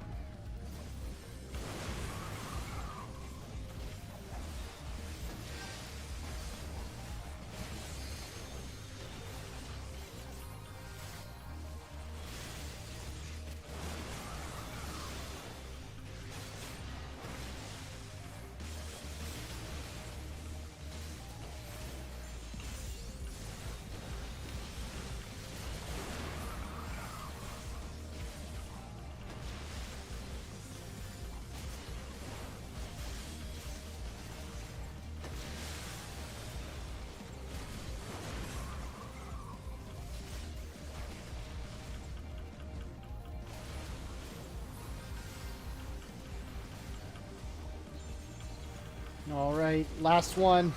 All right, last one.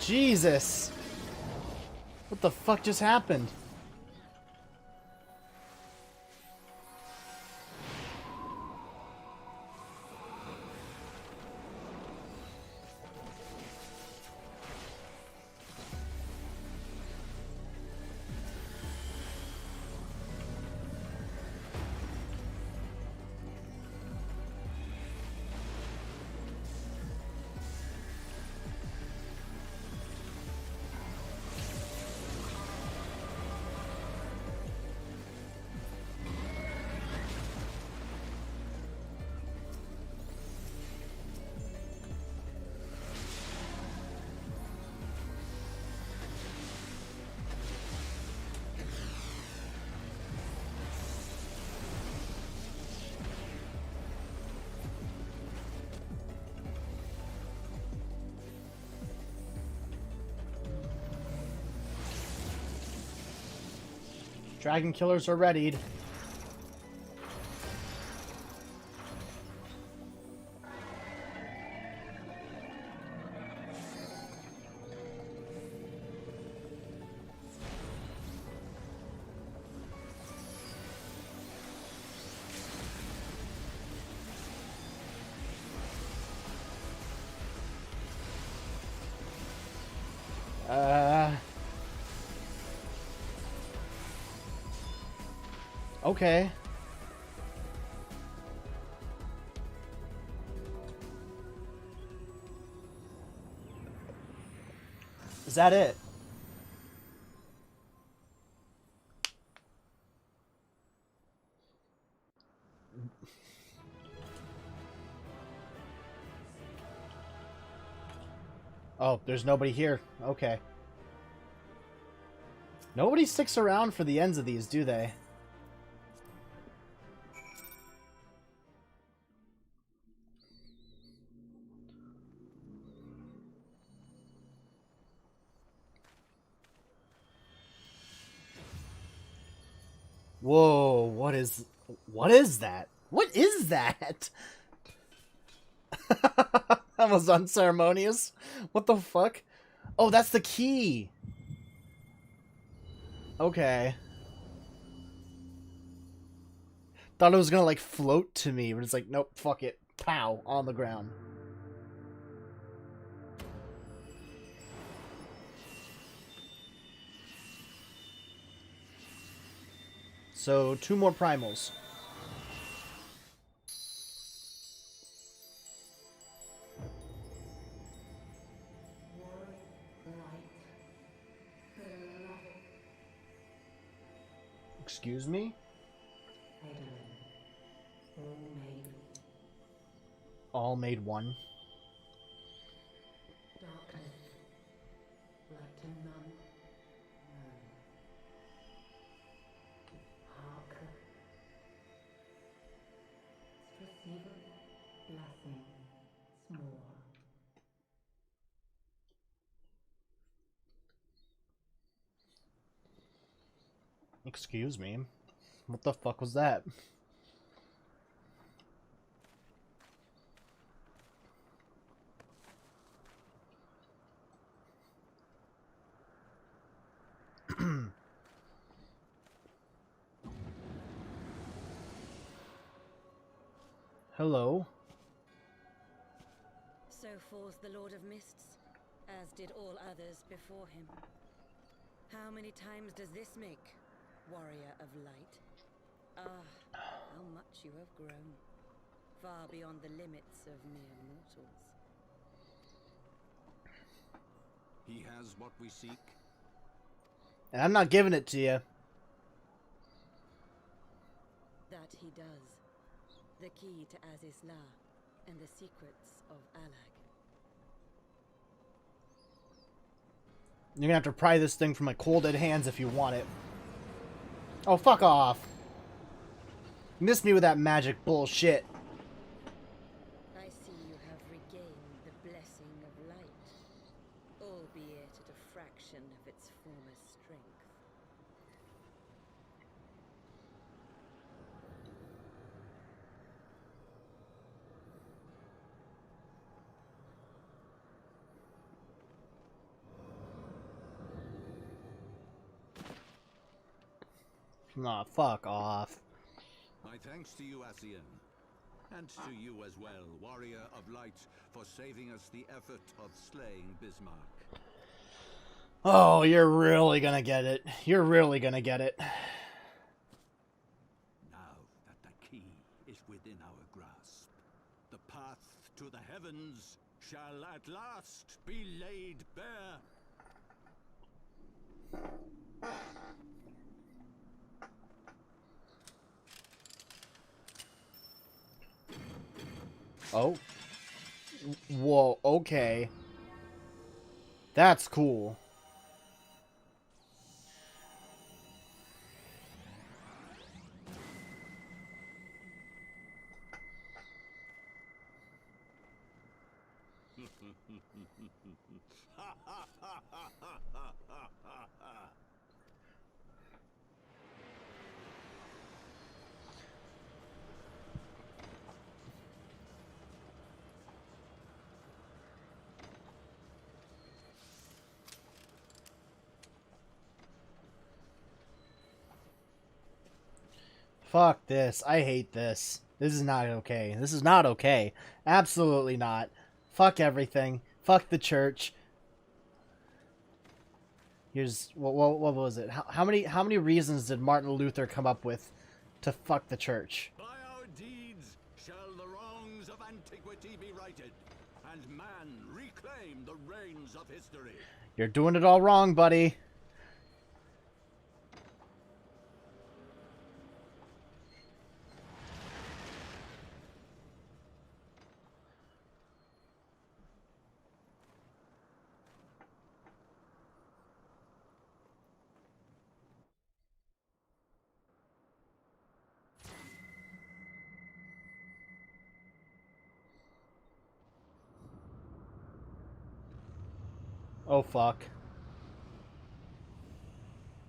Jesus. What the fuck just happened? Dragon killers are readied. Okay. Is that it? Oh, there's nobody here. Okay. Nobody sticks around for the ends of these, do they? Whoa, what is that? What is that? That was unceremonious. What the fuck? Oh, that's the key. Okay. Thought it was gonna like float to me, but it's like, nope, fuck it. Pow, on the ground. So, 2 more primals. Excuse me? All made one. Excuse me? What the fuck was that? Hello? So falls the Lord of Mists, as did all others before him. How many times does this make, warrior of light? Ah, how much you have grown, far beyond the limits of mere mortals. He has what we seek. And I'm not giving it to you. That he does. The key to Azizla and the secrets of Alag. You're gonna have to pry this thing from my cold dead hands if you want it. Oh, fuck off. You missed me with that magic bullshit. I see you have regained the blessing of light, albeit at a fraction of its former strength. Nah, fuck off. My thanks to you, Asian. And to you as well, warrior of light, for saving us the effort of slaying Bismarck. Oh, you're really gonna get it. You're really gonna get it. Now that the key is within our grasp, the path to the heavens shall at last be laid bare. Oh. Whoa, okay. That's cool. Fuck this. I hate this. This is not okay. This is not okay. Absolutely not. Fuck everything. Fuck the church. Here's what was it? How many reasons did Martin Luther come up with to fuck the church? By our deeds shall the wrongs of antiquity be righted, and man reclaim the reins of history. You're doing it all wrong, buddy. Oh fuck.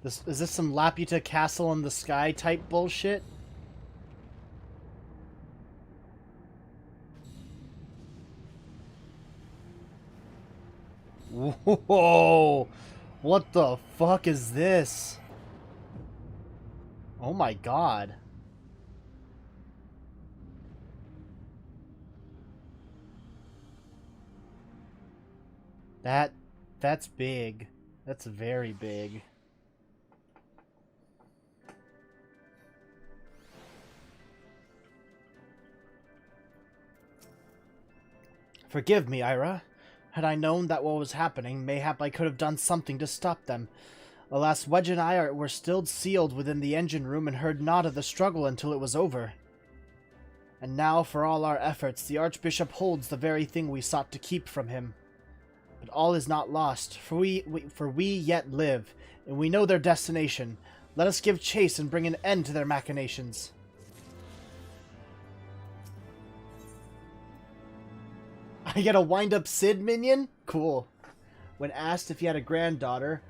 Is this some Laputa castle in the sky type bullshit? Whoa! What the fuck is this? Oh my god. That's big. That's very big. Forgive me, Ira. Had I known that what was happening, mayhap I could have done something to stop them. Alas, Wedge and I were still sealed within the engine room and heard naught of the struggle until it was over. And now, for all our efforts, the Archbishop holds the very thing we sought to keep from him. But all is not lost, for we yet live, and we know their destination. Let us give chase and bring an end to their machinations. I get a wind-up Sid minion? Cool. When asked if he had a granddaughter,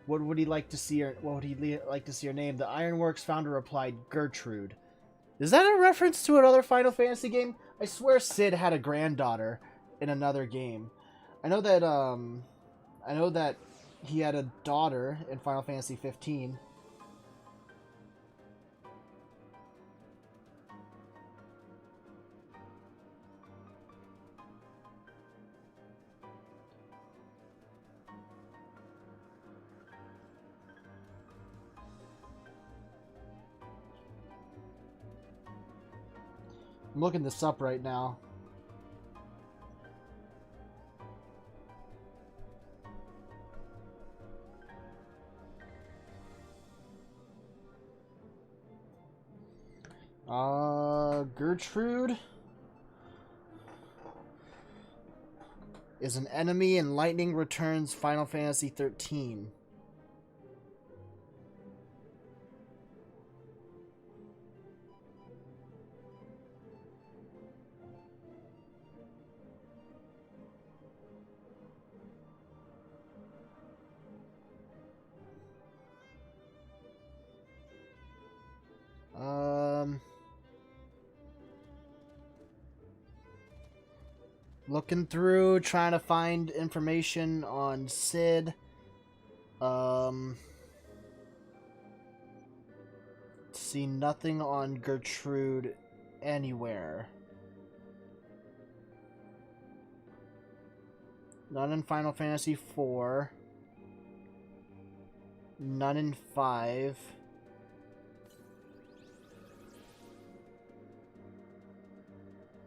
what would he like to see her name? The Ironworks founder replied, Gertrude. Is that a reference to another Final Fantasy game? I swear Sid had a granddaughter in another game. I know that he had a daughter in Final Fantasy 15. I'm looking this up right now. Gertrude is an enemy in Lightning Returns Final Fantasy 13. Looking through, trying to find information on Sid. See nothing on Gertrude anywhere. None in Final Fantasy IV. None in 5.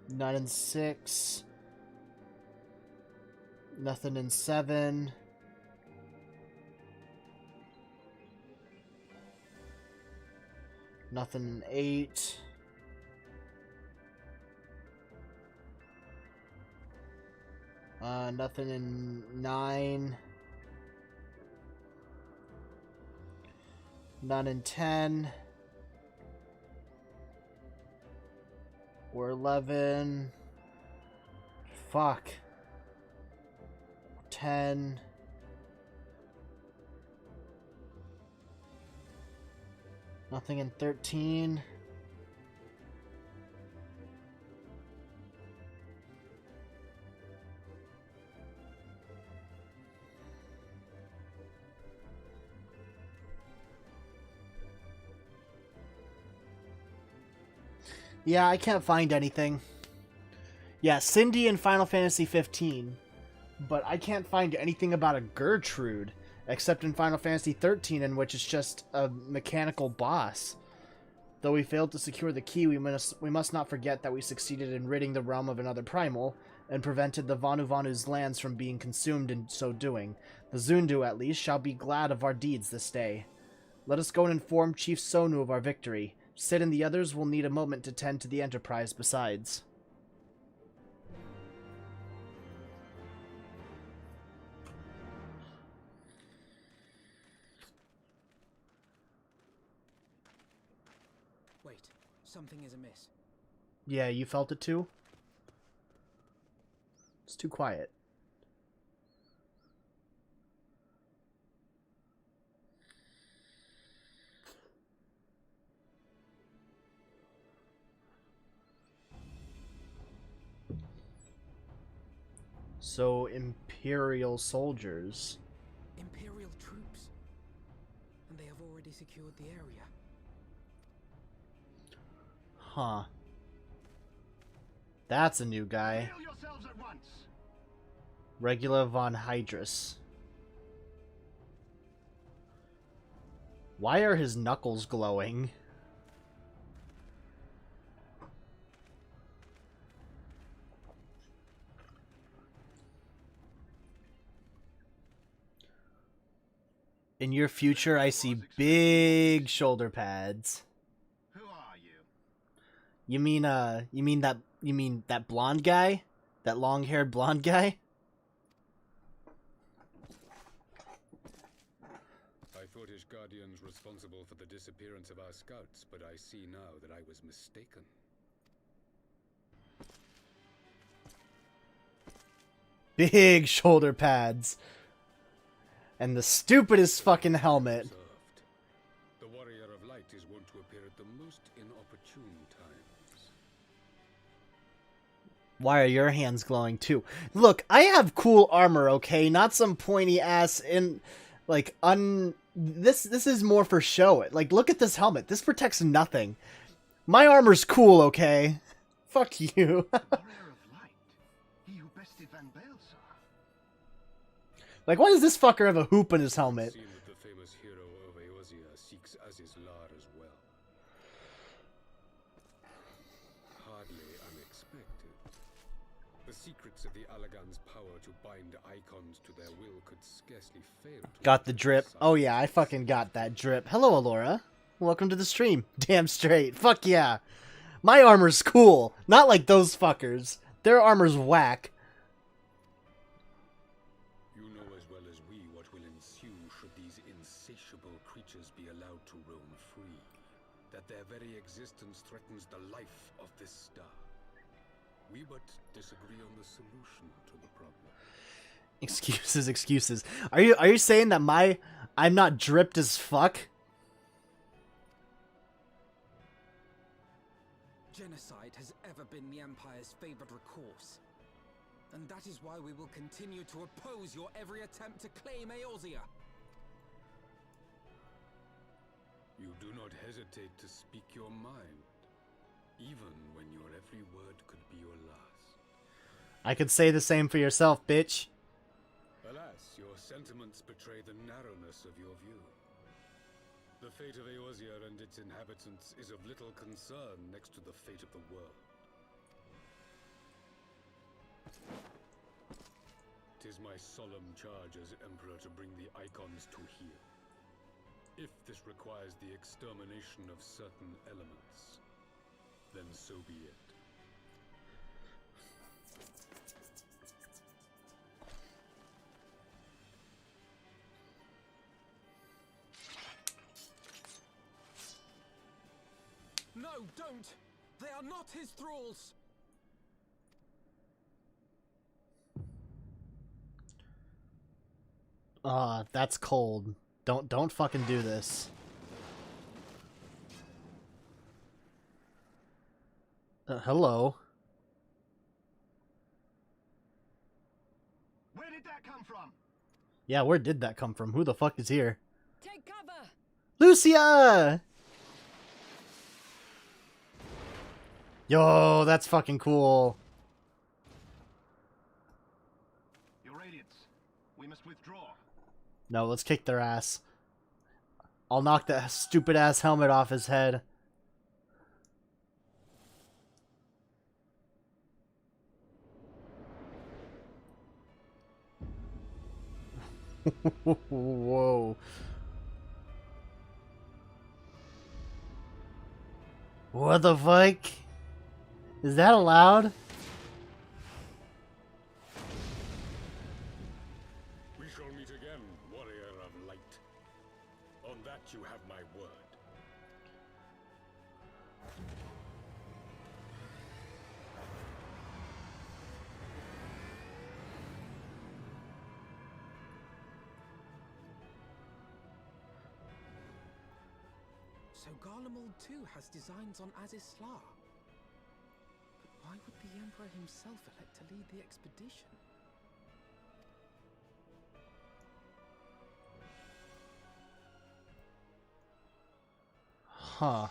None in 6. Nothing in 7. Nothing in 8. Nothing in 9. None in 10. Or 11. Fuck. 10. Nothing in 13. Yeah, I can't find anything. Yeah, Cindy in Final Fantasy 15, but I can't find anything about a Gertrude, except in Final Fantasy 13, in which it's just a mechanical boss. Though we failed to secure the key, we must not forget that we succeeded in ridding the realm of another primal, and prevented the Vanuvanu's lands from being consumed in so doing. The Zundu, at least, shall be glad of our deeds this day. Let us go and inform Chief Sonu of our victory. Sid and the others will need a moment to tend to the Enterprise besides. Wait, something is amiss. Yeah, you felt it too? It's too quiet. So, Imperial soldiers. Imperial troops. And they have already secured the area. Huh. That's a new guy. Regula von Hydrus. Why are his knuckles glowing? In your future, I see big shoulder pads. Who are you? You mean that blonde guy? That long-haired blonde guy? I thought his guardians responsible for the disappearance of our scouts, but I see now that I was mistaken. Big shoulder pads. And the stupidest fucking helmet. The warrior of light is wont to appear at the most inopportune times. Why are your hands glowing too? Look, I have cool armor, okay? Not some pointy ass This is more for show. Like, look at this helmet. This protects nothing. My armor's cool, okay? Fuck you. Like, why does this fucker have a hoop in his helmet? It seems that the famous hero of Eorzea seeks Aziz's Lar as well. Hardly unexpected. The secrets of the Allagan's power to bind icons to their will could scarcely fail to... Got the drip. Oh yeah, I fucking got that drip. Hello, Alora. Welcome to the stream. Damn straight. Fuck yeah. My armor's cool. Not like those fuckers. Their armor's whack. Existence threatens the life of this star. We but disagree on the solution to the problem. Excuses. Are you saying that I'm not dripped as fuck? Genocide has ever been the Empire's favored recourse. And that is why we will continue to oppose your every attempt to claim Eorzea. You do not hesitate to speak your mind, even when your every word could be your last. I could say the same for yourself, bitch. Alas, your sentiments betray the narrowness of your view. The fate of Eorzea and its inhabitants is of little concern next to the fate of the world. 'Tis my solemn charge as Emperor to bring the icons to here. If this requires the extermination of certain elements, then so be it. No, don't! They are not his thralls! That's cold. Don't fucking do this. Hello. Where did that come from? Yeah, where did that come from? Who the fuck is here? Take cover! Lucia! Yo, that's fucking cool. Your Radiance, we must withdraw. No, let's kick their ass. I'll knock that stupid ass helmet off his head. Whoa. What the fuck? Is that allowed? We shall meet again, warrior of light. On that you have my word. So Garlemald too has designs on Azisla. But why would the Emperor himself elect to lead the expedition? Huh.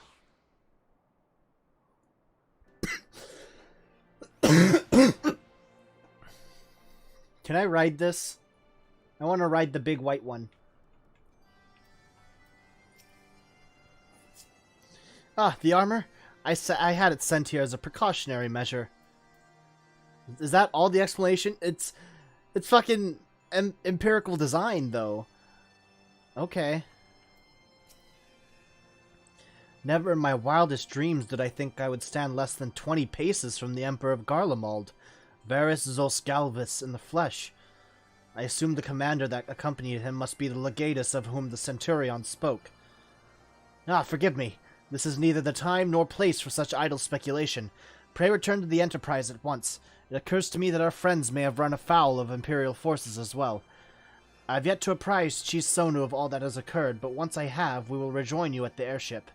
Can I ride this? I want to ride the big white one. Ah, the armor? I had it sent here as a precautionary measure. Is that all the explanation? It's fucking empirical design, though. Okay. Never in my wildest dreams did I think I would stand less than 20 paces from the Emperor of Garlemald, Varys Zoscalvis in the flesh. I assumed the commander that accompanied him must be the legatus of whom the Centurion spoke. Ah, forgive me. This is neither the time nor place for such idle speculation. Pray return to the Enterprise at once. It occurs to me that our friends may have run afoul of Imperial forces as well. I have yet to apprise Chief Sonu of all that has occurred, but once I have, we will rejoin you at the airship.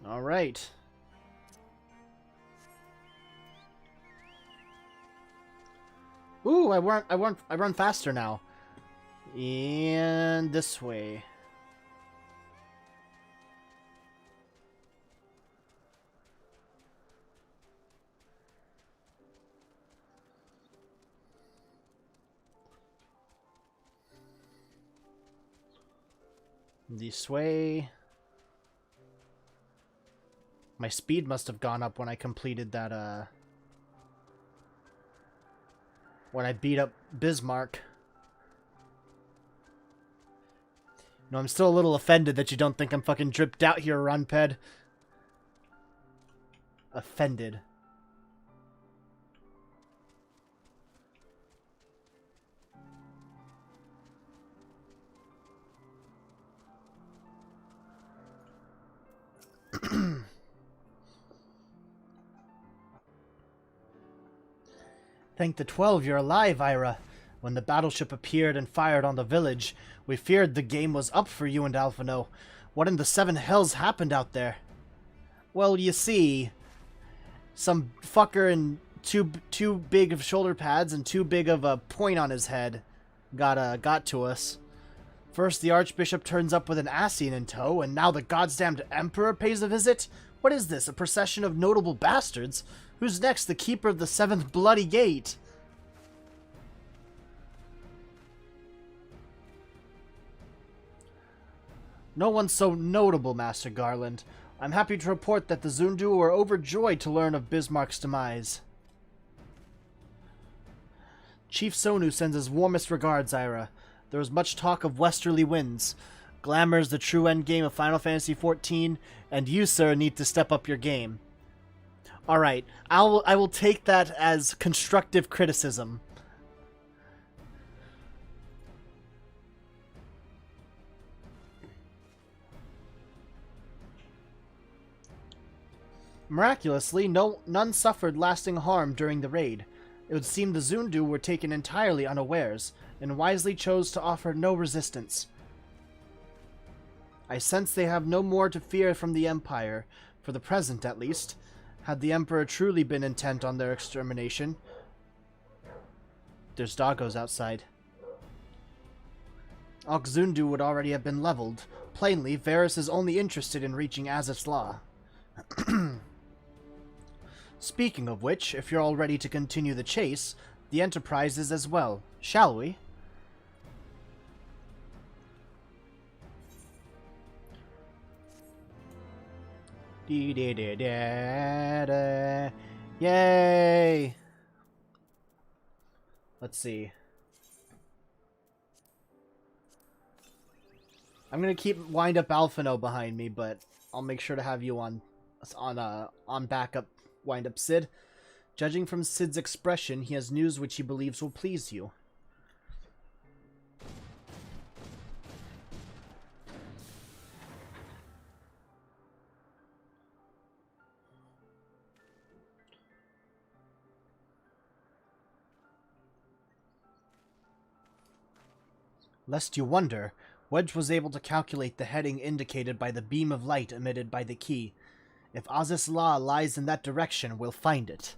Alright. Ooh, I run faster now. And this way. This way. My speed must have gone up when I completed that, when I beat up Bismarck. No, I'm still a little offended that you don't think I'm fucking dripped out here, Runped. Offended. Thank the 12 you're alive, Ira. When the battleship appeared and fired on the village, we feared the game was up for you and Alphino. What in the seven hells happened out there? Well, you see, some fucker in too big of shoulder pads and too big of a point on his head got to us. First, the Archbishop turns up with an Ascian in tow, and now the goddamned Emperor pays a visit? What is this, a procession of notable bastards? Who's next, the Keeper of the Seventh Bloody Gate? No one so notable, Master Garland. I'm happy to report that the Zundu were overjoyed to learn of Bismarck's demise. Chief Sonu sends his warmest regards, Ira. There was much talk of westerly winds. Glamour's the true endgame of Final Fantasy XIV, and you, sir, need to step up your game. Alright, I will take that as constructive criticism. Miraculously, none suffered lasting harm during the raid. It would seem the Zundu were taken entirely unawares, and wisely chose to offer no resistance. I sense they have no more to fear from the Empire, for the present at least. Had the Emperor truly been intent on their extermination... There's doggos outside. Zundu would already have been leveled. Plainly, Varys is only interested in reaching Azizla. Speaking of which, if you're all ready to continue the chase, the Enterprise is as well, shall we? Yay! Let's see. I'm gonna keep Wind Up Alphino behind me, but I'll make sure to have you on backup, Wind Up Sid. Judging from Sid's expression, he has news which he believes will please you. Lest you wonder, Wedge was able to calculate the heading indicated by the beam of light emitted by the key. If Aziz La lies in that direction, we'll find it.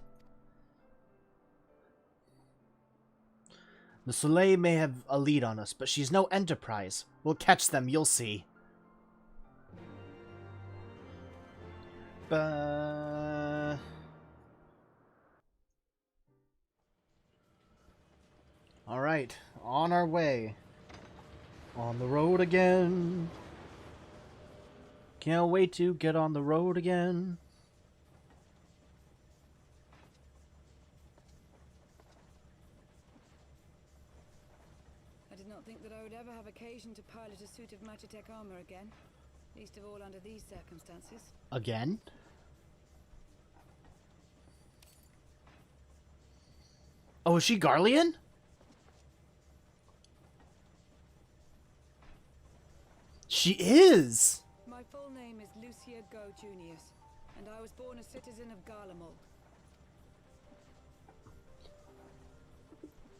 The Soleil may have a lead on us, but she's no Enterprise. We'll catch them, you'll see. Alright, on our way. On the road again. Can't wait to get on the road again. I did not think that I would ever have occasion to pilot a suit of Magitech armor again. Least of all under these circumstances. Again? Oh, is she Garlean? She is! My full name is Lucia Go Junius, and I was born a citizen of Garlemald.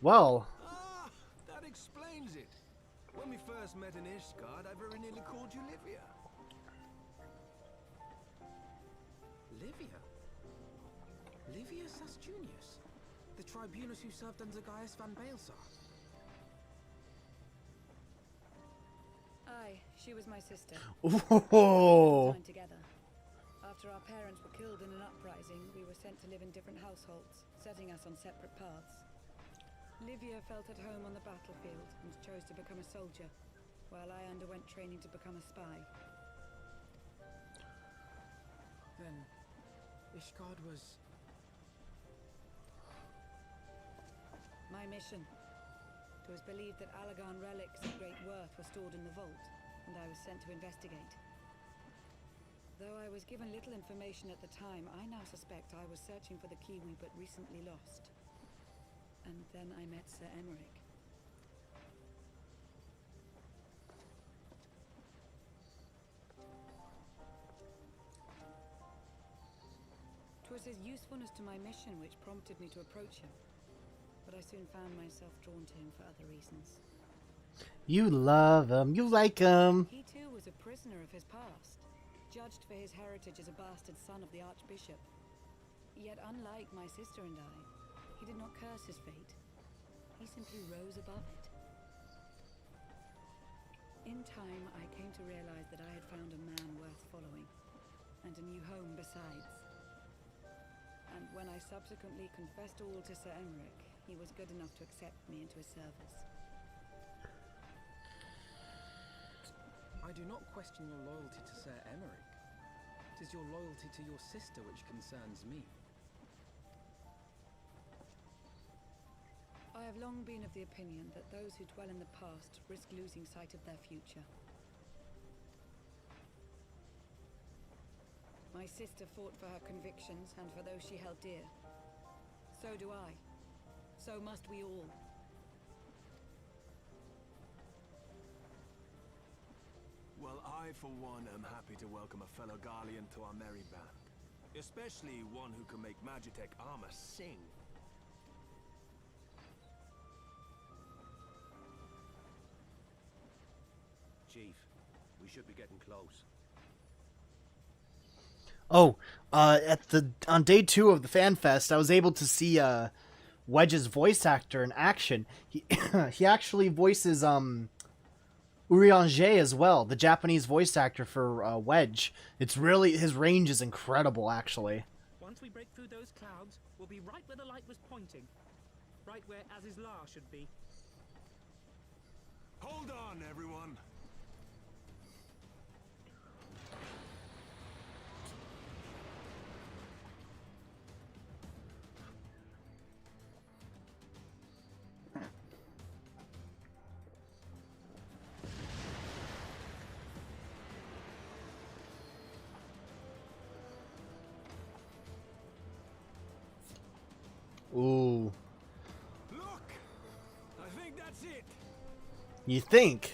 Well. Ah, that explains it. When we first met in Ishgard, I very nearly called you Livia. Livia? Livia Sasjunius? The tribunus who served under Gaius van Baelsar? Aye, she was my sister. Oh. Together. After our parents were killed in an uprising, we were sent to live in different households, setting us on separate paths. Livia felt at home on the battlefield and chose to become a soldier, while I underwent training to become a spy. Then, Ishgard was... my mission. It was believed that Allagan relics of great worth were stored in the vault, and I was sent to investigate. Though I was given little information at the time, I now suspect I was searching for the key we but recently lost. And then I met Sir Emmerich. 'Twas his usefulness to my mission which prompted me to approach him, but I soon found myself drawn to him for other reasons. You love him. You like him. He too was a prisoner of his past, judged for his heritage as a bastard son of the Archbishop. Yet unlike my sister and I, he did not curse his fate. He simply rose above it. In time, I came to realize that I had found a man worth following, and a new home besides. And when I subsequently confessed all to Sir Emmerich, he was good enough to accept me into his service. I do not question your loyalty to Sir Emmerich. It is your loyalty to your sister which concerns me. I have long been of the opinion that those who dwell in the past risk losing sight of their future. My sister fought for her convictions and for those she held dear. So do I. So must we all. Well, I, for one, am happy to welcome a fellow Garlean to our merry band. Especially one who can make Magitech armor sing. Chief, we should be getting close. Oh, on day 2 of the Fan Fest, I was able to see Wedge's voice actor in action. He actually voices Urianger as well, the Japanese voice actor for Wedge. It's really, his range is incredible, actually. Once we break through those clouds, we'll be right where the light was pointing. Right where Aziz's lair should be. Hold on, everyone. Ooh. Look! I think that's it. You think?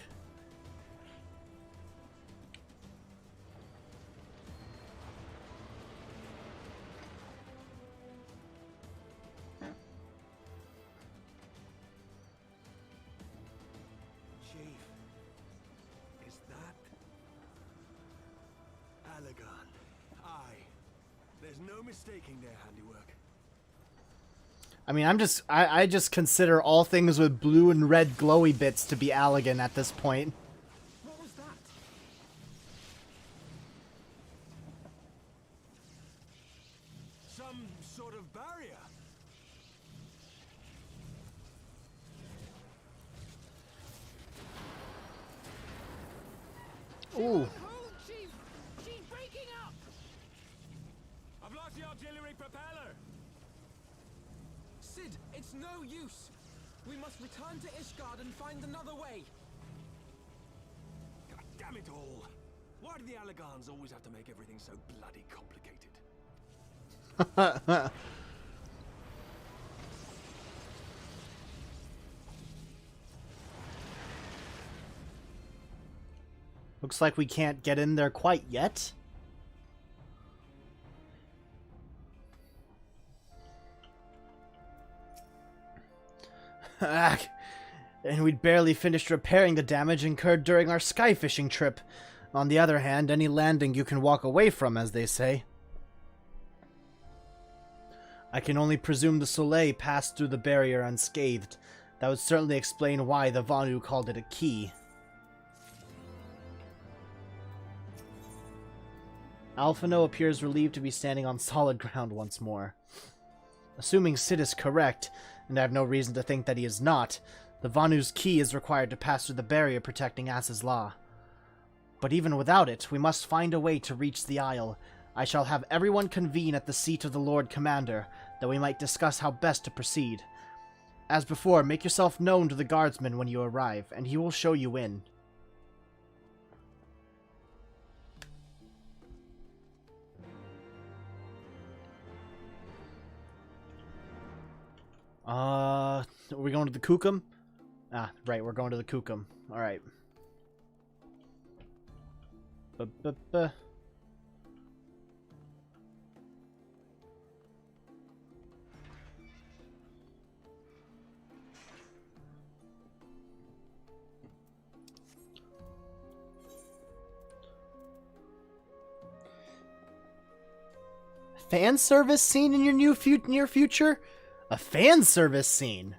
Chief, is that Allagan? Aye. There's no mistaking their handiwork. I mean, I just consider all things with blue and red glowy bits to be Allagan at this point. What was that? Some sort of barrier. Ooh. Chief! She's breaking up! I've lost the artillery propeller. Sid, it's no use. We must return to Ishgard and find another way. God damn it all. Why do the Allagans always have to make everything so bloody complicated? Looks like we can't get in there quite yet. And we'd barely finished repairing the damage incurred during our sky fishing trip. On the other hand, any landing you can walk away from, as they say. I can only presume the Soleil passed through the barrier unscathed. That would certainly explain why the Vanu called it a key. Alphino appears relieved to be standing on solid ground once more. Assuming Sid is correct, and I have no reason to think that he is not, the Vanu's key is required to pass through the barrier protecting As's law. But even without it, we must find a way to reach the Isle. I shall have everyone convene at the seat of the Lord Commander, that we might discuss how best to proceed. As before, make yourself known to the guardsman when you arrive, and he will show you in. Are we going to the Kukum? Ah, right, we're going to the Kukum. Alright. Fan service scene in your near future? A fan service scene?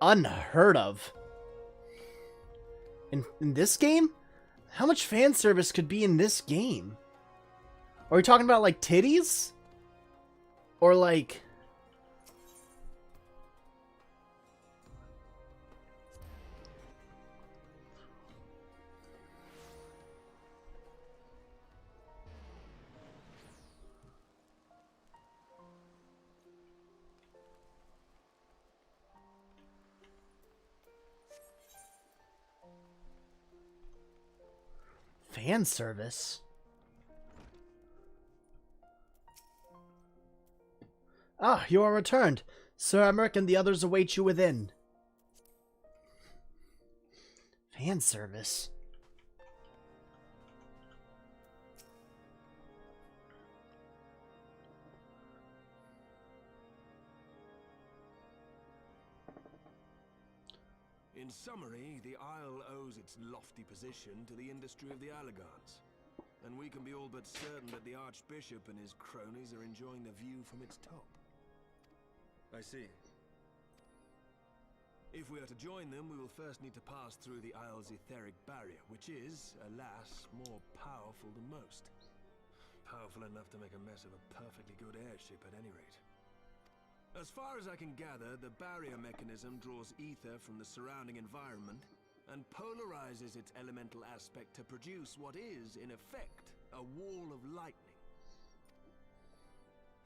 Unheard of. In this game? How much fan service could be in this game? Are we talking about, like, titties? Or, like... fan service? Ah, you are returned. Sir Emmerich and the others await you within. Fan service? In summary, the Isle owes its lofty position to the industry of the Allagans. And we can be all but certain that the Archbishop and his cronies are enjoying the view from its top. I see. If we are to join them, we will first need to pass through the Isle's etheric barrier, which is, alas, more powerful than most. powerful enough to make a mess of a perfectly good airship at any rate. As far as I can gather, the barrier mechanism draws ether from the surrounding environment and polarizes its elemental aspect to produce what is, in effect, a wall of lightning.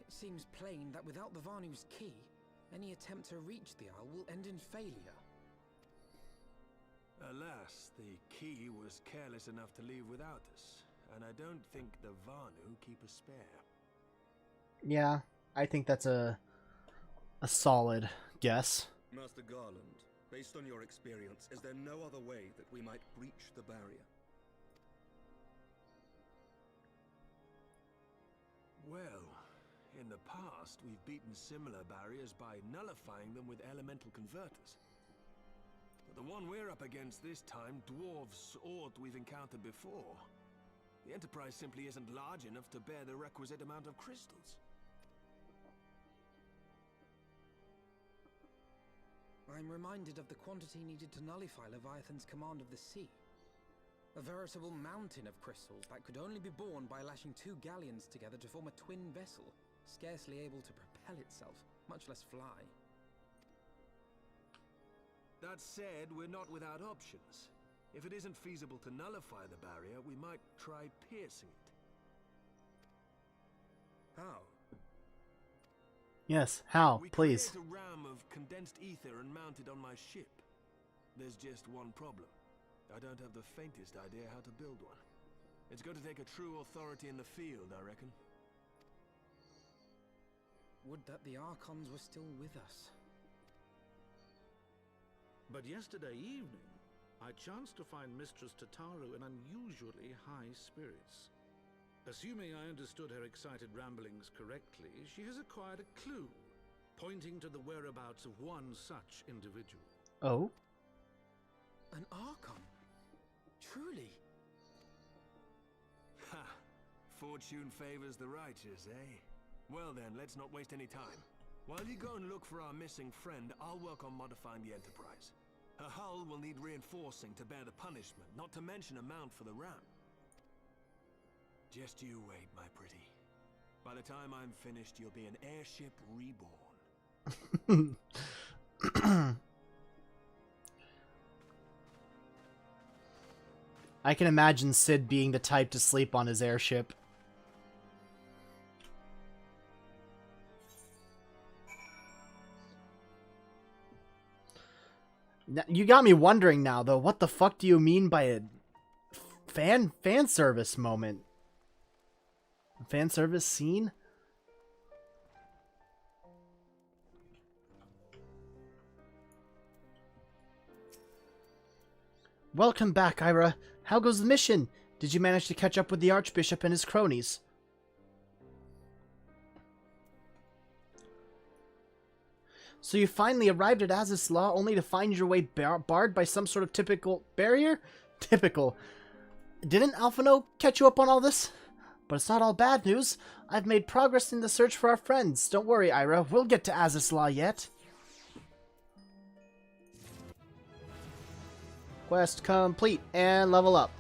It seems plain that without the Vanu's key, any attempt to reach the Isle will end in failure. Alas, the key was careless enough to leave without us, and I don't think the Vanu keep a spare. Yeah, I think that's a solid guess. Master Garland, based on your experience, is there no other way that we might breach the barrier? Well, in the past, we've beaten similar barriers by nullifying them with elemental converters. But the one we're up against this time dwarfs aught we've encountered before. The Enterprise simply isn't large enough to bear the requisite amount of crystals. I'm reminded of the quantity needed to nullify Leviathan's command of the sea. A veritable mountain of crystals that could only be borne by lashing two galleons together to form a twin vessel, scarcely able to propel itself, much less fly. That said, we're not without options. If it isn't feasible to nullify the barrier, we might try piercing it. How? Yes, how? Please. We create a ram of condensed ether and mount it on my ship. There's just one problem. I don't have the faintest idea how to build one. It's going to take a true authority in the field, I reckon. Would that the Archons were still with us. But yesterday evening, I chanced to find Mistress Tataru in unusually high spirits. Assuming I understood her excited ramblings correctly, she has acquired a clue, pointing to the whereabouts of one such individual. Oh? An Archon? Truly? Ha! Fortune favors the righteous, eh? Well then, let's not waste any time. While you go and look for our missing friend, I'll work on modifying the Enterprise. Her hull will need reinforcing to bear the punishment, not to mention a mount for the ram. Just you wait, my pretty. By the time I'm finished, you'll be an airship reborn. I can imagine Sid being the type to sleep on his airship. You got me wondering now, though. What the fuck do you mean by a fan service moment? A fan service scene? Welcome back, Ira. How goes the mission? Did you manage to catch up with the Archbishop and his cronies? So you finally arrived at Azus Law only to find your way barred by some sort of typical barrier? Typical. Didn't Alphino catch you up on all this? But it's not all bad news. I've made progress in the search for our friends. Don't worry, Ira. We'll get to Azus Law yet. Quest complete and level up.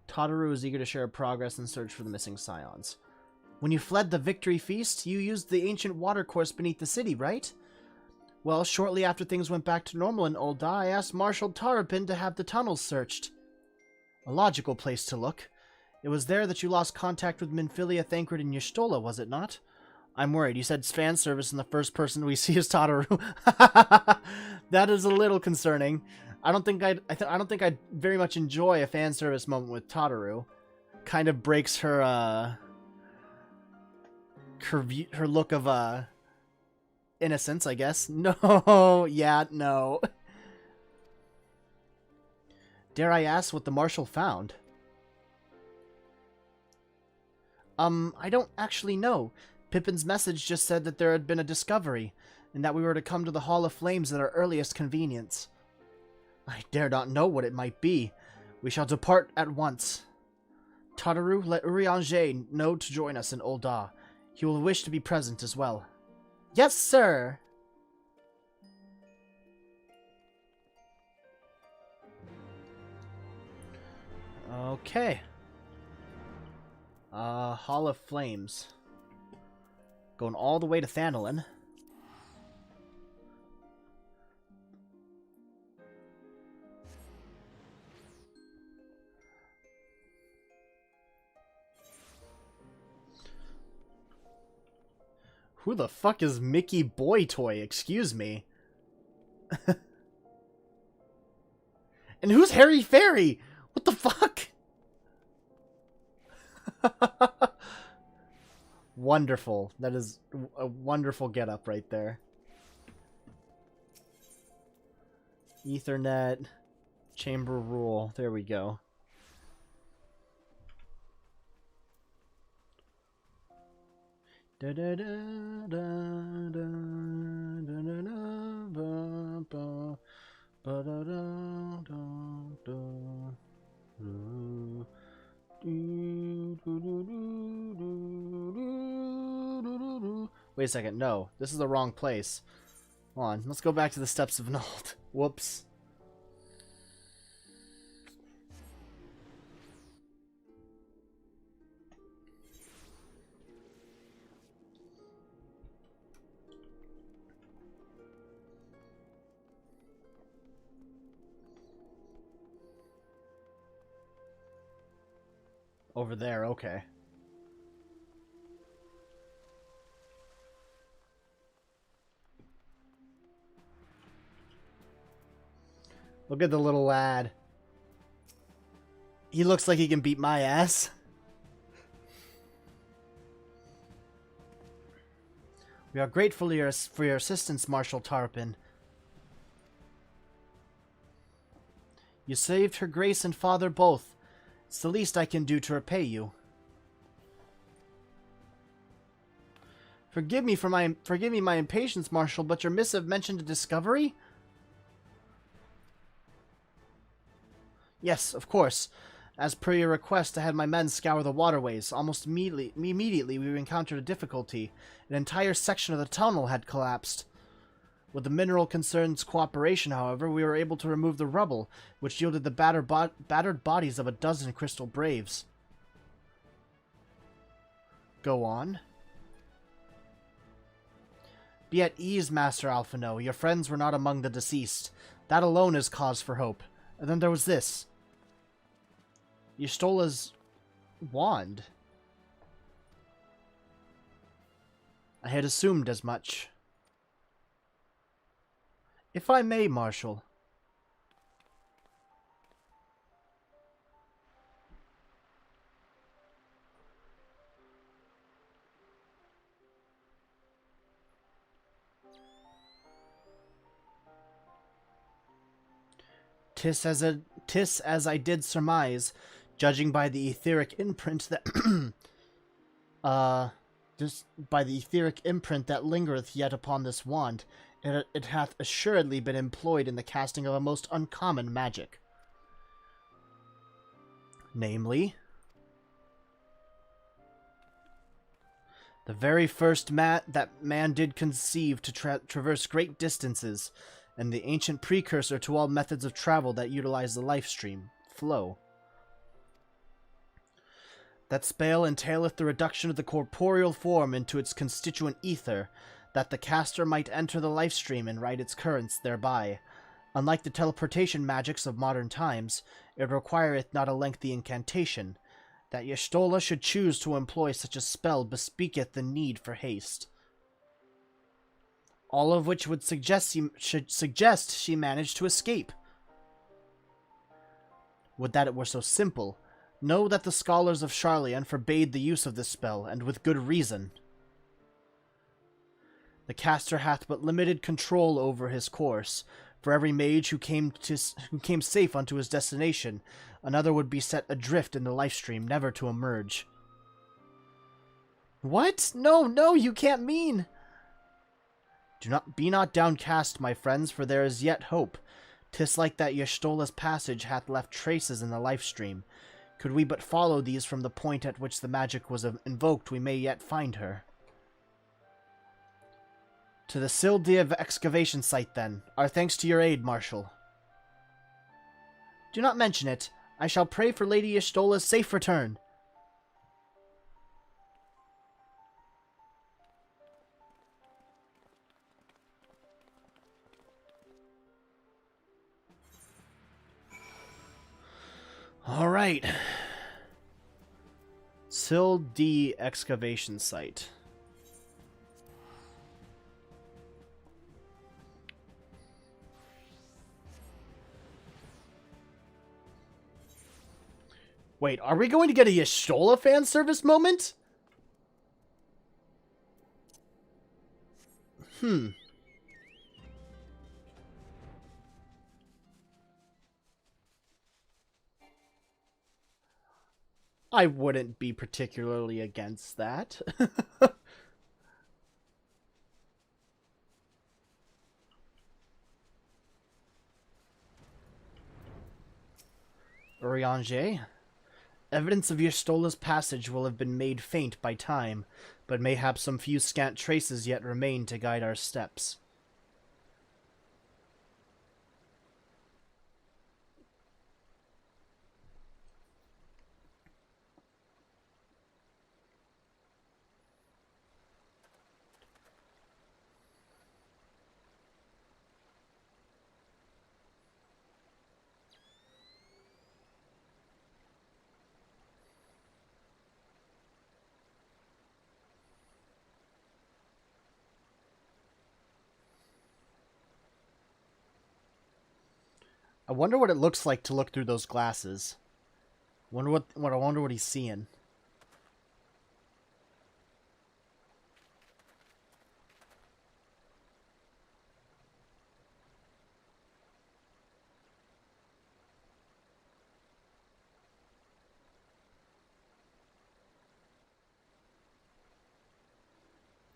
Tataru is eager to share progress and search for the missing scions. When you fled the Victory Feast, you used the ancient watercourse beneath the city, right? Well, shortly after things went back to normal in Ul'dah, I asked Marshal Tarapin to have the tunnels searched. A logical place to look. It was there that you lost contact with Minfilia, Thancred, and Y'shtola, was it not? I'm worried. You said fan service and the first person we see is Tataru. That is a little concerning. I don't think I'd very much enjoy a fan service moment with Tataru. Kind of breaks her her look of innocence, I guess. No, yeah, no. Dare I ask what the Marshal found? I don't actually know. Pippin's message just said that there had been a discovery, and that we were to come to the Hall of Flames at our earliest convenience. I dare not know what it might be. We shall depart at once. Tataru, let Urianger know to join us in Ul'dah. He will wish to be present as well. Yes, sir! Okay. Hall of Flames. Going all the way to Thanolin. Who the fuck is Mickey Boy Toy? Excuse me. And who's Harry Fairy? What the fuck? Wonderful. That is a wonderful getup right there. Ethernet. Chamber rule. There we go. Da da da da da da da da ba ba ba da da da da. Wait a second, no. This is the wrong place. Hold on, let's go back to the Steps of Nald. Whoops. Over there, okay. Look at the little lad. He looks like he can beat my ass. We are grateful for your assistance, Marshal Tarpin. You saved Her Grace and Father both. It's the least I can do to repay you. Forgive me my impatience, Marshal, but your missive mentioned a discovery? Yes, of course. As per your request, I had my men scour the waterways. Almost immediately we encountered a difficulty. An entire section of the tunnel had collapsed. With the Mineral Concern's cooperation, however, we were able to remove the rubble, which yielded the battered bodies of a dozen Crystal Braves. Go on. Be at ease, Master Alphino. Your friends were not among the deceased. That alone is cause for hope. And then there was this. Y'shtola's wand. I had assumed as much. If I may, Marshal. Tis as I did surmise, judging by the etheric imprint that just by the etheric imprint that lingereth yet upon this wand. It hath assuredly been employed in the casting of a most uncommon magic. Namely, the very first that man did conceive to traverse great distances, and the ancient precursor to all methods of travel that utilize the life stream, flow. That spell entaileth the reduction of the corporeal form into its constituent ether, that the caster might enter the life stream and ride its currents thereby. Unlike the teleportation magics of modern times, it requireth not a lengthy incantation. That Y'shtola should choose to employ such a spell bespeaketh the need for haste. All of which would suggest she managed to escape. Would that it were so simple. Know that the scholars of Sharlayan forbade the use of this spell, and with good reason. The caster hath but limited control over his course. For every mage who came safe unto his destination, another would be set adrift in the life stream, never to emerge. What? No, you can't mean. Be not downcast, my friends, for there is yet hope. 'Tis like that Y'shtola's passage hath left traces in the life stream. Could we but follow these from the point at which the magic was invoked, we may yet find her. To the Sildiv excavation site, then. Our thanks to your aid, Marshal. Do not mention it. I shall pray for Lady Y'shtola's safe return. Alright. Sil D excavation site. Wait, are we going to get a Y'shtola fan service moment? I wouldn't be particularly against that. Urianger? Evidence of Y'shtola's passage will have been made faint by time, but mayhap some few scant traces yet remain to guide our steps. I wonder what it looks like to look through those glasses. I wonder what he's seeing.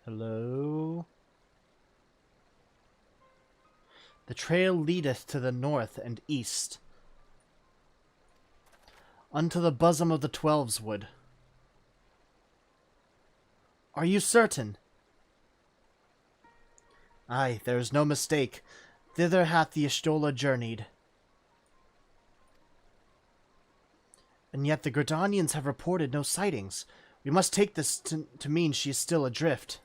Hello? The trail leadeth to the north and east, unto the bosom of the Twelves Wood. Are you certain? Aye, there is no mistake. Thither hath the Y'shtola journeyed. And yet the Gridanians have reported no sightings. We must take this to mean she is still adrift.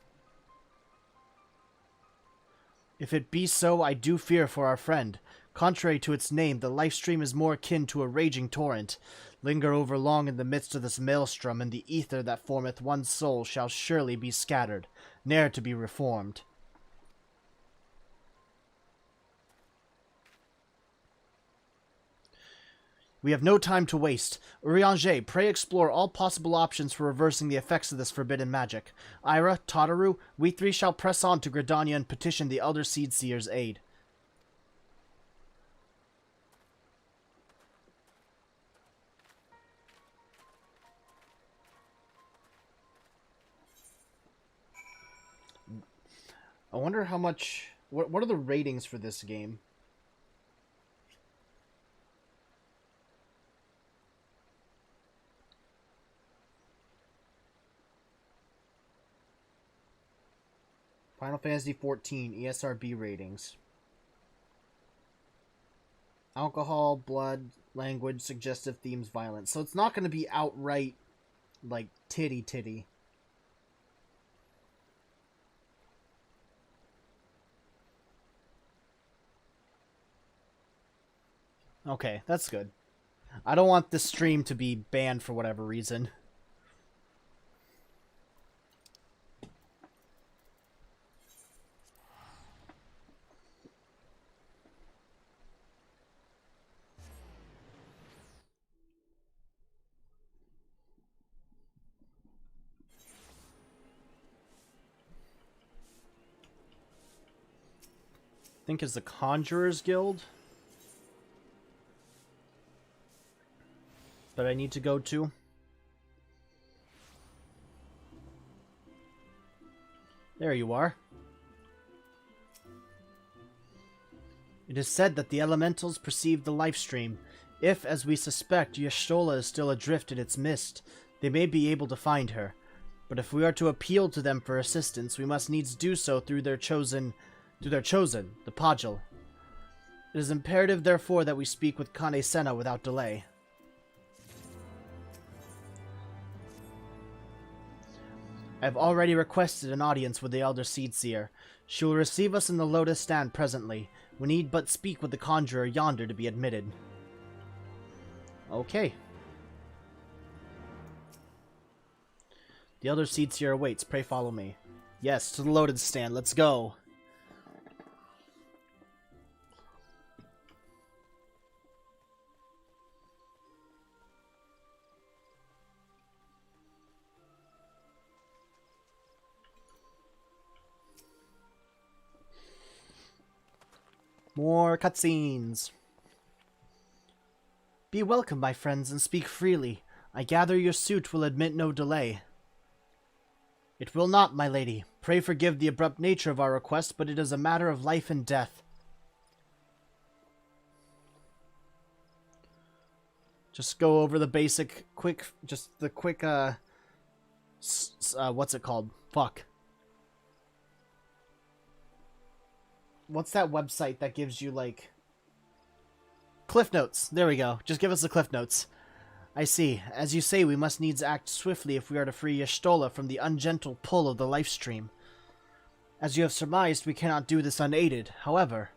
If it be so, I do fear for our friend. Contrary to its name, the life stream is more akin to a raging torrent. Linger over long in the midst of this maelstrom, and the ether that formeth one soul shall surely be scattered, ne'er to be reformed. We have no time to waste. Urianger, pray explore all possible options for reversing the effects of this forbidden magic. Ira, Tataru, we three shall press on to Gridania and petition the Elder Seedseer's aid. I wonder how much... What are the ratings for this game? Final Fantasy XIV ESRB ratings. Alcohol, blood, language, suggestive themes, violence. So it's not going to be outright, like, titty. Okay, that's good. I don't want this stream to be banned for whatever reason. I think is the Conjurer's Guild that I need to go to. There you are. It is said that the elementals perceive the life stream. If, as we suspect, Y'shtola is still adrift in its mist, they may be able to find her. But if we are to appeal to them for assistance, we must needs do so through their chosen, the Pajal. It is imperative, therefore, that we speak with Kane Senna without delay. I have already requested an audience with the Elder Seedseer. She will receive us in the Lotus Stand presently. We need but speak with the Conjurer yonder to be admitted. Okay. The other seats here awaits. Pray follow me. Yes, to the loaded stand. Let's go. More cutscenes. Be welcome, my friends, and speak freely. I gather your suit will admit no delay. It will not, my lady. Pray forgive the abrupt nature of our request, but it is a matter of life and death. Just go over the basic, quick, what's it called? Fuck. What's that website that gives you, like... Cliff Notes. There we go. Just give us the Cliff Notes. I see. As you say, we must needs act swiftly if we are to free Y'shtola from the ungentle pull of the life stream. As you have surmised, we cannot do this unaided. However...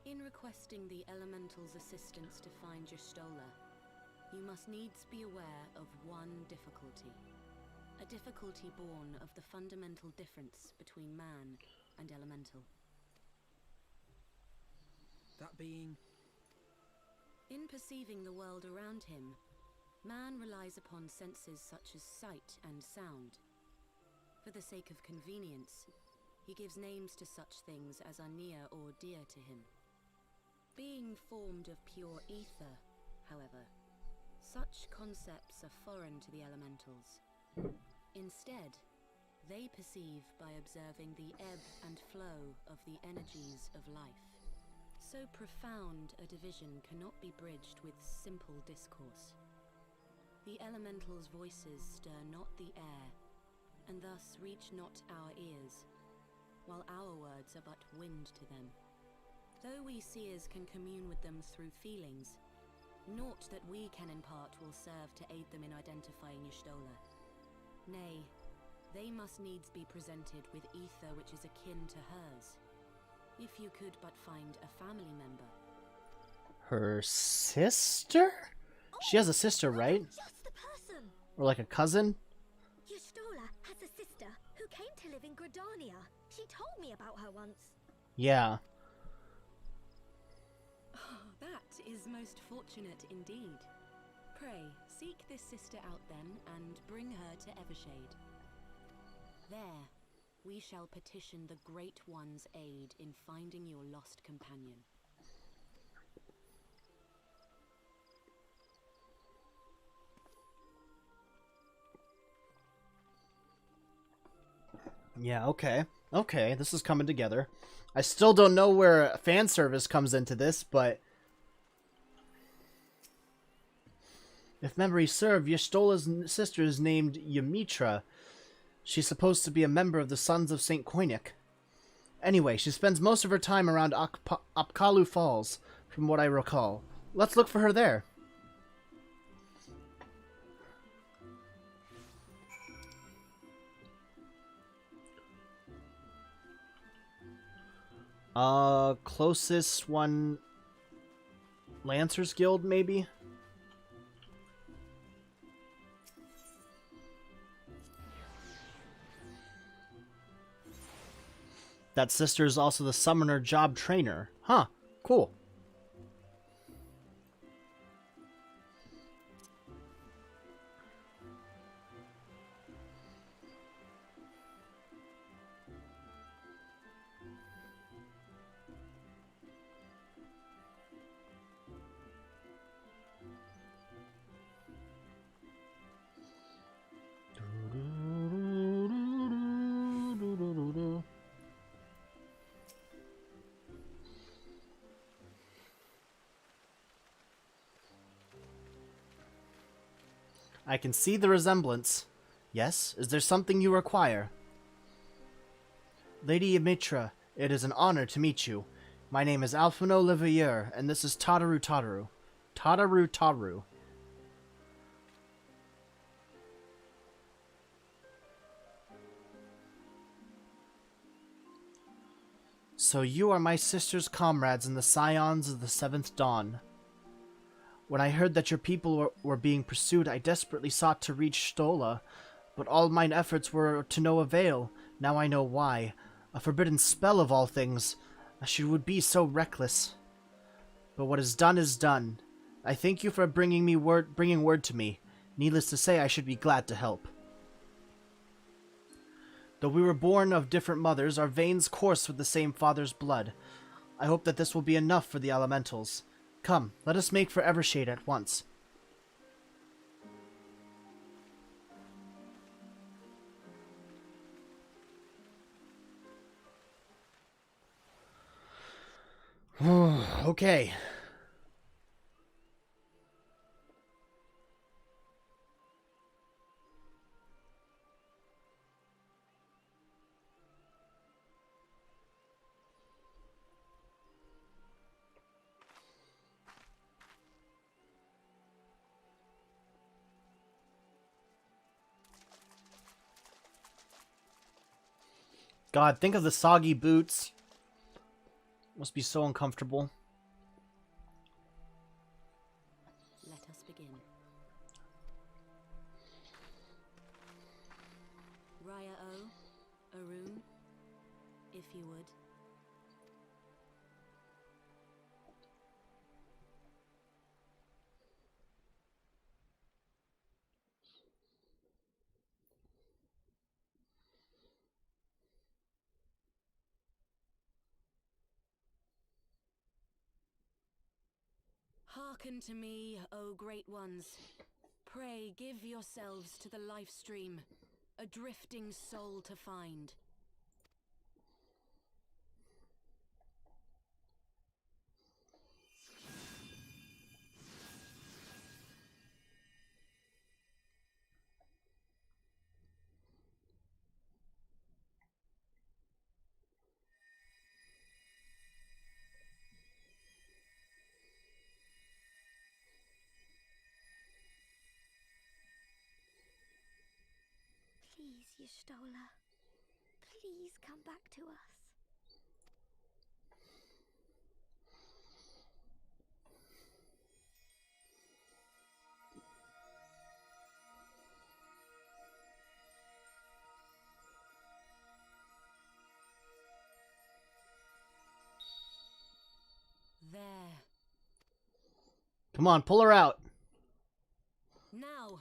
In requesting the Elemental's assistance to find Y'shtola, you must needs be aware of one difficulty. A difficulty born of the fundamental difference between man and Elemental. That being? In perceiving the world around him, man relies upon senses such as sight and sound. For the sake of convenience, he gives names to such things as are near or dear to him. Being formed of pure ether, however, such concepts are foreign to the elementals. Instead, they perceive by observing the ebb and flow of the energies of life. So profound a division cannot be bridged with simple discourse. The elementals' voices stir not the air, and thus reach not our ears, while our words are but wind to them. Though we seers can commune with them through feelings, naught that we can impart will serve to aid them in identifying Y'shtola. Nay, they must needs be presented with ether which is akin to hers. If you could but find a family member. Her sister? She has a sister, right? Just the person. Or like a cousin? Y'shtola has a sister who came to live in Gridania. She told me about her once. Yeah. That is most fortunate indeed. Pray, seek this sister out then, and bring her to Evershade. There, we shall petition the Great One's aid in finding your lost companion. Yeah, okay. Okay, this is coming together. I still don't know where fan service comes into this, but... if memory serve, Y'shtola's sister is named Ymitra. She's supposed to be a member of the Sons of St. Koinik. Anyway, she spends most of her time around Apkalu Falls, from what I recall. Let's look for her there. Closest one... Lancers Guild, maybe? That sister is also the summoner job trainer. Huh, cool. I can see the resemblance. Yes, is there something you require? Lady Ymitra, it is an honor to meet you. My name is Alphino Livier, and this is Tataru Tataru. Tataru Taru. So you are my sister's comrades and the scions of the Seventh Dawn. When I heard that your people were being pursued, I desperately sought to reach Stola, but all mine efforts were to no avail. Now I know why. A forbidden spell of all things. She would be so reckless. But what is done is done. I thank you for bringing word to me. Needless to say, I should be glad to help. Though we were born of different mothers, our veins course with the same father's blood. I hope that this will be enough for the elementals. Come, let us make for Evershade at once. Okay. God, think of the soggy boots. Must be so uncomfortable. Let us begin. Raya O, Arun, if you would. Hearken to me, O great ones. Pray give yourselves to the life stream, a drifting soul to find. Please, Y'shtola. Please come back to us. There. Come on, pull her out. Now.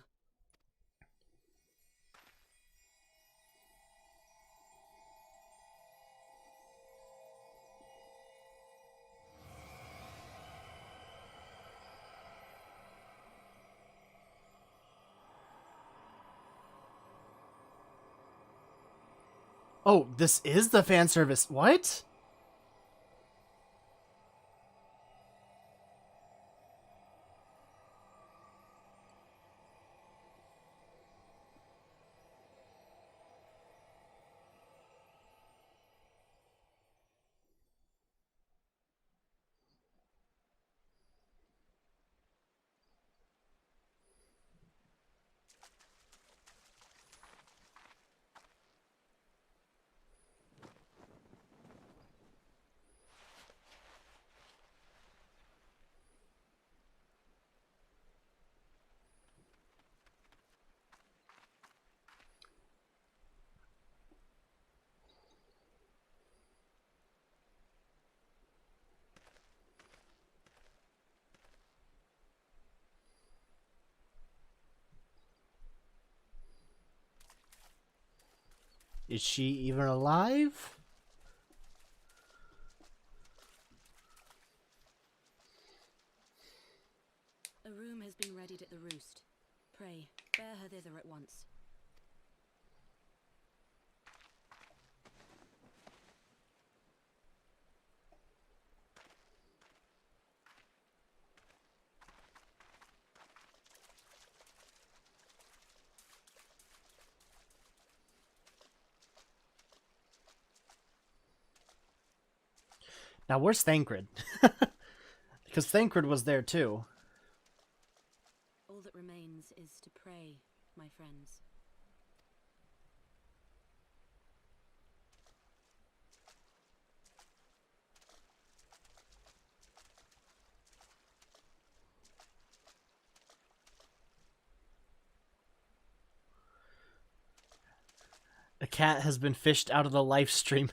Oh, this is the fan service. What? Is she even alive? A room has been readied at the roost. Pray, bear her thither at once. Now, where's Thancred? Because Thancred was there too. All that remains is to pray, my friends. A cat has been fished out of the live stream.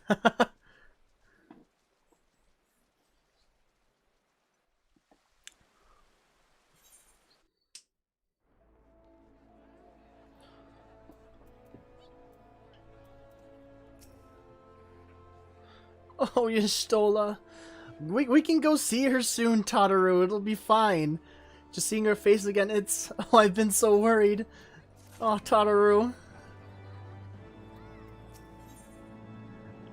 Oh, Y'shtola. We can go see her soon, Tataru. It'll be fine. Just seeing her face again, it's... Oh, I've been so worried. Oh, Tataru.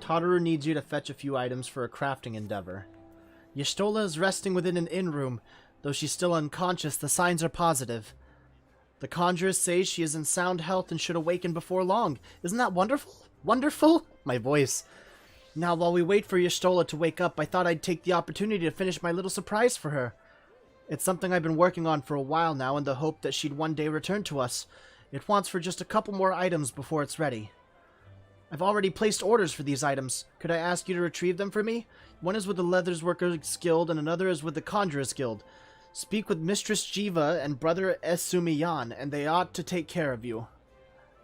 Tataru needs you to fetch a few items for a crafting endeavor. Y'shtola is resting within an inn room. Though she's still unconscious, the signs are positive. The conjurers say she is in sound health and should awaken before long. Isn't that wonderful? Wonderful? My voice. Now, while we wait for Y'shtola to wake up, I thought I'd take the opportunity to finish my little surprise for her. It's something I've been working on for a while now in the hope that she'd one day return to us. It wants for just a couple more items before it's ready. I've already placed orders for these items. Could I ask you to retrieve them for me? One is with the Leathersworkers Guild and another is with the Conjurers Guild. Speak with Mistress Jiva and Brother Esumiyan, and they ought to take care of you.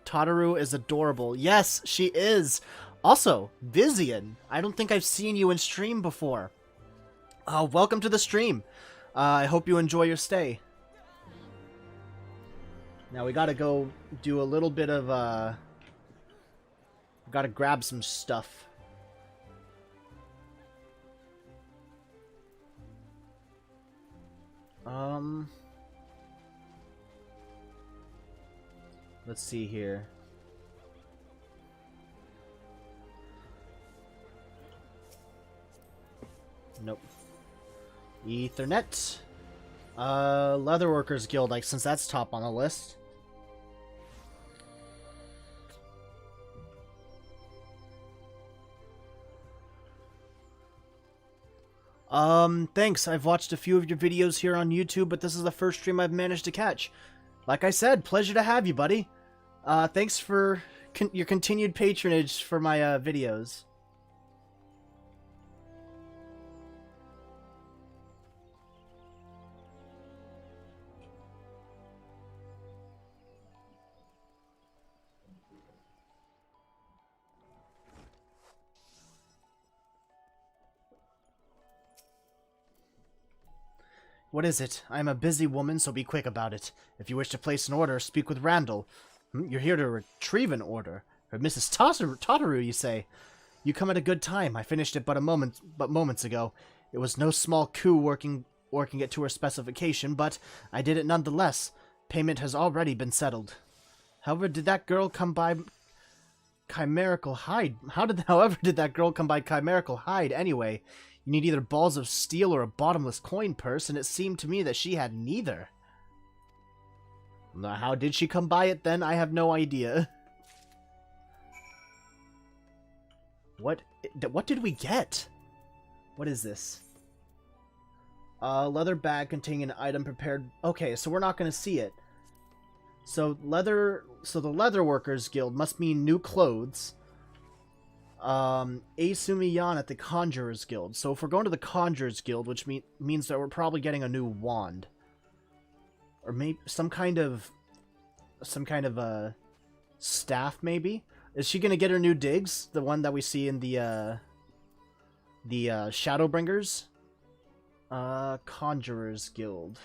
Tataru is adorable. Yes, she is. Also, Vizian, I don't think I've seen you in stream before. Welcome to the stream. I hope you enjoy your stay. Now we gotta go do a little bit of, gotta grab some stuff. Let's see here. Nope. Ethernet. Leatherworkers Guild, like, since that's top on the list. Thanks. I've watched a few of your videos here on YouTube, but this is the first stream I've managed to catch. Like I said, pleasure to have you, buddy. Thanks for your continued patronage for my, videos. What is it? I am a busy woman, so be quick about it. If you wish to place an order, speak with Randall. You're here to retrieve an order. For Mrs. Tataru, you say? You come at a good time. I finished it but moments ago. It was no small coup working it to her specification, but I did it nonetheless. Payment has already been settled. However, did that girl come by chimerical hide? However, did that girl come by chimerical hide anyway? You need either balls of steel or a bottomless coin purse, and it seemed to me that she had neither. Now, how did she come by it then? I have no idea. What did we get? What is this? Leather bag containing an item prepared... Okay, so we're not going to see it. So the Leatherworkers Guild must mean new clothes. Esumiyan at the Conjurers Guild. So if we're going to the Conjurers Guild, which means that we're probably getting a new wand. Or maybe some kind of staff, maybe? Is she gonna get her new digs? The one that we see in the Shadowbringers? Conjurers Guild.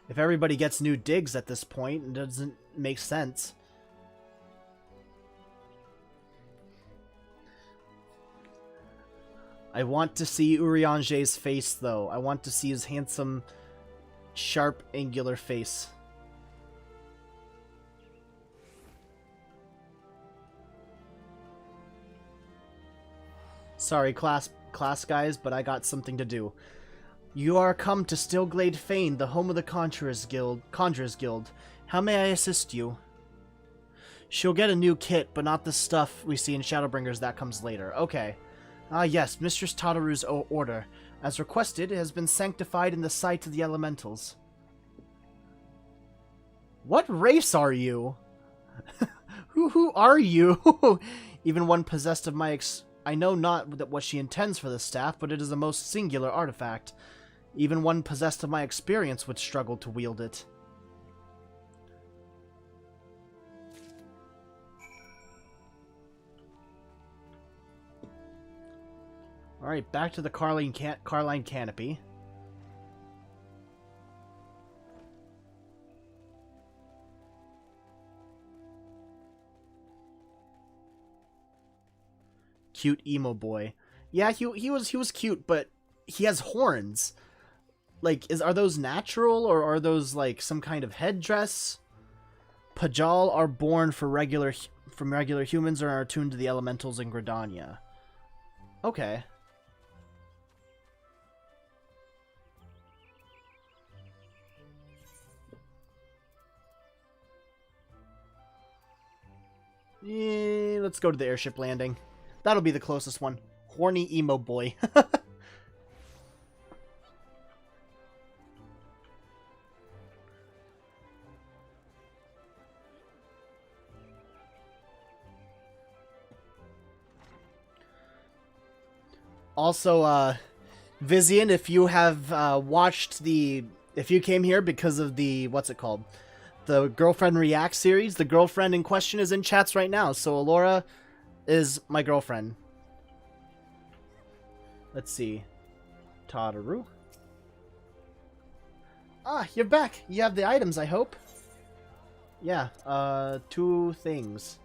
If everybody gets new digs at this point, it doesn't make sense. I want to see Urianger's face, though. I want to see his handsome, sharp, angular face. Sorry, class guys, but I got something to do. You are come to Stillglade Fane, the home of the Conjurers Guild. How may I assist you? She'll get a new kit, but not the stuff we see in Shadowbringers. That comes later. Okay. Ah, yes, Mistress Tataru's order. As requested, it has been sanctified in the sight of the elementals. What race are you? Who are you? Even one possessed of my I know not what she intends for the staff, but it is a most singular artifact. Even one possessed of my experience would struggle to wield it. Alright, back to the Carline canopy. Cute emo boy. Yeah, he was cute, but he has horns. Like, are those natural, or are those like some kind of headdress? Pajal are born from regular humans or are attuned to the elementals in Gridania. Okay. Yeah, let's go to the airship landing. That'll be the closest one. Horny emo boy. Also, Vizian, if you have watched if you came here because of the, what's it called? The Girlfriend React series, the girlfriend in question is in chats right now, so Alora is my girlfriend. Let's see. Tataru. Ah, you're back. You have the items, I hope. Yeah, 2 things.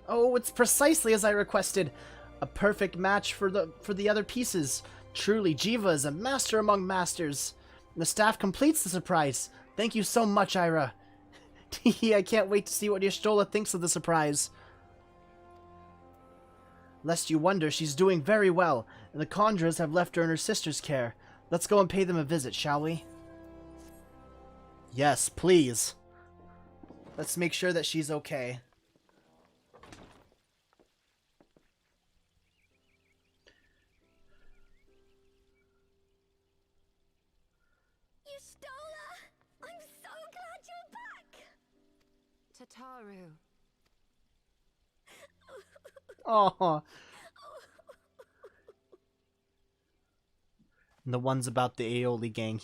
Oh, it's precisely as I requested. A perfect match for the other pieces. Truly, Jiva is a master among masters. The staff completes the surprise. Thank you so much, Ira. I can't wait to see what Y'shtola thinks of the surprise. Lest you wonder, she's doing very well, and the Conjurers have left her in her sister's care. Let's go and pay them a visit, shall we? Yes, please. Let's make sure that she's okay. Tataru. Oh. And the ones about the Aeoli gang.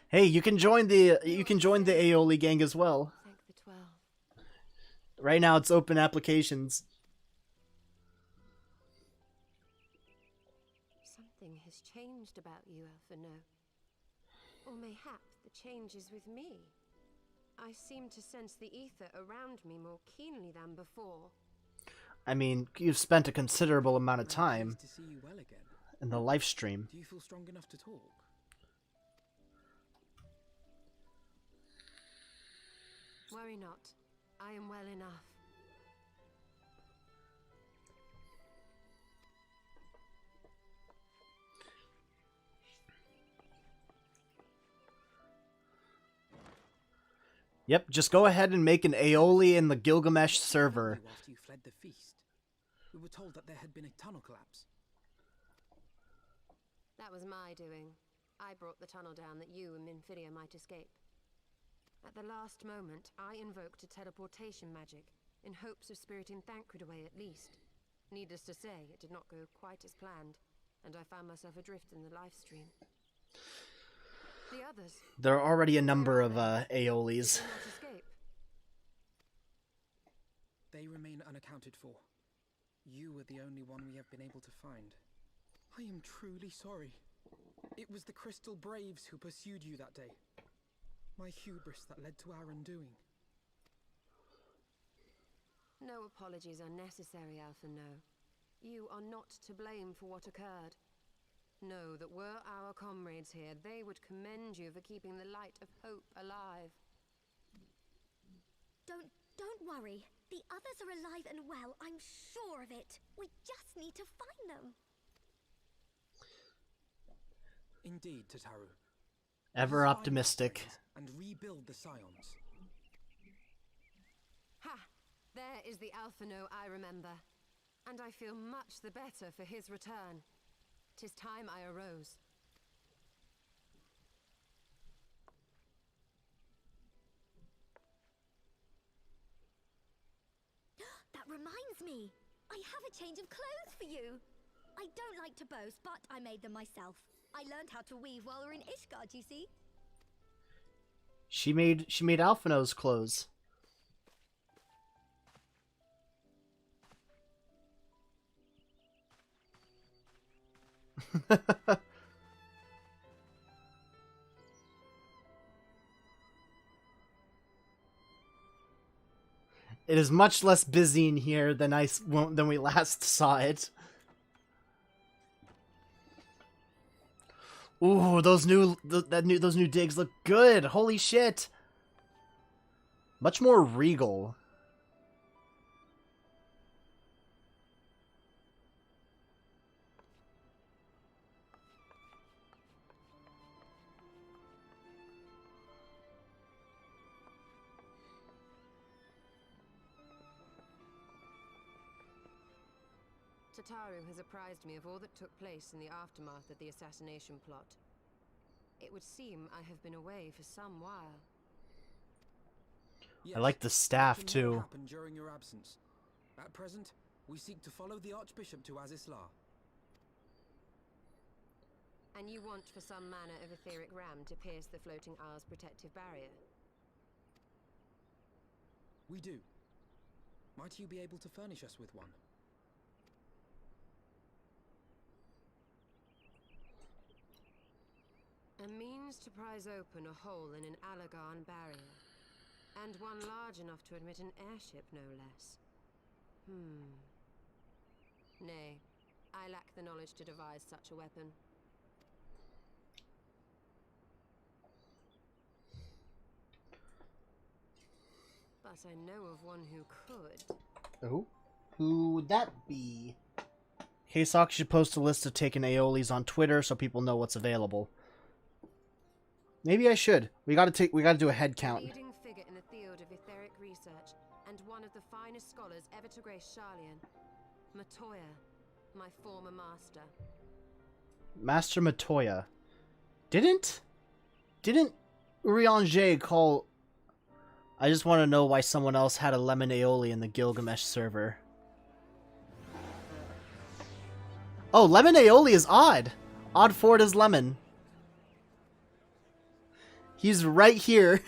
Hey, you can join the Aeoli gang as well. Thank the 12. Right now it's open applications. Something has changed about you, Alphino. Or mayhap the change is with me. I seem to sense the ether around me more keenly than before. I mean, you've spent a considerable amount of time to see you well again. In the live stream. Do you feel strong enough to talk? Worry not. I am well enough. Yep, just go ahead and make an Aeoli in the Gilgamesh server. After you fled the feast, we were told that there had been a tunnel collapse. That was my doing. I brought the tunnel down that you and Minfidia might escape. At the last moment, I invoked a teleportation magic, in hopes of spiriting Thancred away at least. Needless to say, it did not go quite as planned, and I found myself adrift in the live stream. The others. There are already a number of Aeolis. They remain unaccounted for. You were the only one we have been able to find. I am truly sorry. It was the Crystal Braves who pursued you that day. My hubris that led to our undoing. No apologies are necessary, Alphino. You are not to blame for what occurred. Know that were our comrades here, they would commend you for keeping the light of hope alive. Don't worry. The others are alive and well, I'm sure of it. We just need to find them. Indeed, Tataru. Ever optimistic. And rebuild the Scions. Ha! There is the Alphino I remember. And I feel much the better for his return. 'Tis time I arose. That reminds me. I have a change of clothes for you. I don't like to boast, but I made them myself. I learned how to weave while we were in Ishgard, you see. She made Alphino's clothes. It is much less busy in here than than we last saw it. Ooh, those new digs look good. Holy shit. Much more regal. Tataru has apprised me of all that took place in the aftermath of the assassination plot. It would seem I have been away for some while. I like the staff What too. happened during your absence? At present, we seek to follow the Archbishop to Azisla. And you want for some manner of etheric ram to pierce the floating isle's protective barrier? We do. Might you be able to furnish us with one? A means to prise open a hole in an Alagarn barrier. And one large enough to admit an airship, no less. Nay, I lack the knowledge to devise such a weapon. But I know of one who could. Oh? Who would that be? K-Sawk should post a list of taken aiolis on Twitter so people know what's available. Maybe I should. We gotta do a head count. Leading figure in the field of etheric research, and one of the finest scholars ever to grace Sharlayan. Matoya, my former master. Master Matoya. Didn't Urianger call... I just want to know why someone else had a lemon aioli in the Gilgamesh server. Oh, lemon aioli is odd. Odd Ford is lemon. He's right here.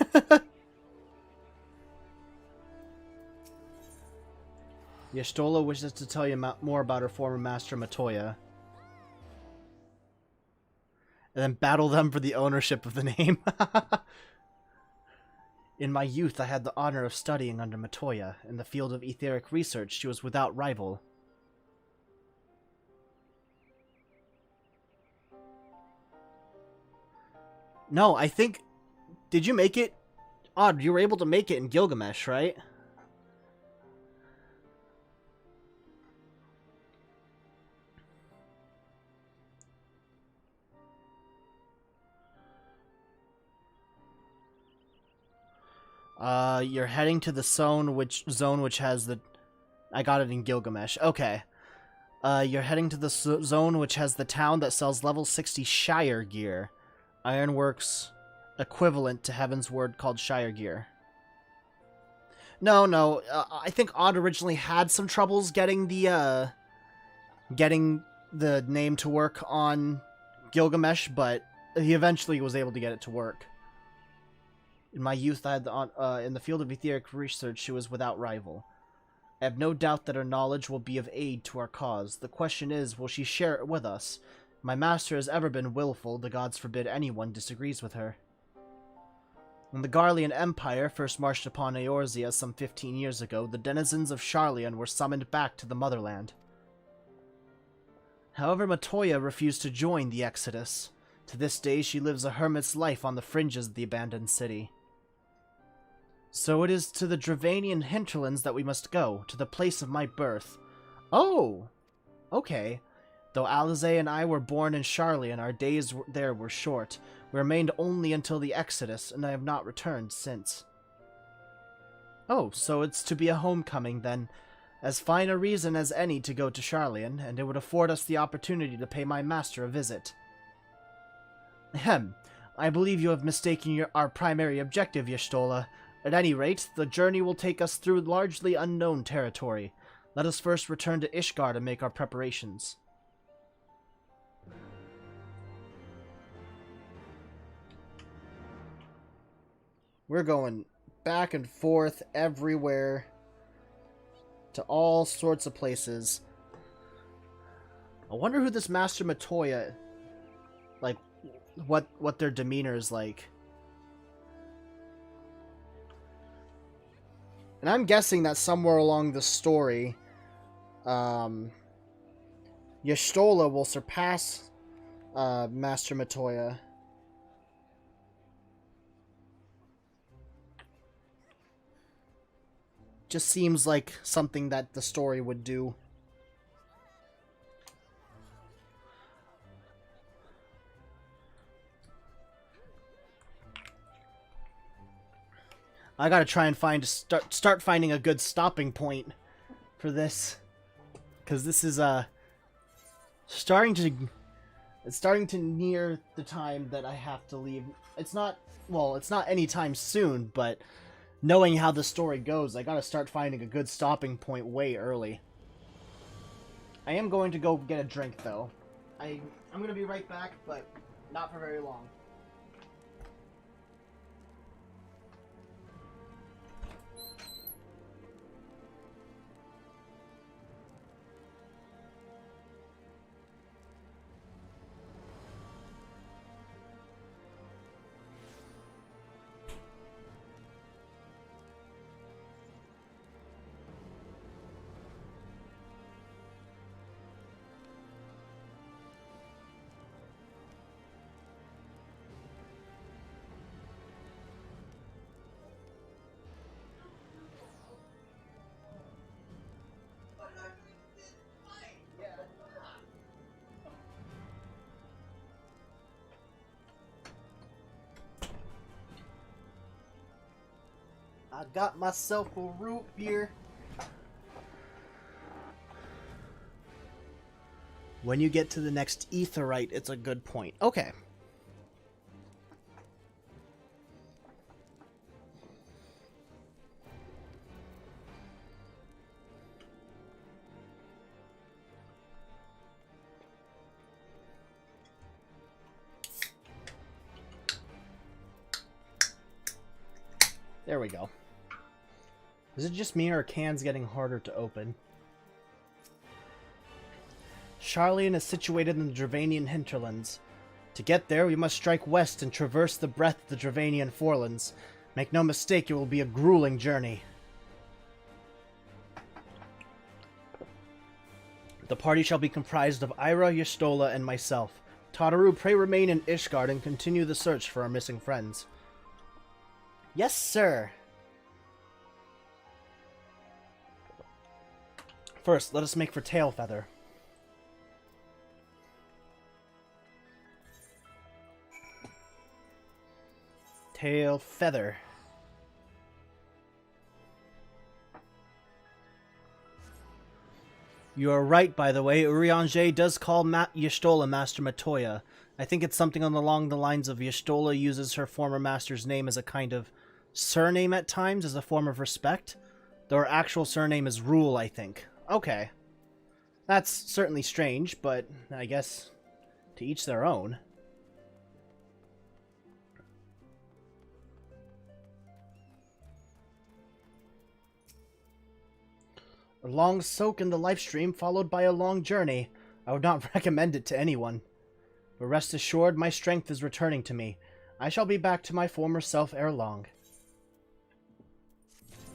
Y'shtola wishes to tell you more about her former master Matoya. And then battle them for the ownership of the name. In my youth, I had the honor of studying under Matoya. In the field of etheric research, she was without rival. No, I think... Did you make it? Odd, you were able to make it in Gilgamesh, right? You're heading to the zone which has the... I got it in Gilgamesh. Okay. You're heading to the zone which has the town that sells level 60 Shire gear. Ironworks equivalent to Heaven's Word called Shire gear. No. I think Odd originally had some troubles getting the name to work on Gilgamesh, but he eventually was able to get it to work. In my youth, I had in the field of etheric research, she was without rival. I have no doubt that her knowledge will be of aid to our cause. The question is, will she share it with us? My master has ever been willful, the gods forbid anyone disagrees with her. When the Garlean Empire first marched upon Eorzea some 15 years ago, the denizens of Sharlayan were summoned back to the motherland. However, Matoya refused to join the exodus. To this day, she lives a hermit's life on the fringes of the abandoned city. So it is to the Dravanian hinterlands that we must go, to the place of my birth. Oh! Okay. Though Alize and I were born in Sharlayan, our days there were short. We remained only until the Exodus, and I have not returned since. Oh, so it's to be a homecoming, then. As fine a reason as any to go to Sharlayan, and it would afford us the opportunity to pay my master a visit. Ahem. I believe you have mistaken our primary objective, Y'shtola. At any rate, the journey will take us through largely unknown territory. Let us first return to Ishgard and make our preparations. We're going back and forth everywhere to all sorts of places. I wonder who this Master Matoya, like, what their demeanor is like. And I'm guessing that somewhere along the story, Y'shtola will surpass Master Matoya. Just seems like something that the story would do. I gotta try and start finding a good stopping point for this, because this is starting to near the time that I have to leave. It's not anytime soon, but knowing how the story goes, I gotta start finding a good stopping point way early. I am going to go get a drink though. I'm gonna be right back, but not for very long. I got myself a root beer. When you get to the next aetheryte, it's a good point. Okay. There we go. Is it just me or are cans getting harder to open? Sharlayan is situated in the Dravanian hinterlands. To get there, we must strike west and traverse the breadth of the Dravanian forelands. Make no mistake, it will be a grueling journey. The party shall be comprised of Ira, Y'shtola, and myself. Tataru, pray remain in Ishgard and continue the search for our missing friends. Yes, sir. First, let us make for Tailfeather. Tailfeather. You are right, by the way. Urianger does call Y'shtola Master Matoya. I think it's something along the lines of Y'shtola uses her former master's name as a kind of surname at times, as a form of respect. Though her actual surname is Rule, I think. Okay. That's certainly strange, but I guess to each their own. A long soak in the life stream followed by a long journey. I would not recommend it to anyone. But rest assured, my strength is returning to me. I shall be back to my former self ere long.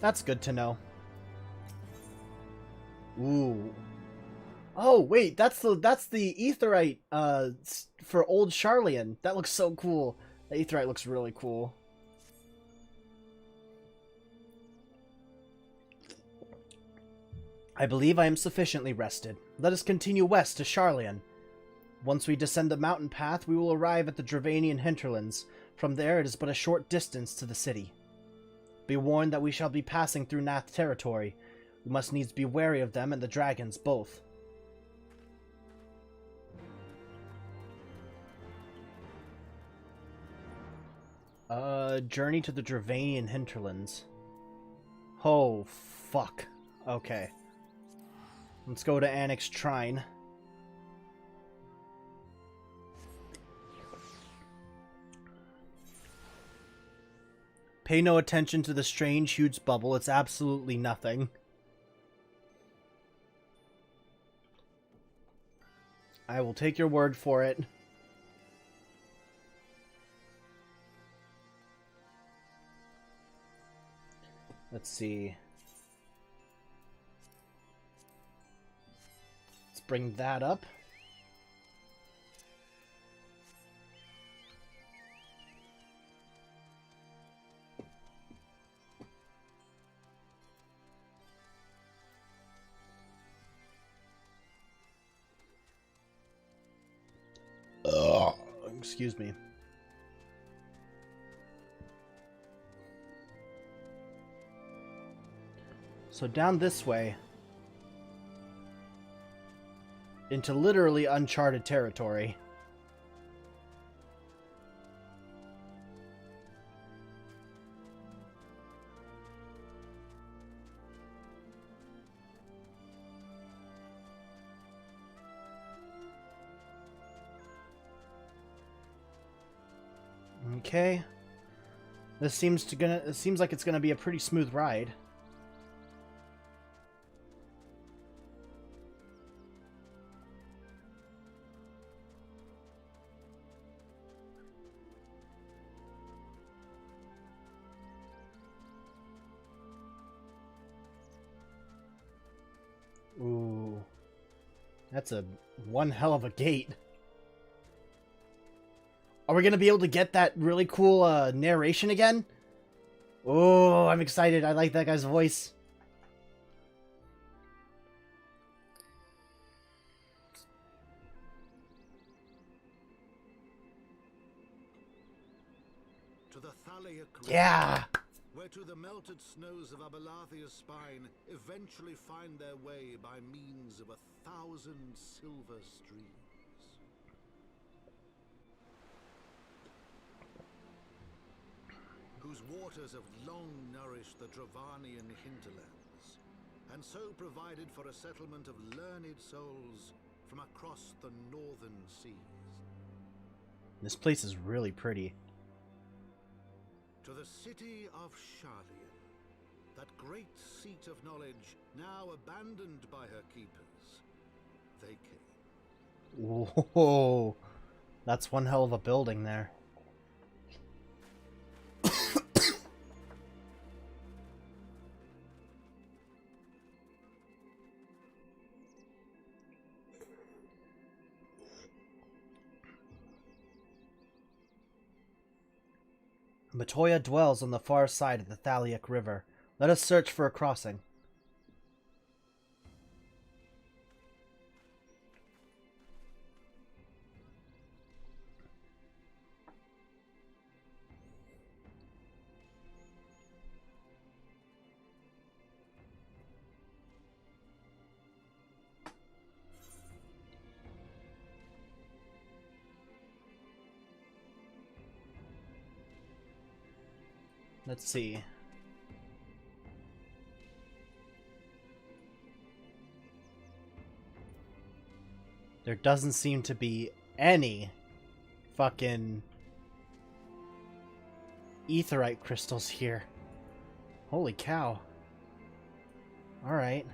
That's good to know. Ooh. Oh, wait, that's the aetheryte for old Sharlayan. That looks so cool. The aetheryte looks really cool. I believe I am sufficiently rested. Let us continue west to Sharlayan. Once we descend the mountain path, we will arrive at the Dravanian hinterlands. From there, it is but a short distance to the city. Be warned that we shall be passing through Nath territory. We must needs be wary of them and the dragons both. Journey to the Dravanian hinterlands. Oh, fuck. Okay. Let's go to Annex Shrine. Pay no attention to the strange, huge bubble. It's absolutely nothing. I will take your word for it. Let's see. Let's bring that up. Excuse me. So down this way into literally uncharted territory. Okay. This seems like it's gonna be a pretty smooth ride. Ooh. That's one hell of a gate. Are we going to be able to get that really cool narration again? Oh, I'm excited. I like that guy's voice. To the Thalia Crypt, Yeah! where to the melted snows of Abelathia's spine eventually find their way by means of 1,000 silver streams. Whose waters have long nourished the Dravanian hinterlands, and so provided for a settlement of learned souls from across the northern seas. This place is really pretty. To the city of Sharlian, that great seat of knowledge now abandoned by her keepers, they came. Whoa, that's one hell of a building there. Matoya dwells on the far side of the Thaliak River. Let us search for a crossing. Let's see. There doesn't seem to be any fucking aetheryte crystals here. Holy cow. Alright.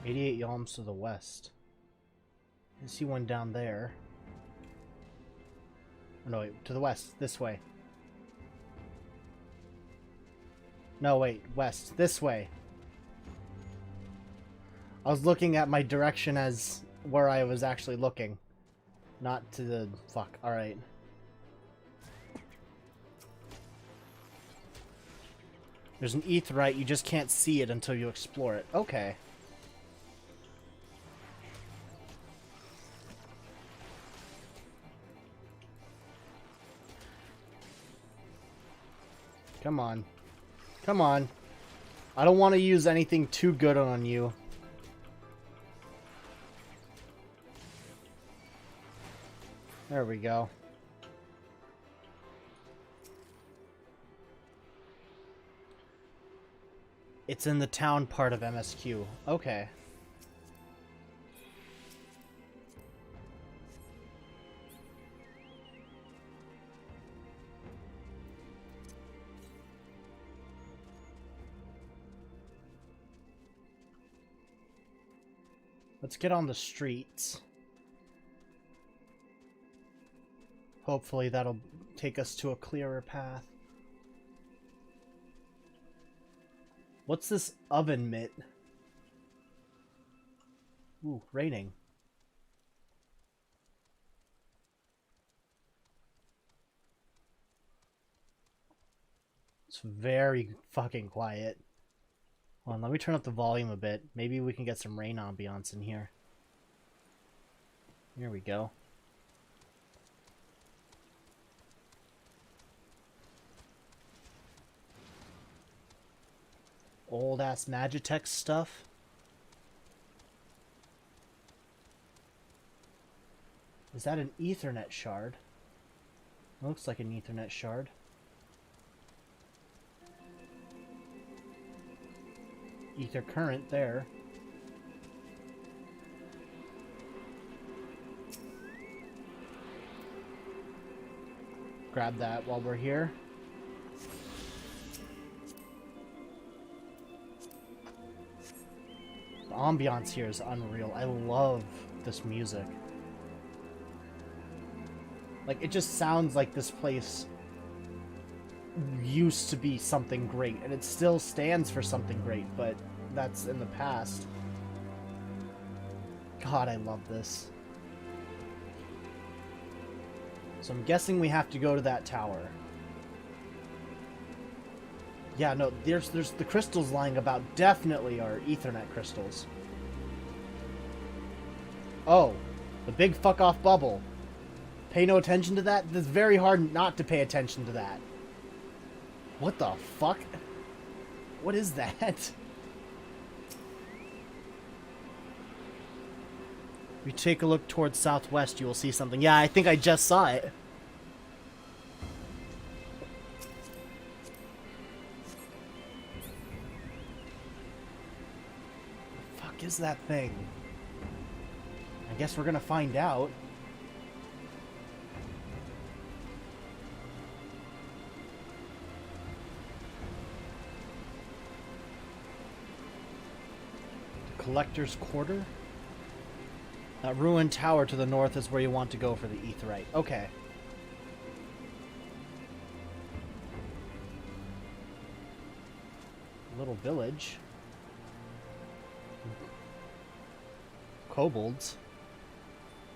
"88 yalms to the west." I see one down there. Oh, no, wait, to the west, this way. No, wait, west, this way. I was looking at my direction as where I was actually looking. Not to the... fuck, alright. There's an aetheryte, you just can't see it until you explore it. Okay. Come on. Come on. I don't want to use anything too good on you. There we go. It's in the town part of MSQ. Okay. Let's get on the streets. Hopefully that'll take us to a clearer path. What's this oven mitt? Ooh, raining. It's very fucking quiet. Hold on, let me turn up the volume a bit. Maybe we can get some rain ambiance in here. Here we go. Old ass Magitech stuff. Is that an Ethernet shard? Looks like an Ethernet shard. Ether current there. Grab that while we're here. The ambiance here is unreal. I love this music. Like, it just sounds like this place used to be something great, and it still stands for something great, but that's in the past. God, I love this. So I'm guessing we have to go to that tower. Yeah, no, there's the crystals lying about definitely are Ethernet crystals. Oh, the big fuck off bubble. Pay no attention to that? It's very hard not to pay attention to that. What the fuck? What is that? If you take a look towards southwest, you will see something. Yeah, I think I just saw it. The fuck is that thing? I guess we're gonna find out. Collector's Quarter? That ruined tower to the north is where you want to go for the Aetheryte. Okay. Little village. Kobolds.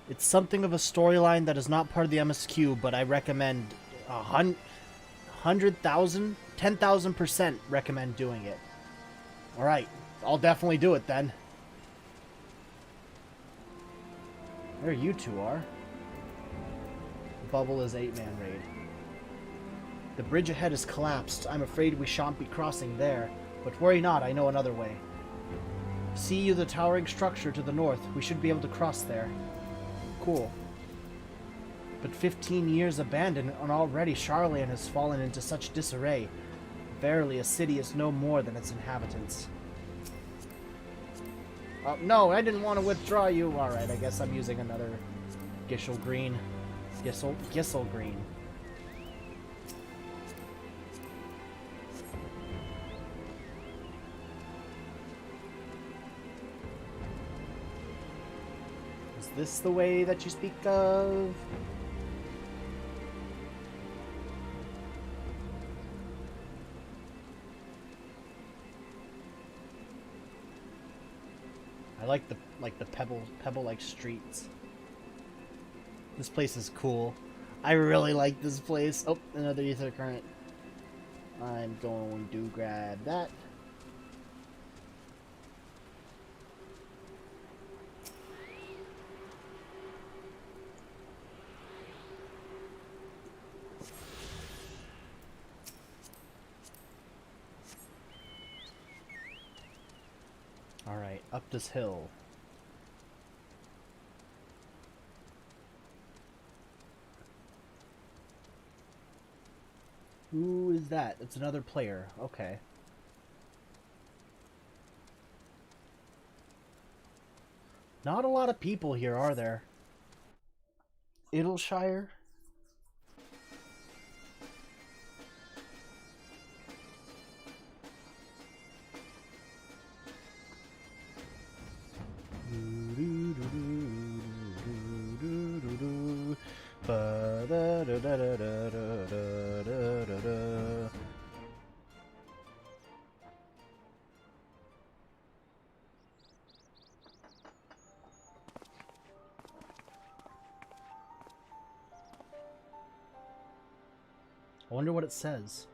It's something of a storyline that is not part of the MSQ, but I recommend 100,000, 10,000% recommend doing it. Alright, I'll definitely do it then. There you two are. Bubble is 8-man raid. The bridge ahead is collapsed. I'm afraid we shan't be crossing there. But worry not, I know another way. See you the towering structure to the north. We should be able to cross there. Cool. But 15 years abandoned, and already Charlian has fallen into such disarray. Verily, a city is no more than its inhabitants. No, I didn't want to withdraw you. Alright, I guess I'm using another Gissel Green. Gissel Green. Is this the way that you speak of? I like the pebble-like streets. This place is cool. I really like this place. Oh, another ether current. I'm going to grab that. Alright, up this hill. Who is that? It's another player. Okay. Not a lot of people here, are there? Idleshire? I wonder what it says.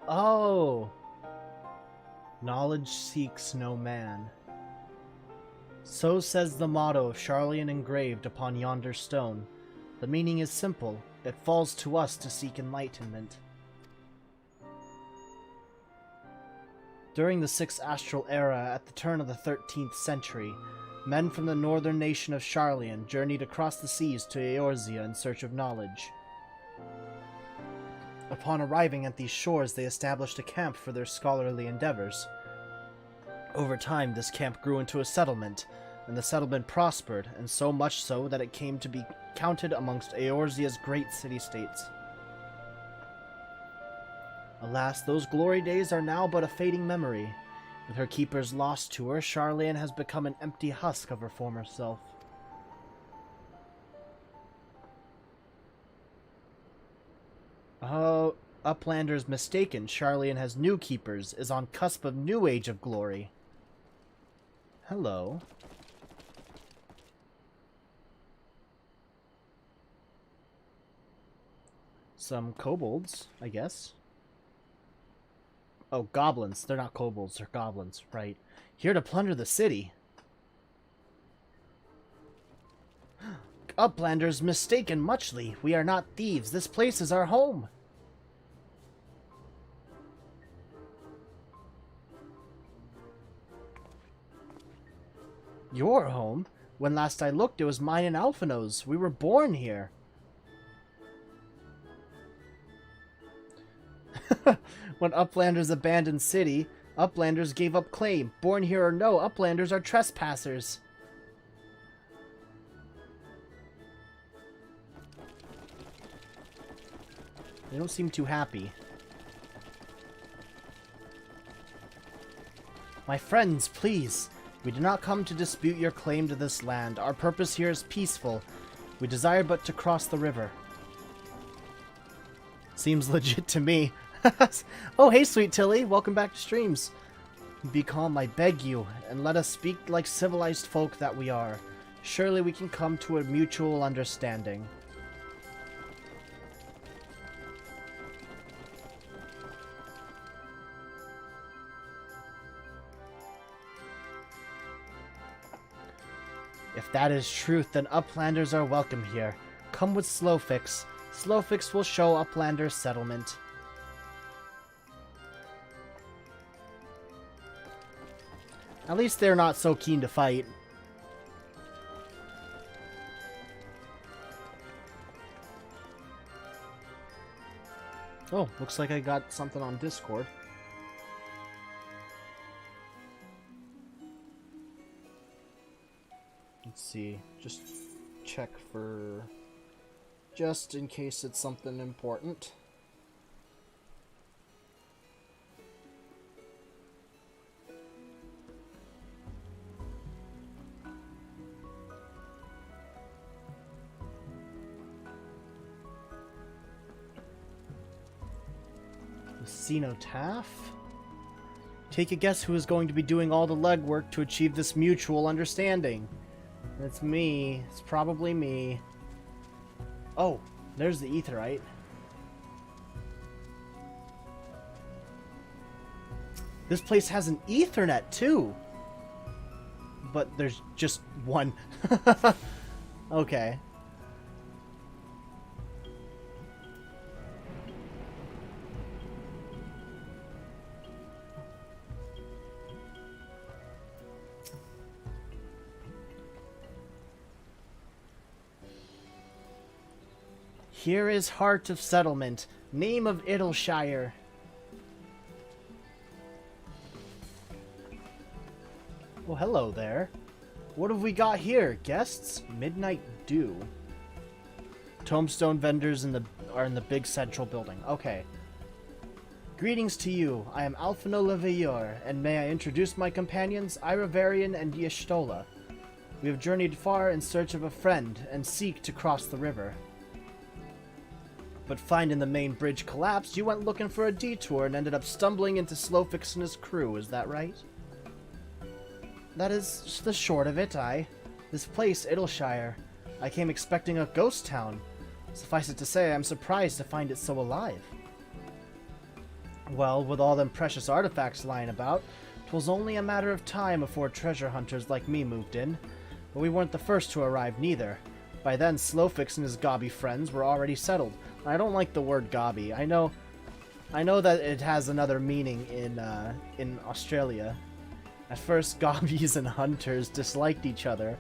Oh! Knowledge seeks no man. So says the motto of Charlian engraved upon yonder stone. The meaning is simple. It falls to us to seek enlightenment. During the Sixth Astral Era, at the turn of the 13th century, men from the northern nation of Charlian journeyed across the seas to Eorzea in search of knowledge. Upon arriving at these shores, they established a camp for their scholarly endeavors. Over time, this camp grew into a settlement, and the settlement prospered, and so much so that it came to be counted amongst Eorzea's great city-states. Alas, those glory days are now but a fading memory. With her keepers lost to her, Charlian has become an empty husk of her former self. Oh, Uplander's mistaken. Charlian has new keepers, is on cusp of new age of glory. Hello. Some kobolds, I guess. Oh, goblins. They're not kobolds, they're goblins. Right. Here to plunder the city. Uplander's mistaken muchly. We are not thieves. This place is our home. Your home? When last I looked, it was mine and Alphino's. We were born here. When Uplanders abandoned city, Uplanders gave up claim. Born here or no, Uplanders are trespassers. They don't seem too happy. My friends, please. We do not come to dispute your claim to this land. Our purpose here is peaceful. We desire but to cross the river. Seems legit to me. Oh, hey, Sweet Tilly. Welcome back to streams. Be calm, I beg you, and let us speak like civilized folk that we are. Surely we can come to a mutual understanding. If that is truth, then Uplanders are welcome here. Come with Slowfix. Slowfix will show Uplanders settlement. At least they're not so keen to fight. Oh, looks like I got something on Discord. Let's see, just check for, just in case it's something important. Cenotaph? Take a guess who is going to be doing all the legwork to achieve this mutual understanding. It's me. It's probably me. Oh, there's the Aetheryte. This place has an Ethernet too. But there's just one. Okay. Here is Heart of Settlement, name of Idleshire. Well, hello there. What have we got here? Guests? Midnight Dew. Tombstone vendors are in the big central building. Okay. Greetings to you. I am Alphino Leveilleur, and may I introduce my companions, Iravarian and Y'shtola. We have journeyed far in search of a friend and seek to cross the river. But finding the main bridge collapsed, you went looking for a detour and ended up stumbling into Slowfix and his crew, is that right? That is the short of it, aye. This place, Idleshire, I came expecting a ghost town. Suffice it to say, I'm surprised to find it so alive. Well, with all them precious artifacts lying about, 'twas only a matter of time before treasure hunters like me moved in. But we weren't the first to arrive, neither. By then, Slowfix and his gobby friends were already settled. I don't like the word gobby. I know that it has another meaning in Australia. At first, gobbies and hunters disliked each other,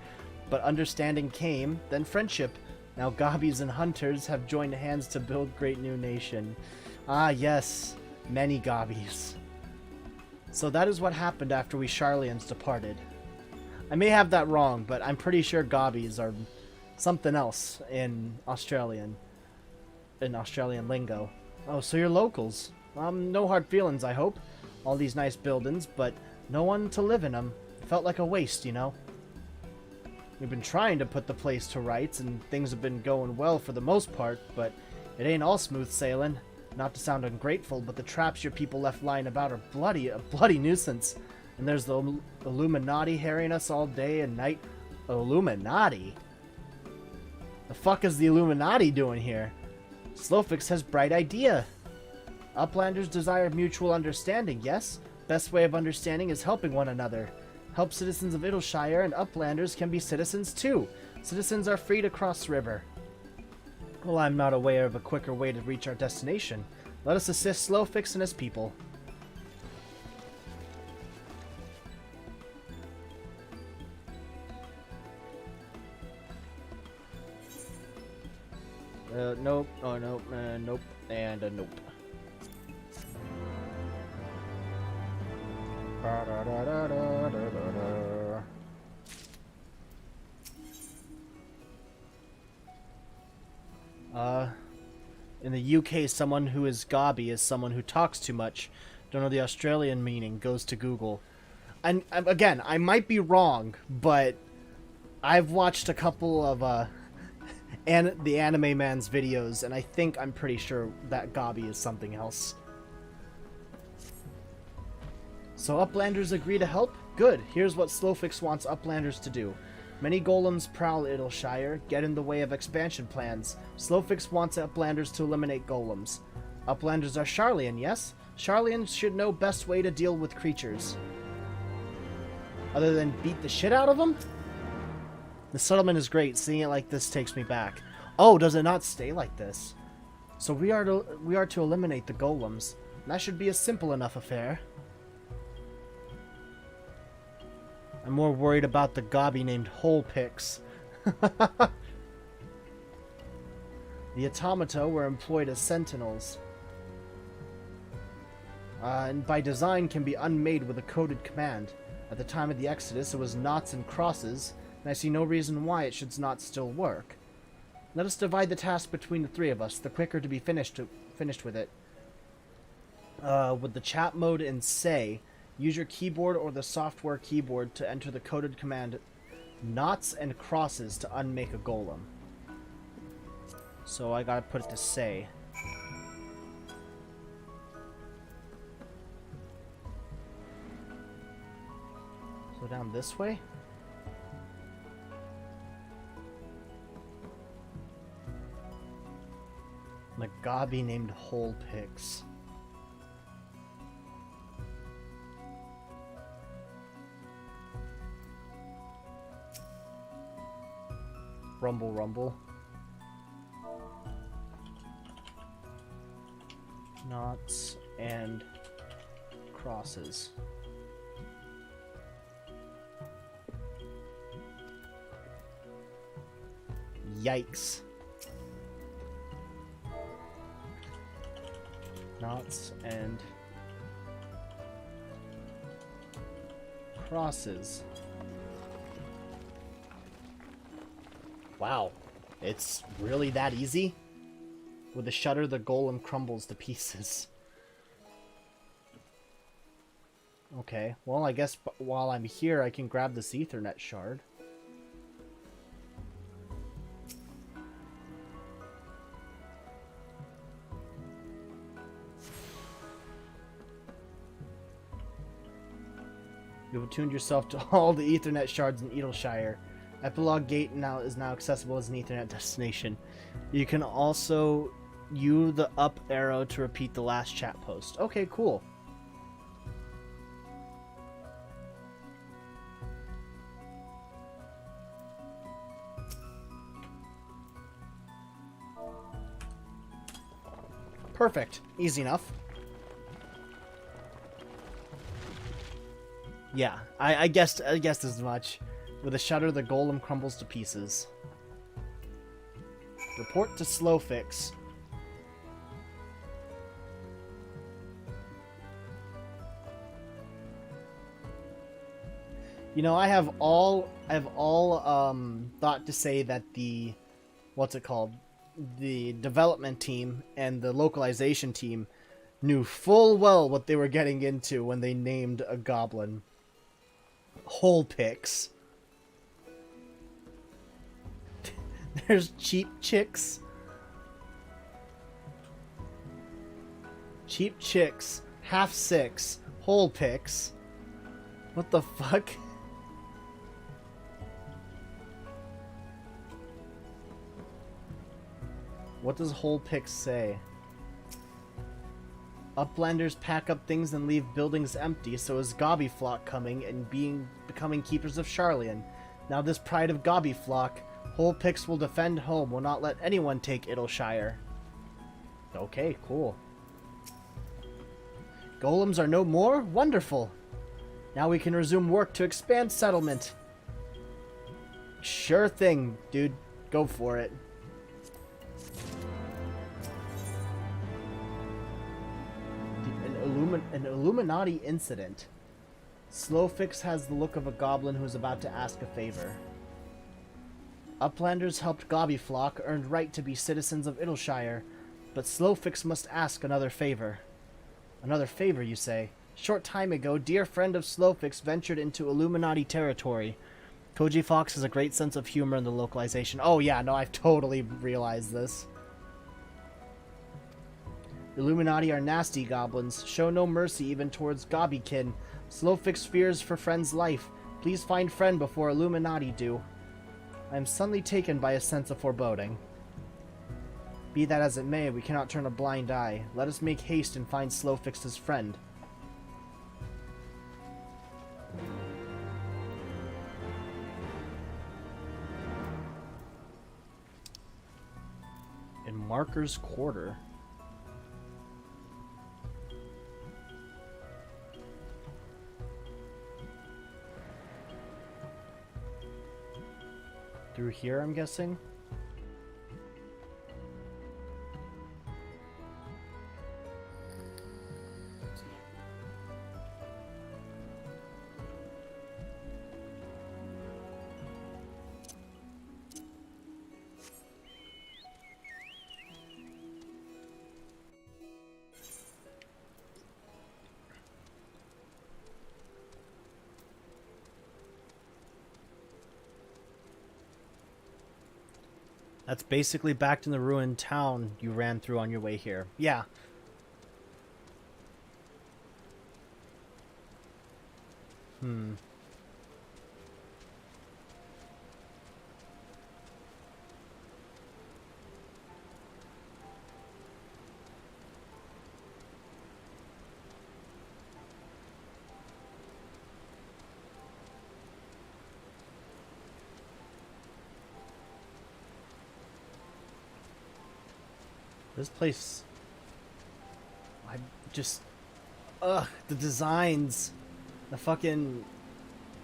but understanding came, then friendship. Now gobbies and hunters have joined hands to build great new nation. Ah, yes, many gobbies. So that is what happened after we Sharlayans departed. I may have that wrong, but I'm pretty sure gobbies are something else in Australian lingo. Oh, so you're locals. No hard feelings, I hope. All these nice buildings, but no one to live in them. Felt like a waste, you know. We've been trying to put the place to rights, and things have been going well for the most part, but it ain't all smooth sailing. Not to sound ungrateful, but the traps your people left lying about are a bloody nuisance. And there's the Illuminati harrying us all day and night. Illuminati? The fuck is the Illuminati doing here? Slowfix has bright idea. Uplanders desire mutual understanding, yes? Best way of understanding is helping one another. Help citizens of Idleshire, and Uplanders can be citizens too. Citizens are free to cross the river. Well, I'm not aware of a quicker way to reach our destination. Let us assist Slowfix and his people. Nope. Oh, nope. Nope. And a nope. In the UK, someone who is gobby is someone who talks too much. Don't know the Australian meaning. Goes to Google. And again, I might be wrong, but I've watched a couple of the Anime Man's videos, and I'm pretty sure that gobby is something else. So Uplanders agree to help? Good. Here's what Slowfix wants Uplanders to do. Many golems prowl Idleshire, get in the way of expansion plans. Slowfix wants Uplanders to eliminate golems. Uplanders are Sharlayan, yes? Sharlayans should know best way to deal with creatures. Other than beat the shit out of them? The settlement is great. Seeing it like this takes me back. Oh, does it not stay like this? So we are to eliminate the golems. That should be a simple enough affair. I'm more worried about the gobby named Hole Picks. The automata were employed as sentinels. And by design can be unmade with a coded command. At the time of the Exodus, it was knots and crosses, and I see no reason why it should not still work. Let us divide the task between the three of us, the quicker to be finished with it. With the chat mode in Say, use your keyboard or the software keyboard to enter the coded command knots and crosses to unmake a golem. So I gotta put it to Say. So down this way? The gobby named Hole Picks. Rumble, rumble. Knots and crosses. Yikes. Knots and crosses. Wow, it's really that easy? With a shutter, the golem crumbles to pieces. Okay, well, I guess while I'm here, I can grab this Ethernet shard. You've attuned yourself to all the Ethernet shards in Edelshire. Epilogue Gate is now accessible as an Ethernet destination. You can also use the up arrow to repeat the last chat post. Okay, cool. Perfect. Easy enough. Yeah, I guessed as much. With a shudder, the golem crumbles to pieces. Report to Slowfix. You know, I have all thought to say that the the development team and the localization team knew full well what they were getting into when they named a goblin Hole Picks. There's Cheap Chicks. Cheap Chicks, Half Six, Hole Picks. What the fuck? What does Hole Picks say? Uplanders pack up things and leave buildings empty, so is Gobbyflock coming and becoming keepers of Charlian. Now this pride of Gobbyflock, Hole Picks will defend home, will not let anyone take Edelshire. Okay, cool. Golems are no more? Wonderful! Now we can resume work to expand settlement. Sure thing, dude. Go for it. An Illuminati incident. Slowfix has the look of a goblin who is about to ask a favor. Uplanders helped Gobbyflock, earned right to be citizens of Edelshire, but Slowfix must ask another favor. Another favor, you say? Short time ago, dear friend of Slowfix ventured into Illuminati territory. Koji Fox has a great sense of humor in the localization. Oh yeah, no, I've totally realized this. Illuminati are nasty goblins. Show no mercy even towards Gobbykin. Slowfix fears for friend's life. Please find friend before Illuminati do. I am suddenly taken by a sense of foreboding. Be that as it may, we cannot turn a blind eye. Let us make haste and find Slowfix's friend. In Marker's Quarter. Through here, I'm guessing? That's basically back in the ruined town you ran through on your way here. Yeah. This place... the designs. The fucking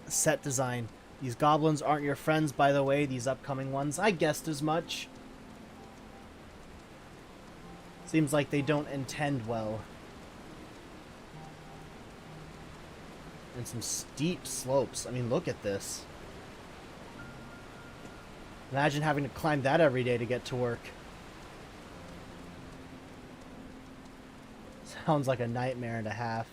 set design. These goblins aren't your friends, by the way, these upcoming ones. I guessed as much. Seems like they don't intend well. And some steep slopes. I mean, look at this. Imagine having to climb that every day to get to work. Sounds like a nightmare and a half.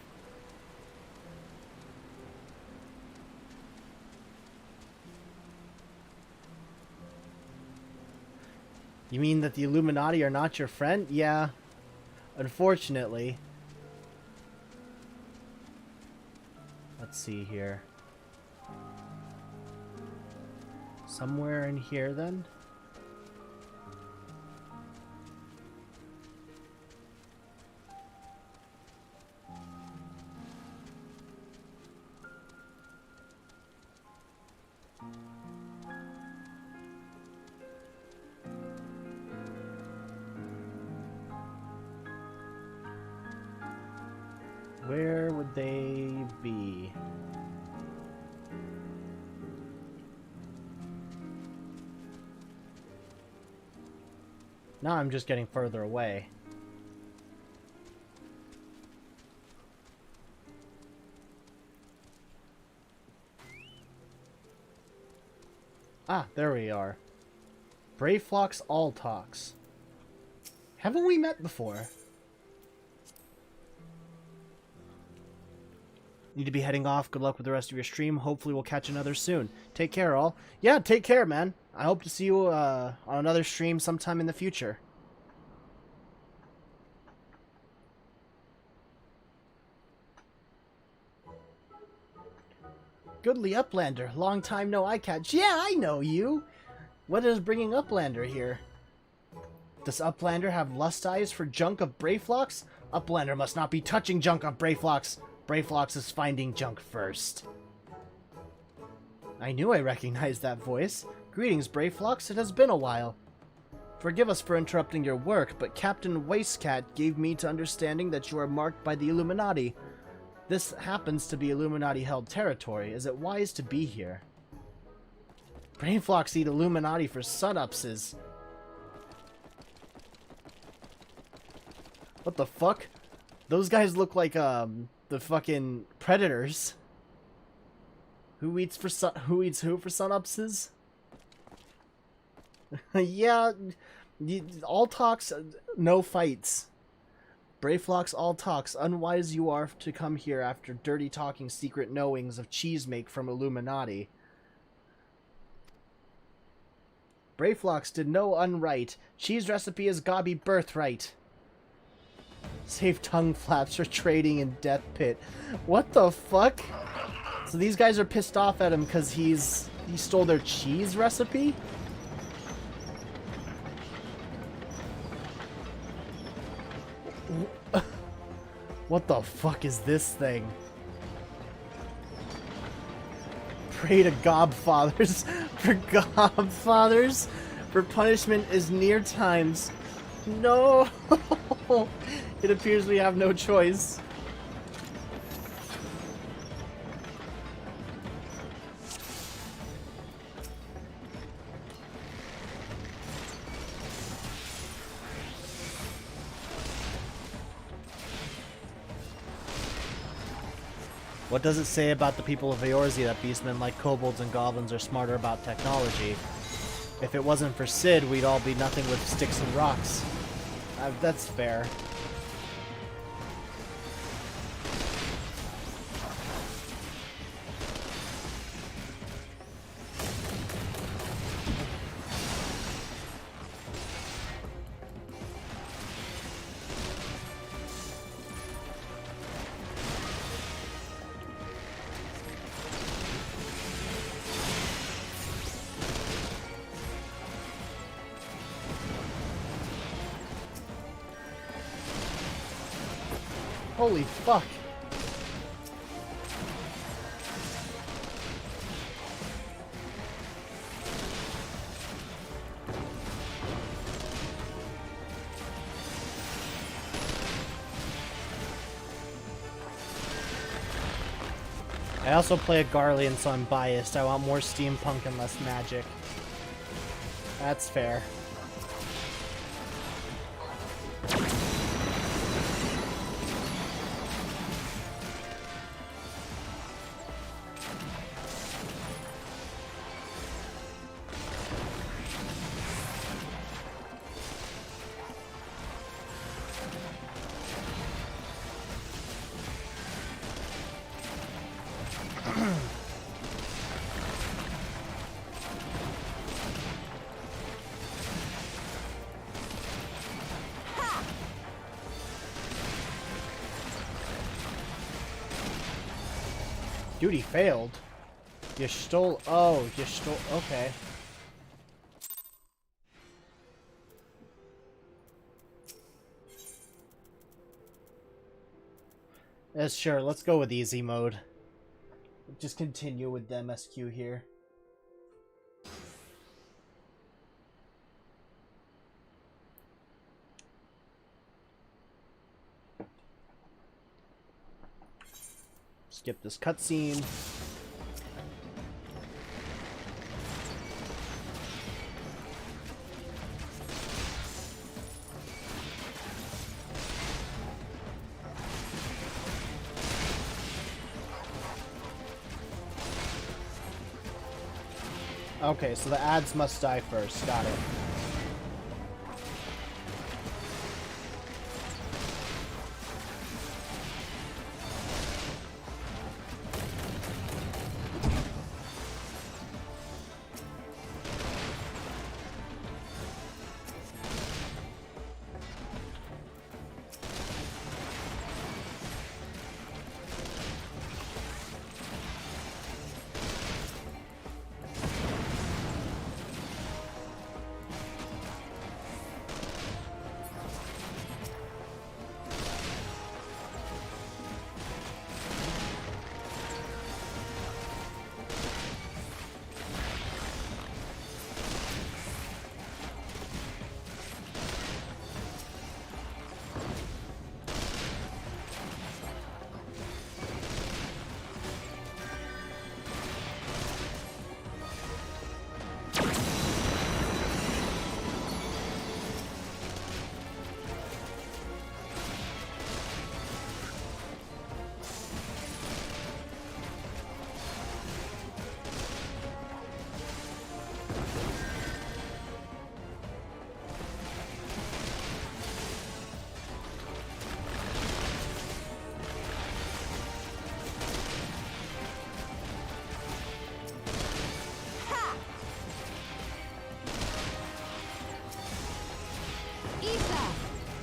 You mean that the Illuminati are not your friend? Yeah. Unfortunately. Let's see here. Somewhere in here, then? Where would they be? Now I'm just getting further away. Ah, there we are. Brayflock's All Talks. Haven't we met before? Need to be heading off. Good luck with the rest of your stream. Hopefully we'll catch another soon. Take care, all. Yeah, take care, man. I hope to see you on another stream sometime in the future. Goodly Uplander. Long time no eye catch. Yeah, I know you. What is bringing Uplander here? Does Uplander have lust eyes for junk of Brayflocks? Uplander must not be touching junk of Brayflocks. Brayflocks is finding junk first. I knew I recognized that voice. Greetings, Brayflocks. It has been a while. Forgive us for interrupting your work, but Captain Wastecat gave me to understanding that you are marked by the Illuminati. This happens to be Illuminati-held territory. Is it wise to be here? Brayflocks eat Illuminati for sun-upses. What the fuck? Those guys look like, the fucking predators. Who eats who for sun-upses? Yeah, all talks, no fights. Brayflocks all talks. Unwise you are to come here after dirty talking secret knowings of cheese make from Illuminati. Brayflocks did no unright. Cheese recipe is gobby birthright. Save tongue flaps for trading in Death Pit. What the fuck? So these guys are pissed off at him because he stole their cheese recipe? What the fuck is this thing? Pray to Gobfathers. For Gobfathers? For punishment is near times. No! It appears we have no choice. What does it say about the people of Eorzea that beastmen like kobolds and goblins are smarter about technology? If it wasn't for Sid, we'd all be nothing with sticks and rocks. That's fair. Holy fuck. I also play a Garlean, so I'm biased. I want more steampunk and less magic. That's fair. Duty failed. You stole... Oh, you stole... Okay. Yes, sure. Let's go with easy mode. Just continue with the MSQ here. Skip this cutscene. Okay, so the ads must die first. Got it.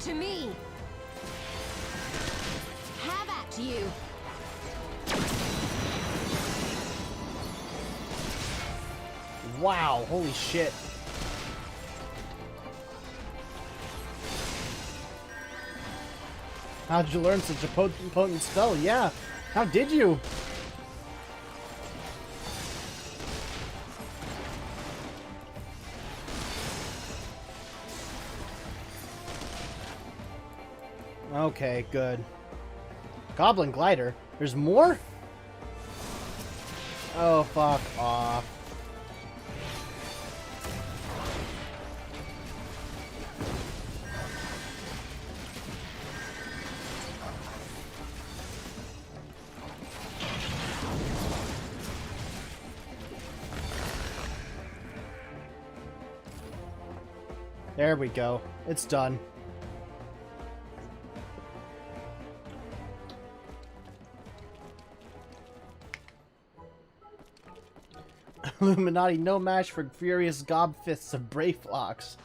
To me! Have at you! Wow, holy shit. How did you learn such a potent spell? Yeah, how did you? Okay, good. Goblin Glider? There's more? Oh, fuck off. There we go. It's done. Illuminati no match for furious gob fists of Brayflocks.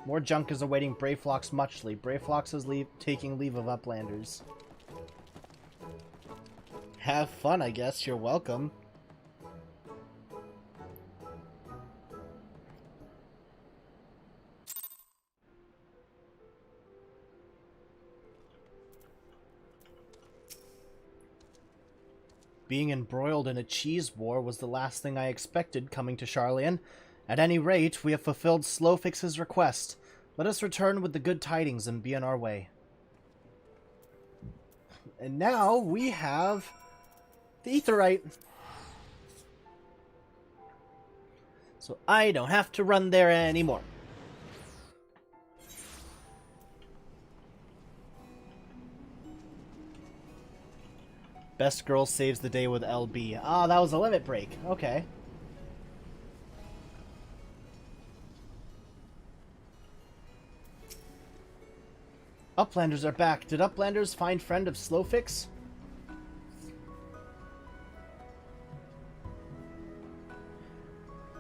More junk is awaiting Brayflocks muchly. Brayflocks is taking leave of Uplanders. Have fun, I guess. You're welcome. Being embroiled in a cheese war was the last thing I expected coming to Charlian. At any rate, we have fulfilled Slowfix's request. Let us return with the good tidings and be on our way. And now we have the Aetheryte. So I don't have to run there anymore. Best girl saves the day with LB. Ah, that was a limit break. Okay. Uplanders are back. Did Uplanders find friend of Slowfix?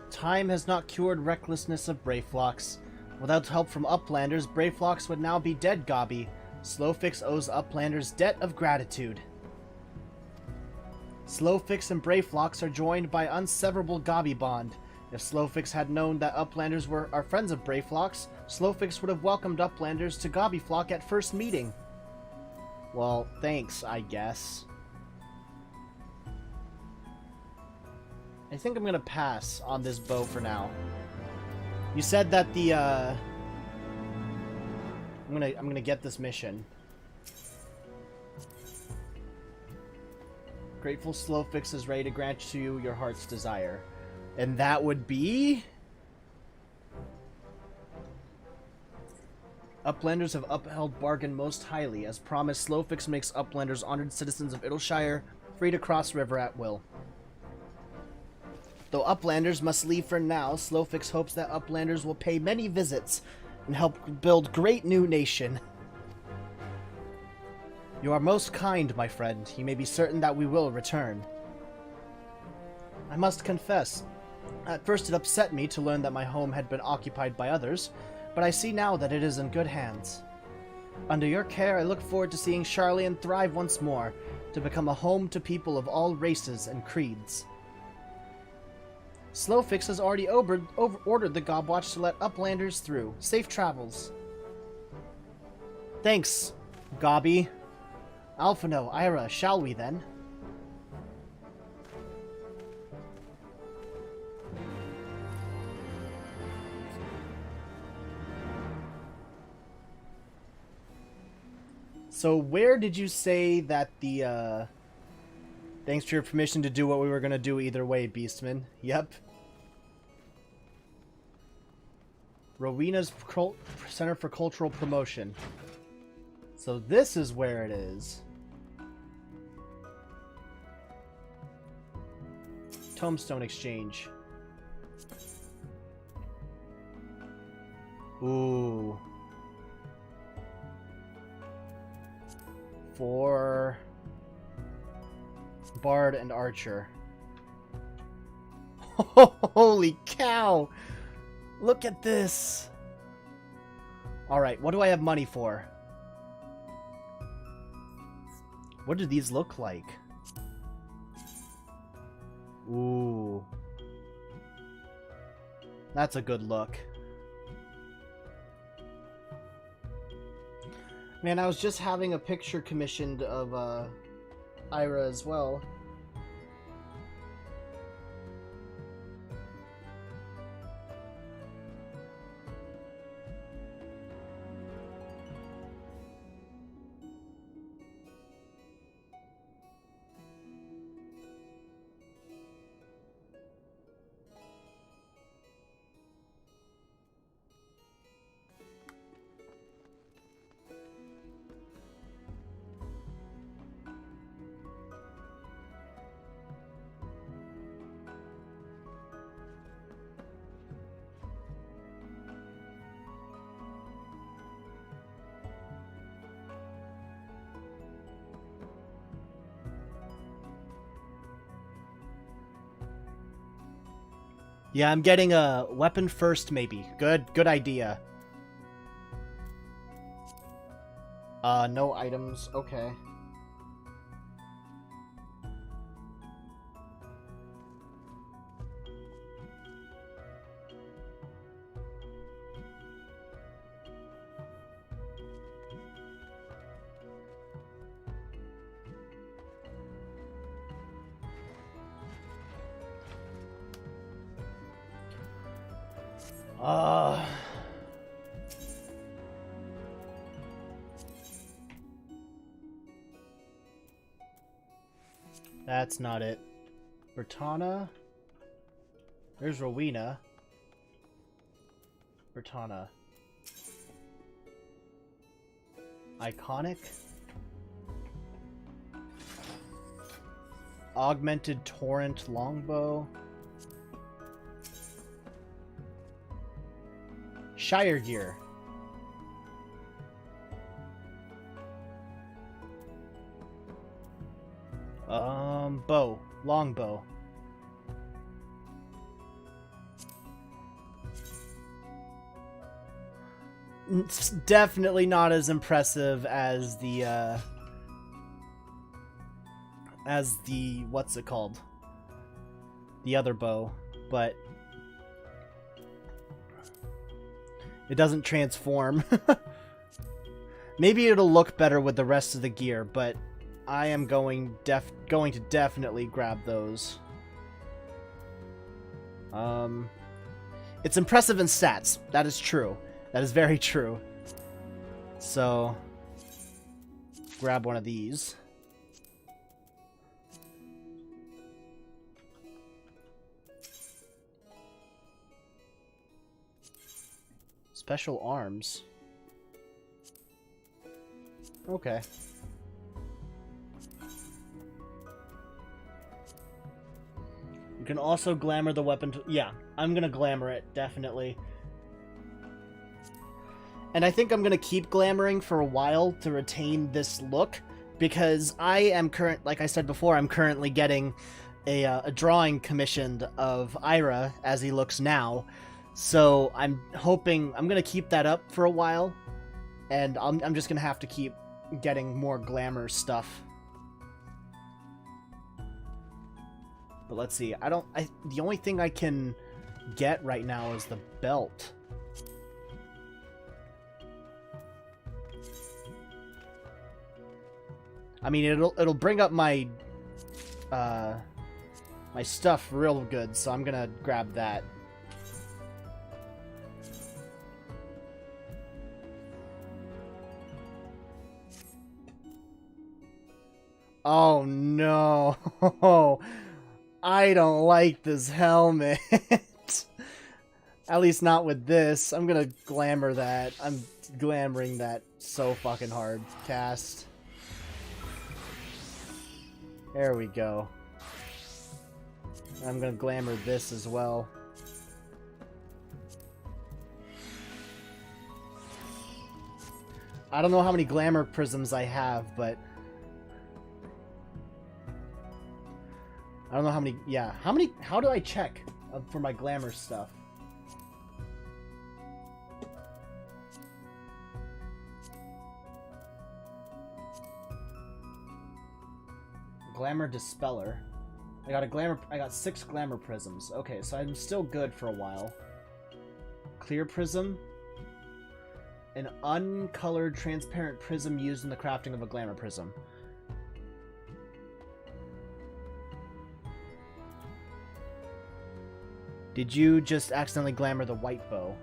Time has not cured recklessness of Brayflocks. Without help from Uplanders, Brayflocks would now be dead, Gobby. Slowfix owes Uplanders debt of gratitude. Slowfix and Brayflox are joined by unseverable Gobby bond. If Slowfix had known that Uplanders are friends of Brayflox, Slowfix would have welcomed Uplanders to Gobbyflock at first meeting. Well, thanks, I guess. I think I'm gonna pass on this bow for now. You said that the I'm gonna get this mission. Grateful Slowfix is ready to grant to you your heart's desire. And that would be... Uplanders have upheld bargain most highly. As promised, Slowfix makes Uplanders honored citizens of Idleshire, free to cross river at will. Though Uplanders must leave for now, Slowfix hopes that Uplanders will pay many visits and help build great new nation. You are most kind, my friend. You may be certain that we will return. I must confess, at first it upset me to learn that my home had been occupied by others, but I see now that it is in good hands. Under your care, I look forward to seeing Sharlayan thrive once more, to become a home to people of all races and creeds. Slowfix has already ordered the Gobwatch to let Uplanders through. Safe travels. Thanks, Gobby. Alphino, Ira, shall we then? So where did you say that the, thanks for your permission to do what we were gonna do either way, Beastman? Yep. Rowena's Center for Cultural Promotion. So this is where it is. Tombstone Exchange. Ooh. For Bard and Archer. Holy cow! Look at this! Alright, what do I have money for? What do these look like? Ooh. That's a good look. Man, I was just having a picture commissioned of Ira as well. Yeah, I'm getting a weapon first, maybe. Good idea. No items. Okay. That's not it. Bertana? There's Rowena. Bertana. Iconic? Augmented Torrent Longbow. Shire Gear. Bow. Longbow. It's definitely not as impressive as the what's it called? The other bow, but it doesn't transform. Maybe it'll look better with the rest of the gear, but I am going to definitely grab those. It's impressive in stats. That is true. That is very true. So, grab one of these. Special arms. Okay. You can also glamour the weapon. Yeah, I'm gonna glamour it, definitely. And I think I'm gonna keep glamoring for a while to retain this look, because I am like I said before, I'm currently getting a drawing commissioned of Ira as he looks now. So I'm hoping I'm gonna keep that up for a while, and I'm just gonna have to keep getting more glamour stuff. But let's see. The only thing I can get right now is the belt. I mean, it'll bring up my my stuff real good, so I'm gonna grab that. Oh no. I don't like this helmet. At least not with this. I'm gonna glamour that. I'm glamoring that so fucking hard. Cast. There we go. I'm gonna glamour this as well. I don't know how many glamour prisms I have, but I don't know how many. Yeah, how do I check for my glamour stuff? Glamour Dispeller. I got 6 glamour prisms. Okay, so I'm still good for a while. Clear prism. An uncolored transparent prism used in the crafting of a glamour prism. Did you just accidentally glamour the white bow?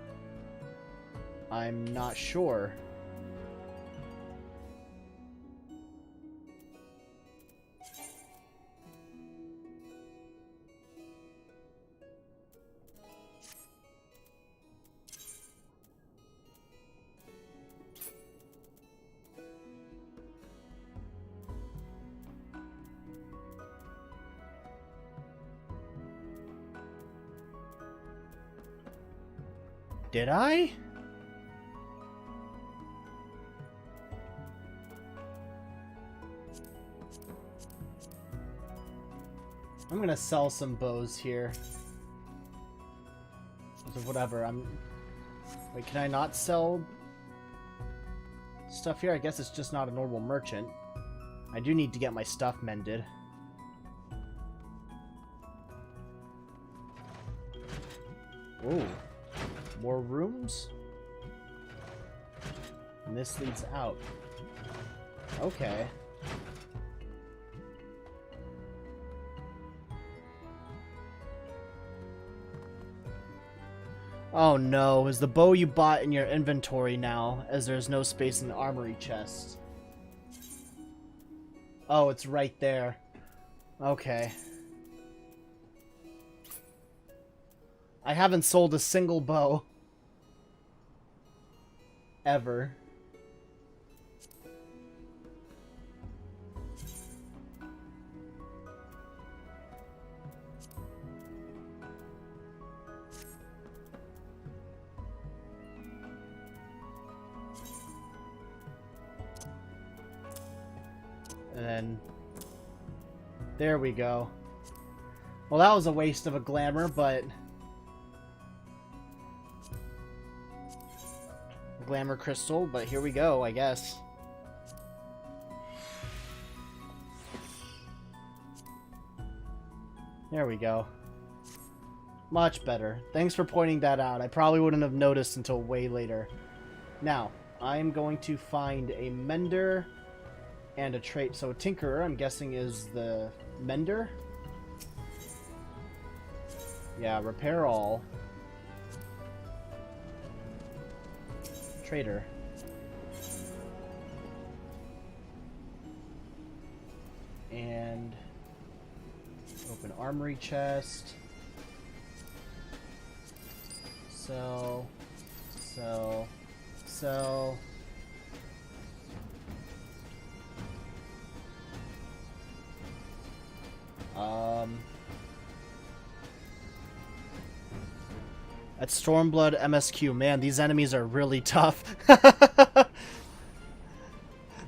I'm not sure. Did I? I'm gonna sell some bows here. Whatever, Wait, can I not sell stuff here? I guess it's just not a normal merchant. I do need to get my stuff mended. Ooh. More rooms? And this leads out. Okay. Oh no, is the bow you bought in your inventory now, as there's no space in the armory chest? Oh, it's right there. Okay. I haven't sold a single bow. Ever. And then there we go. Well, that was a waste of a glamour, but glamour crystal, but here we go, I guess. There we go. Much better. Thanks for pointing that out. I probably wouldn't have noticed until way later. Now, I'm going to find a mender and a trait. So tinkerer, I'm guessing, is the mender. Yeah, repair all. Trader. And open armory chest. Sell. Sell. Sell. That's Stormblood MSQ. Man, these enemies are really tough.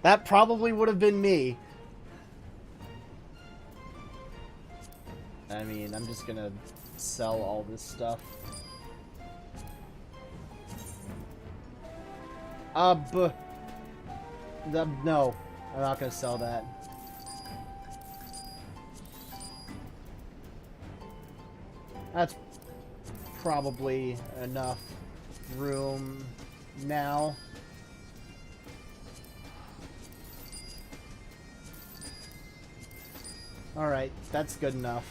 That probably would have been me. I mean, I'm just gonna sell all this stuff. No, I'm not gonna sell that. That's probably enough room now. Alright, that's good enough.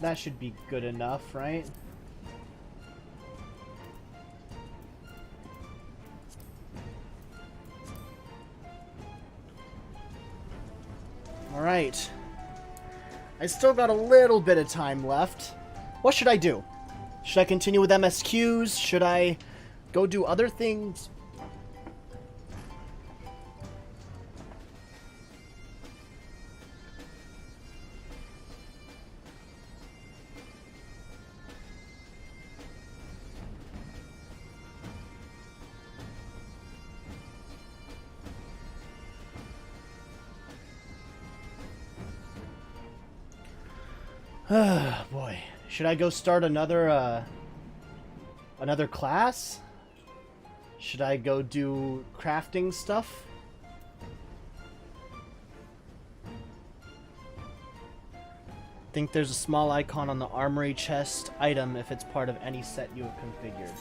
That should be good enough, right? Alright. I still got a little bit of time left. What should I do? Should I continue with MSQs? Should I go do other things? Boy, should I go start another class? Should I go do crafting stuff? Think there's a small icon on the armory chest item if it's part of any set you have configured.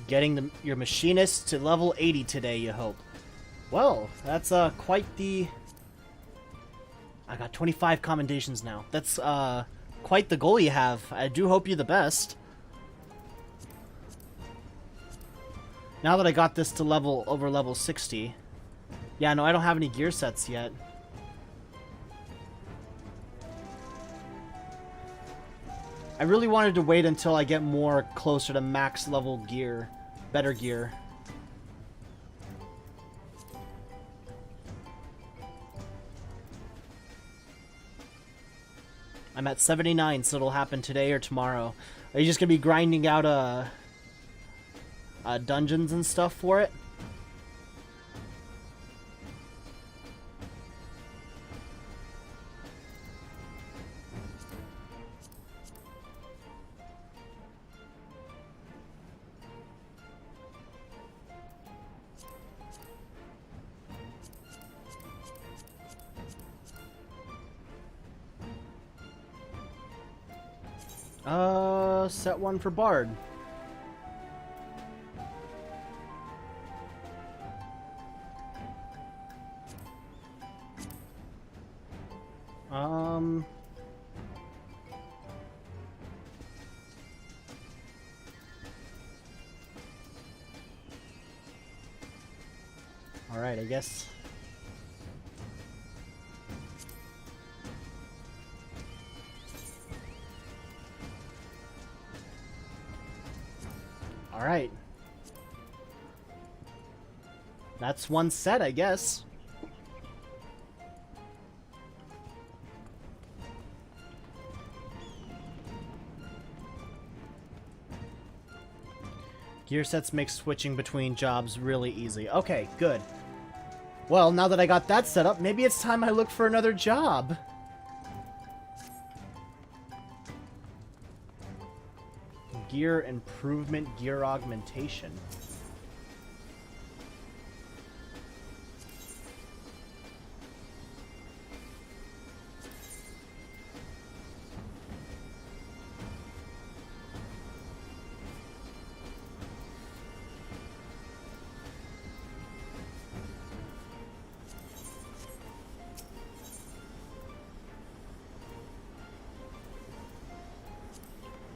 Getting your machinist to level 80 today, you hope. Well, that's quite the... I got 25 commendations now. That's quite the goal you have. I do hope you're the best. Now that I got this to over level 60. Yeah, no, I don't have any gear sets yet. I really wanted to wait until I get more closer to max level gear. Better gear. I'm at 79, so it'll happen today or tomorrow. Are you just gonna be grinding out dungeons and stuff for it? Set one for Bard. All right, I guess. Alright. That's one set, I guess. Gear sets make switching between jobs really easy. Okay, good. Well, now that I got that set up, maybe it's time I look for another job. Gear improvement, gear augmentation.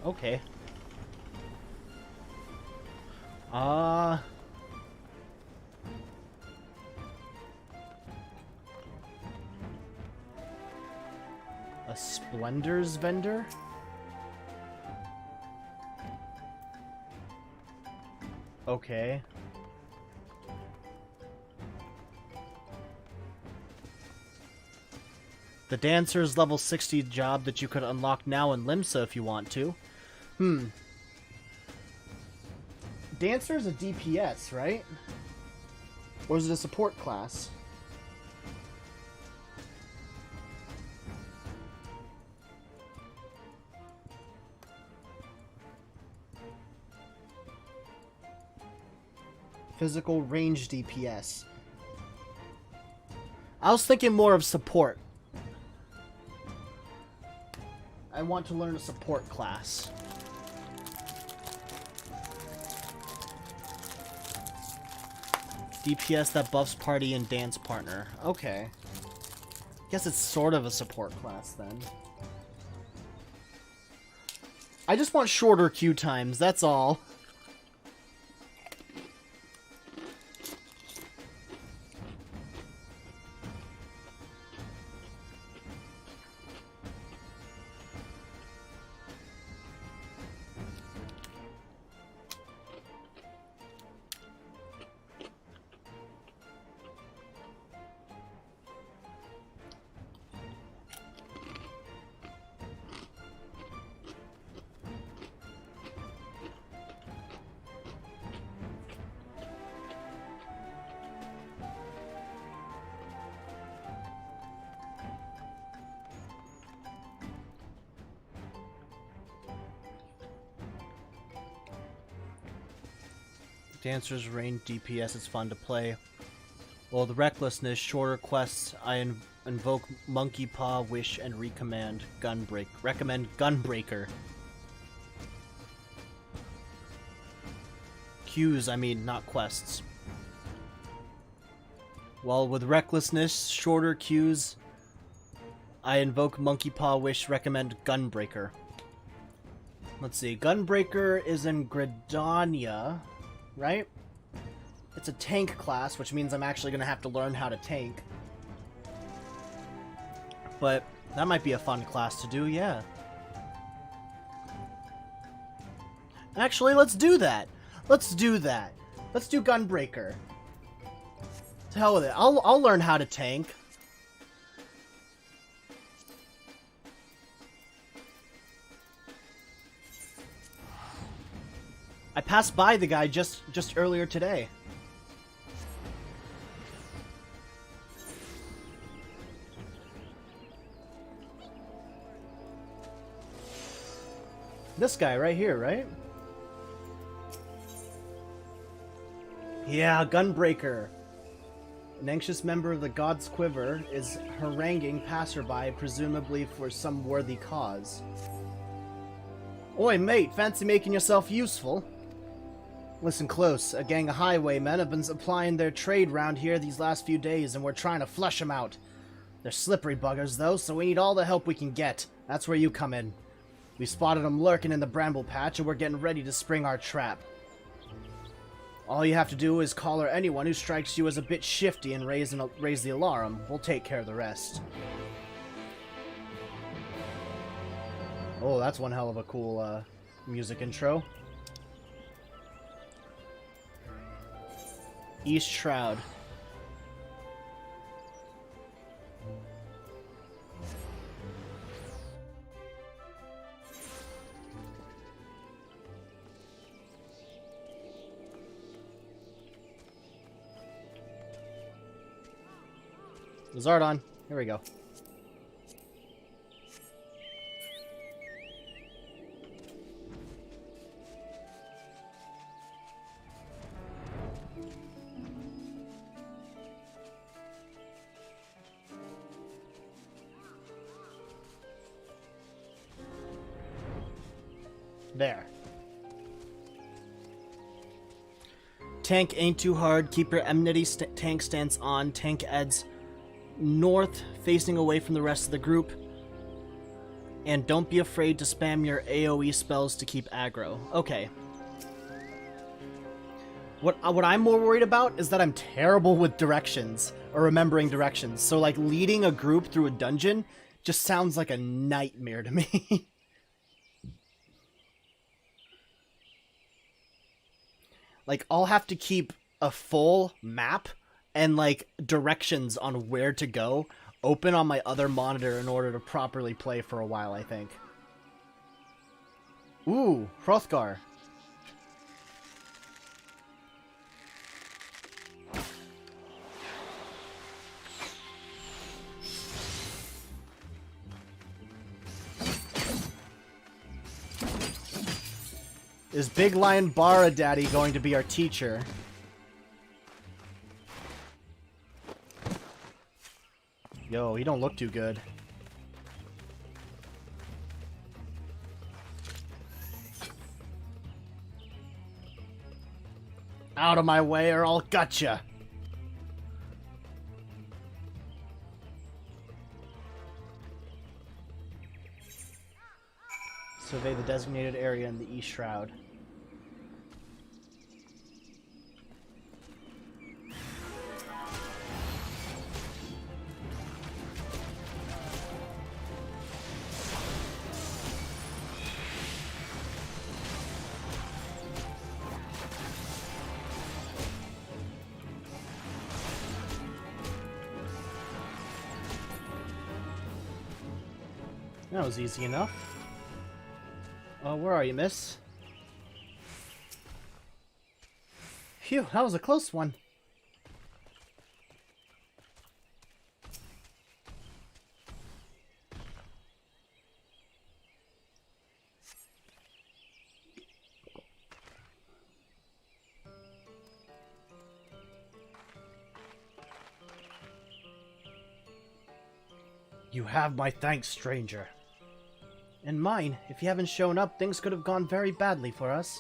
Okay. A Splendors vendor? Okay. The Dancer's level 60 job that you could unlock now in Limsa if you want to. Dancer is a DPS, right? Or is it a support class? Physical range DPS. I was thinking more of support. I want to learn a support class. DPS that buffs party and dance partner. Okay. Guess it's sort of a support class then. I just want shorter queue times, that's all. Dancer's range DPS is fun to play. Well, the Recklessness, shorter quests, I invoke Monkey Paw, Wish, and recommend Gunbreaker. Queues, I mean, not quests. Well, with Recklessness, shorter queues, I invoke Monkey Paw, Wish, recommend Gunbreaker. Let's see, Gunbreaker is in Gridania, right? It's a tank class, which means I'm actually going to have to learn how to tank. But that might be a fun class to do, yeah. Actually, let's do that. Let's do that. Let's do Gunbreaker. To hell with it. I'll learn how to tank. I passed by the guy just earlier today. This guy right here, right? Yeah, Gunbreaker. An anxious member of the God's Quiver is haranguing passerby, presumably for some worthy cause. Oi, mate, fancy making yourself useful? Listen close, a gang of highwaymen have been applying their trade round here these last few days, and we're trying to flush them out. They're slippery buggers, though, so we need all the help we can get. That's where you come in. We spotted them lurking in the bramble patch, and we're getting ready to spring our trap. All you have to do is collar anyone who strikes you as a bit shifty and raise the alarm. We'll take care of the rest. Oh, that's one hell of a cool music intro. East Shroud. Zardon. Here we go. There. Tank ain't too hard. Keep your enmity tank stance on. Tank adds north, facing away from the rest of the group. And don't be afraid to spam your AoE spells to keep aggro. Okay. What I'm more worried about is that I'm terrible with directions, or remembering directions. So, like, leading a group through a dungeon just sounds like a nightmare to me. Like, I'll have to keep a full map and, like, directions on where to go open on my other monitor in order to properly play for a while, I think. Ooh, Hrothgar. Is Big Lion Bara Daddy going to be our teacher? Yo, he don't look too good. Out of my way or I'll gotcha. Survey the designated area in the East Shroud. That was easy enough. Where are you, miss? Phew, that was a close one. You have my thanks, stranger. And mine. If you haven't shown up, things could have gone very badly for us.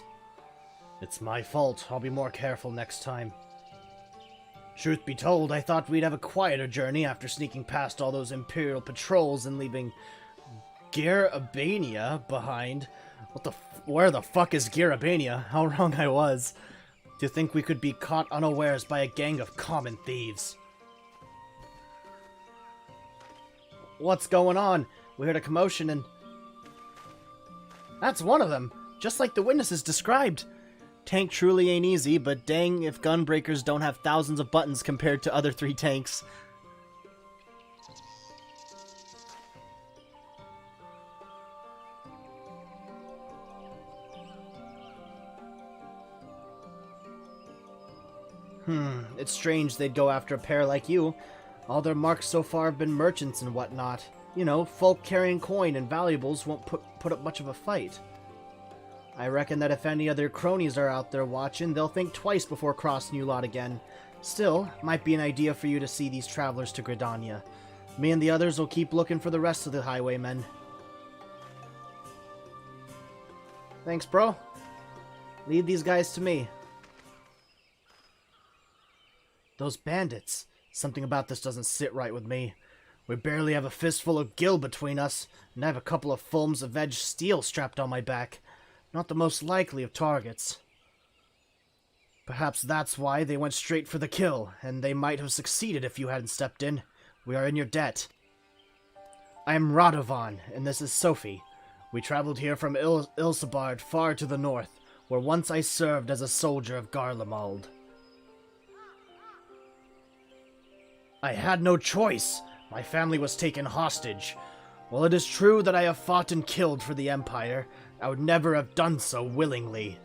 It's my fault. I'll be more careful next time. Truth be told, I thought we'd have a quieter journey after sneaking past all those Imperial patrols and leaving Garabania behind. Where the fuck is Garabania? How wrong I was. To think we could be caught unawares by a gang of common thieves. What's going on? We heard a commotion and... That's one of them, just like the witnesses described. Tank truly ain't easy, but dang if gunbreakers don't have thousands of buttons compared to other 3 tanks. It's strange they'd go after a pair like you. All their marks so far have been merchants and whatnot. You know, folk carrying coin and valuables won't put up much of a fight. I reckon that if any other cronies are out there watching, they'll think twice before crossing you lot again. Still, might be an idea for you to see these travelers to Gridania. Me and the others will keep looking for the rest of the highwaymen. Thanks, bro. Lead these guys to me. Those bandits. Something about this doesn't sit right with me. We barely have a fistful of gil between us, and I have a couple of fulms of edged steel strapped on my back. Not the most likely of targets. Perhaps that's why they went straight for the kill, and they might have succeeded if you hadn't stepped in. We are in your debt. I am Radovan, and this is Sophie. We traveled here from Ilsabard far to the north, where once I served as a soldier of Garlemald. I had no choice. My family was taken hostage. While it is true that I have fought and killed for the Empire, I would never have done so willingly.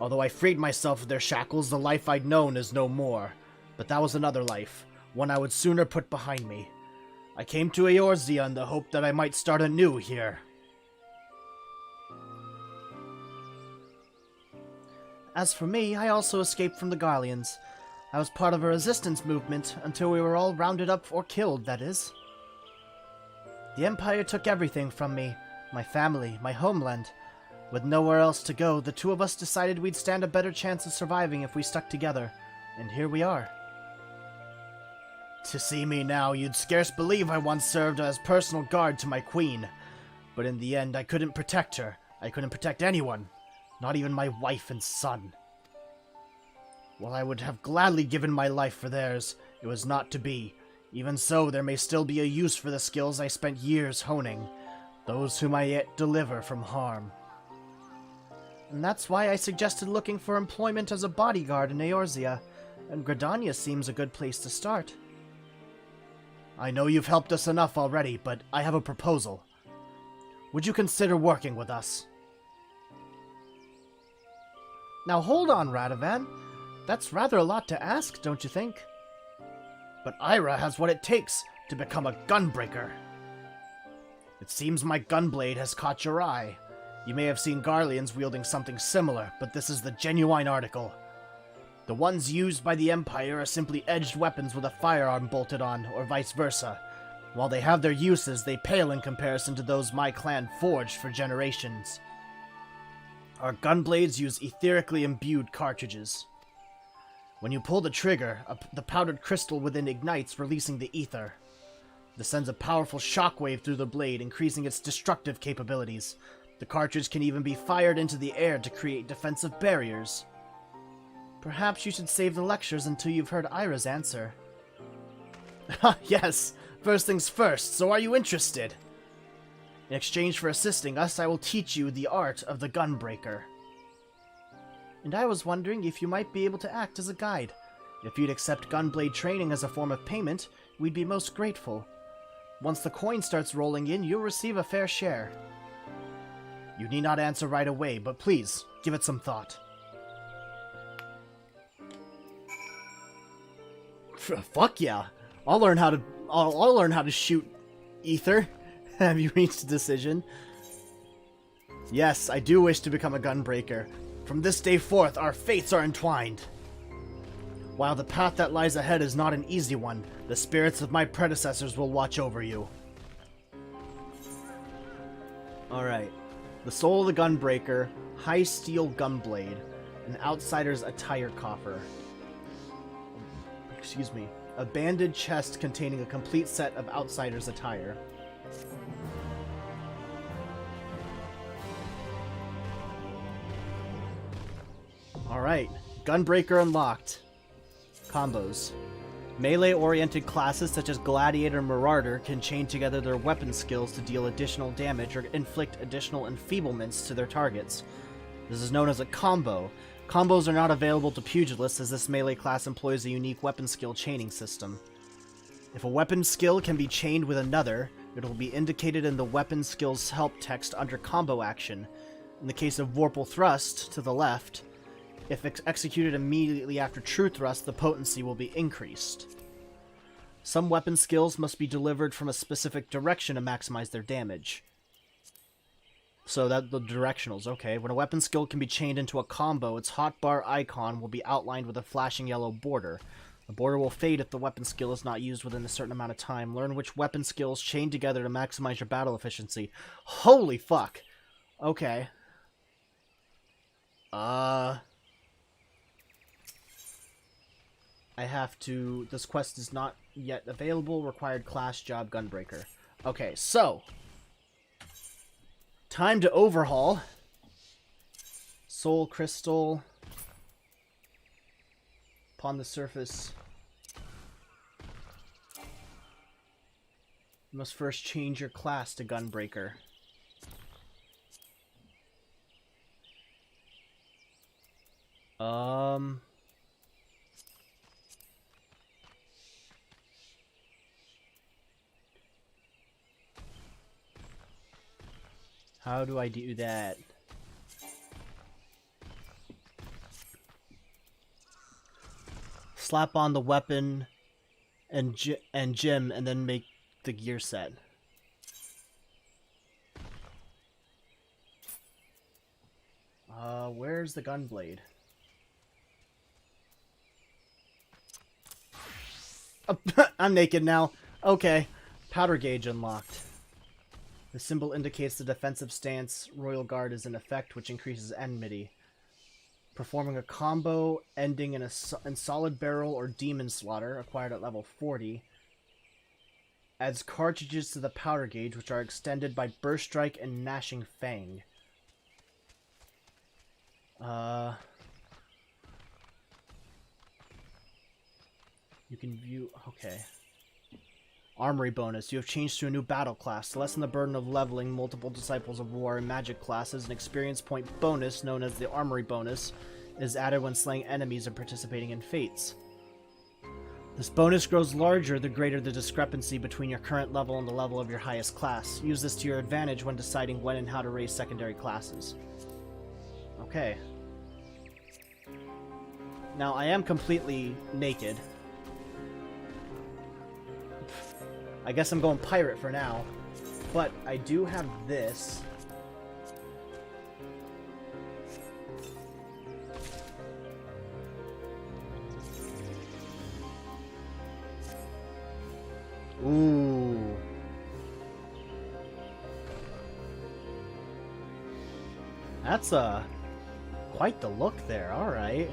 Although I freed myself of their shackles, the life I'd known is no more. But that was another life, one I would sooner put behind me. I came to Eorzea in the hope that I might start anew here. As for me, I also escaped from the Garleans. I was part of a resistance movement until we were all rounded up or killed, that is. The Empire took everything from me, my family, my homeland. With nowhere else to go, the two of us decided we'd stand a better chance of surviving if we stuck together, and here we are. To see me now, you'd scarce believe I once served as personal guard to my queen. But in the end, I couldn't protect her. I couldn't protect anyone, not even my wife and son. While I would have gladly given my life for theirs, it was not to be. Even so, there may still be a use for the skills I spent years honing, those whom I yet deliver from harm. And that's why I suggested looking for employment as a bodyguard in Eorzea, and Gridania seems a good place to start. I know you've helped us enough already, but I have a proposal. Would you consider working with us? Now hold on, Radovan. That's rather a lot to ask, don't you think? But Ira has what it takes to become a gunbreaker. It seems my gunblade has caught your eye. You may have seen Garleans wielding something similar, but this is the genuine article. The ones used by the Empire are simply edged weapons with a firearm bolted on, or vice versa. While they have their uses, they pale in comparison to those my clan forged for generations. Our gunblades use etherically imbued cartridges. When you pull the trigger, the powdered crystal within ignites, releasing the ether. This sends a powerful shockwave through the blade, increasing its destructive capabilities. The cartridge can even be fired into the air to create defensive barriers. Perhaps you should save the lectures until you've heard Ira's answer. Yes, first things first, so are you interested? In exchange for assisting us, I will teach you the art of the gunbreaker. And I was wondering if you might be able to act as a guide. If you'd accept gunblade training as a form of payment, we'd be most grateful. Once the coin starts rolling in, you'll receive a fair share. You need not answer right away, but please, give it some thought. Fuck yeah. I'll learn how to shoot ether. Have you reached a decision? Yes, I do wish to become a gunbreaker. From this day forth, our fates are entwined. While the path that lies ahead is not an easy one, the spirits of my predecessors will watch over you. Alright. The soul of the gunbreaker, high steel gunblade, an outsider's attire coffer. Excuse me. A banded chest containing a complete set of outsider's attire. Alright. Gunbreaker unlocked. Combos. Melee-oriented classes such as Gladiator and Marauder can chain together their weapon skills to deal additional damage or inflict additional enfeeblements to their targets. This is known as a combo. Combos are not available to pugilists as this melee class employs a unique weapon skill chaining system. If a weapon skill can be chained with another, it will be indicated in the weapon skills help text under combo action. In the case of Vorpal Thrust, to the left, if executed immediately after True Thrust, the potency will be increased. Some weapon skills must be delivered from a specific direction to maximize their damage. So that the directionals, okay. When a weapon skill can be chained into a combo, its hotbar icon will be outlined with a flashing yellow border. The border will fade if the weapon skill is not used within a certain amount of time. Learn which weapon skills chain together to maximize your battle efficiency. Holy fuck! Okay. I have to... This quest is not yet available. Required class, job, gunbreaker. Okay, so... Time to overhaul. Soul crystal. Upon the surface. You must first change your class to gunbreaker. How do I do that? Slap on the weapon and gem, and then make the gear set. Where's the gun blade? I'm naked now. Okay. Powder gauge unlocked. The symbol indicates the defensive stance Royal Guard is in effect, which increases enmity. Performing a combo ending in solid barrel or demon slaughter, acquired at level 40. Adds cartridges to the powder gauge, which are extended by burst strike and gnashing fang. You can view... Okay. Armory bonus. You have changed to a new battle class. To lessen the burden of leveling multiple Disciples of War and magic classes, an experience point bonus, known as the Armory bonus, is added when slaying enemies and participating in fates. This bonus grows larger the greater the discrepancy between your current level and the level of your highest class. Use this to your advantage when deciding when and how to raise secondary classes. Okay. Now, I am completely naked. I guess I'm going pirate for now. But I do have this. Ooh. That's quite the look there. All right.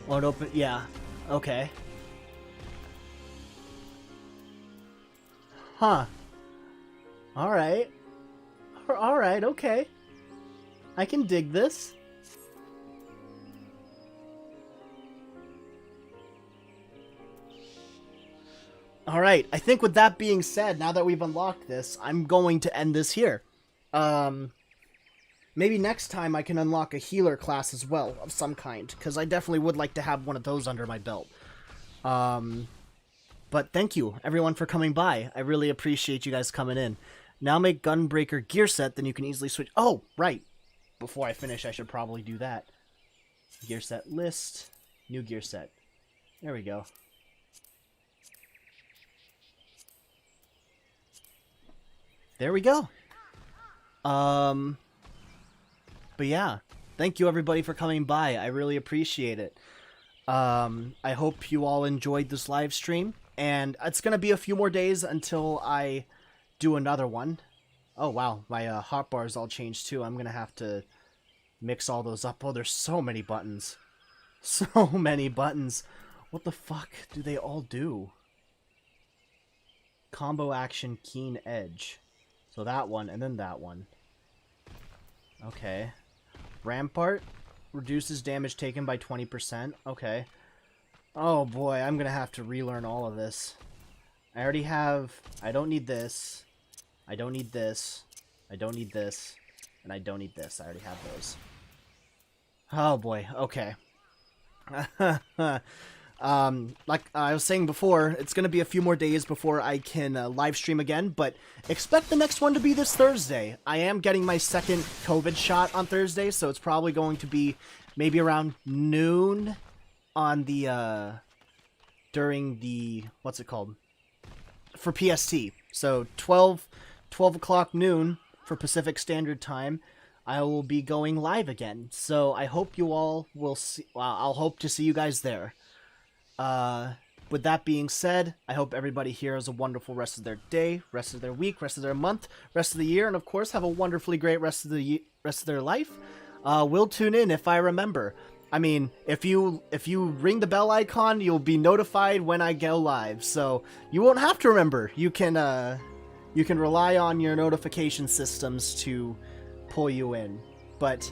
Won't open. Yeah. Okay. Huh. All right. All right. Okay. I can dig this. Alright, I think with that being said, now that we've unlocked this, I'm going to end this here. Maybe next time I can unlock a healer class as well, of some kind, because I definitely would like to have one of those under my belt. But thank you, everyone, for coming by. I really appreciate you guys coming in. Now make Gunbreaker gear set, then you can easily switch... Oh, right! Before I finish, I should probably do that. Gear set list, new gear set. There we go. There we go. But yeah, thank you everybody for coming by. I really appreciate it. I hope you all enjoyed this live stream, and it's gonna be a few more days until I do another one. Oh wow, my hotbars all changed too. I'm gonna have to mix all those up. Oh, there's so many buttons. So many buttons. What the fuck do they all do? Combo action, keen edge. So that one, and then that one. Okay. Rampart reduces damage taken by 20%. Okay. Oh boy, I'm gonna have to relearn all of this. I already have... I don't need this. I don't need this. I don't need this. And I don't need this. I already have those. Oh boy, okay. Like I was saying before, it's going to be a few more days before I can live stream again, but expect the next one to be this Thursday. I am getting my second COVID shot on Thursday, so it's probably going to be maybe around noon on the, during the, what's it called? For PST. So 12 o'clock noon for Pacific Standard Time, I will be going live again. So I hope you all will see, well, I'll hope to see you guys there. With that being said, I hope everybody here has a wonderful rest of their day, rest of their week, rest of their month, rest of the year, and of course have a wonderfully great rest of their life. We'll tune in if I remember. I mean, if you ring the bell icon, you'll be notified when I go live. So you won't have to remember. You can rely on your notification systems to pull you in. But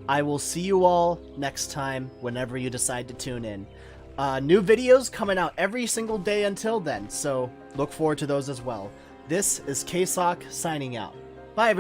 I will see you all next time whenever you decide to tune in. New videos coming out every single day until then, so look forward to those as well. This is K-Sawk signing out.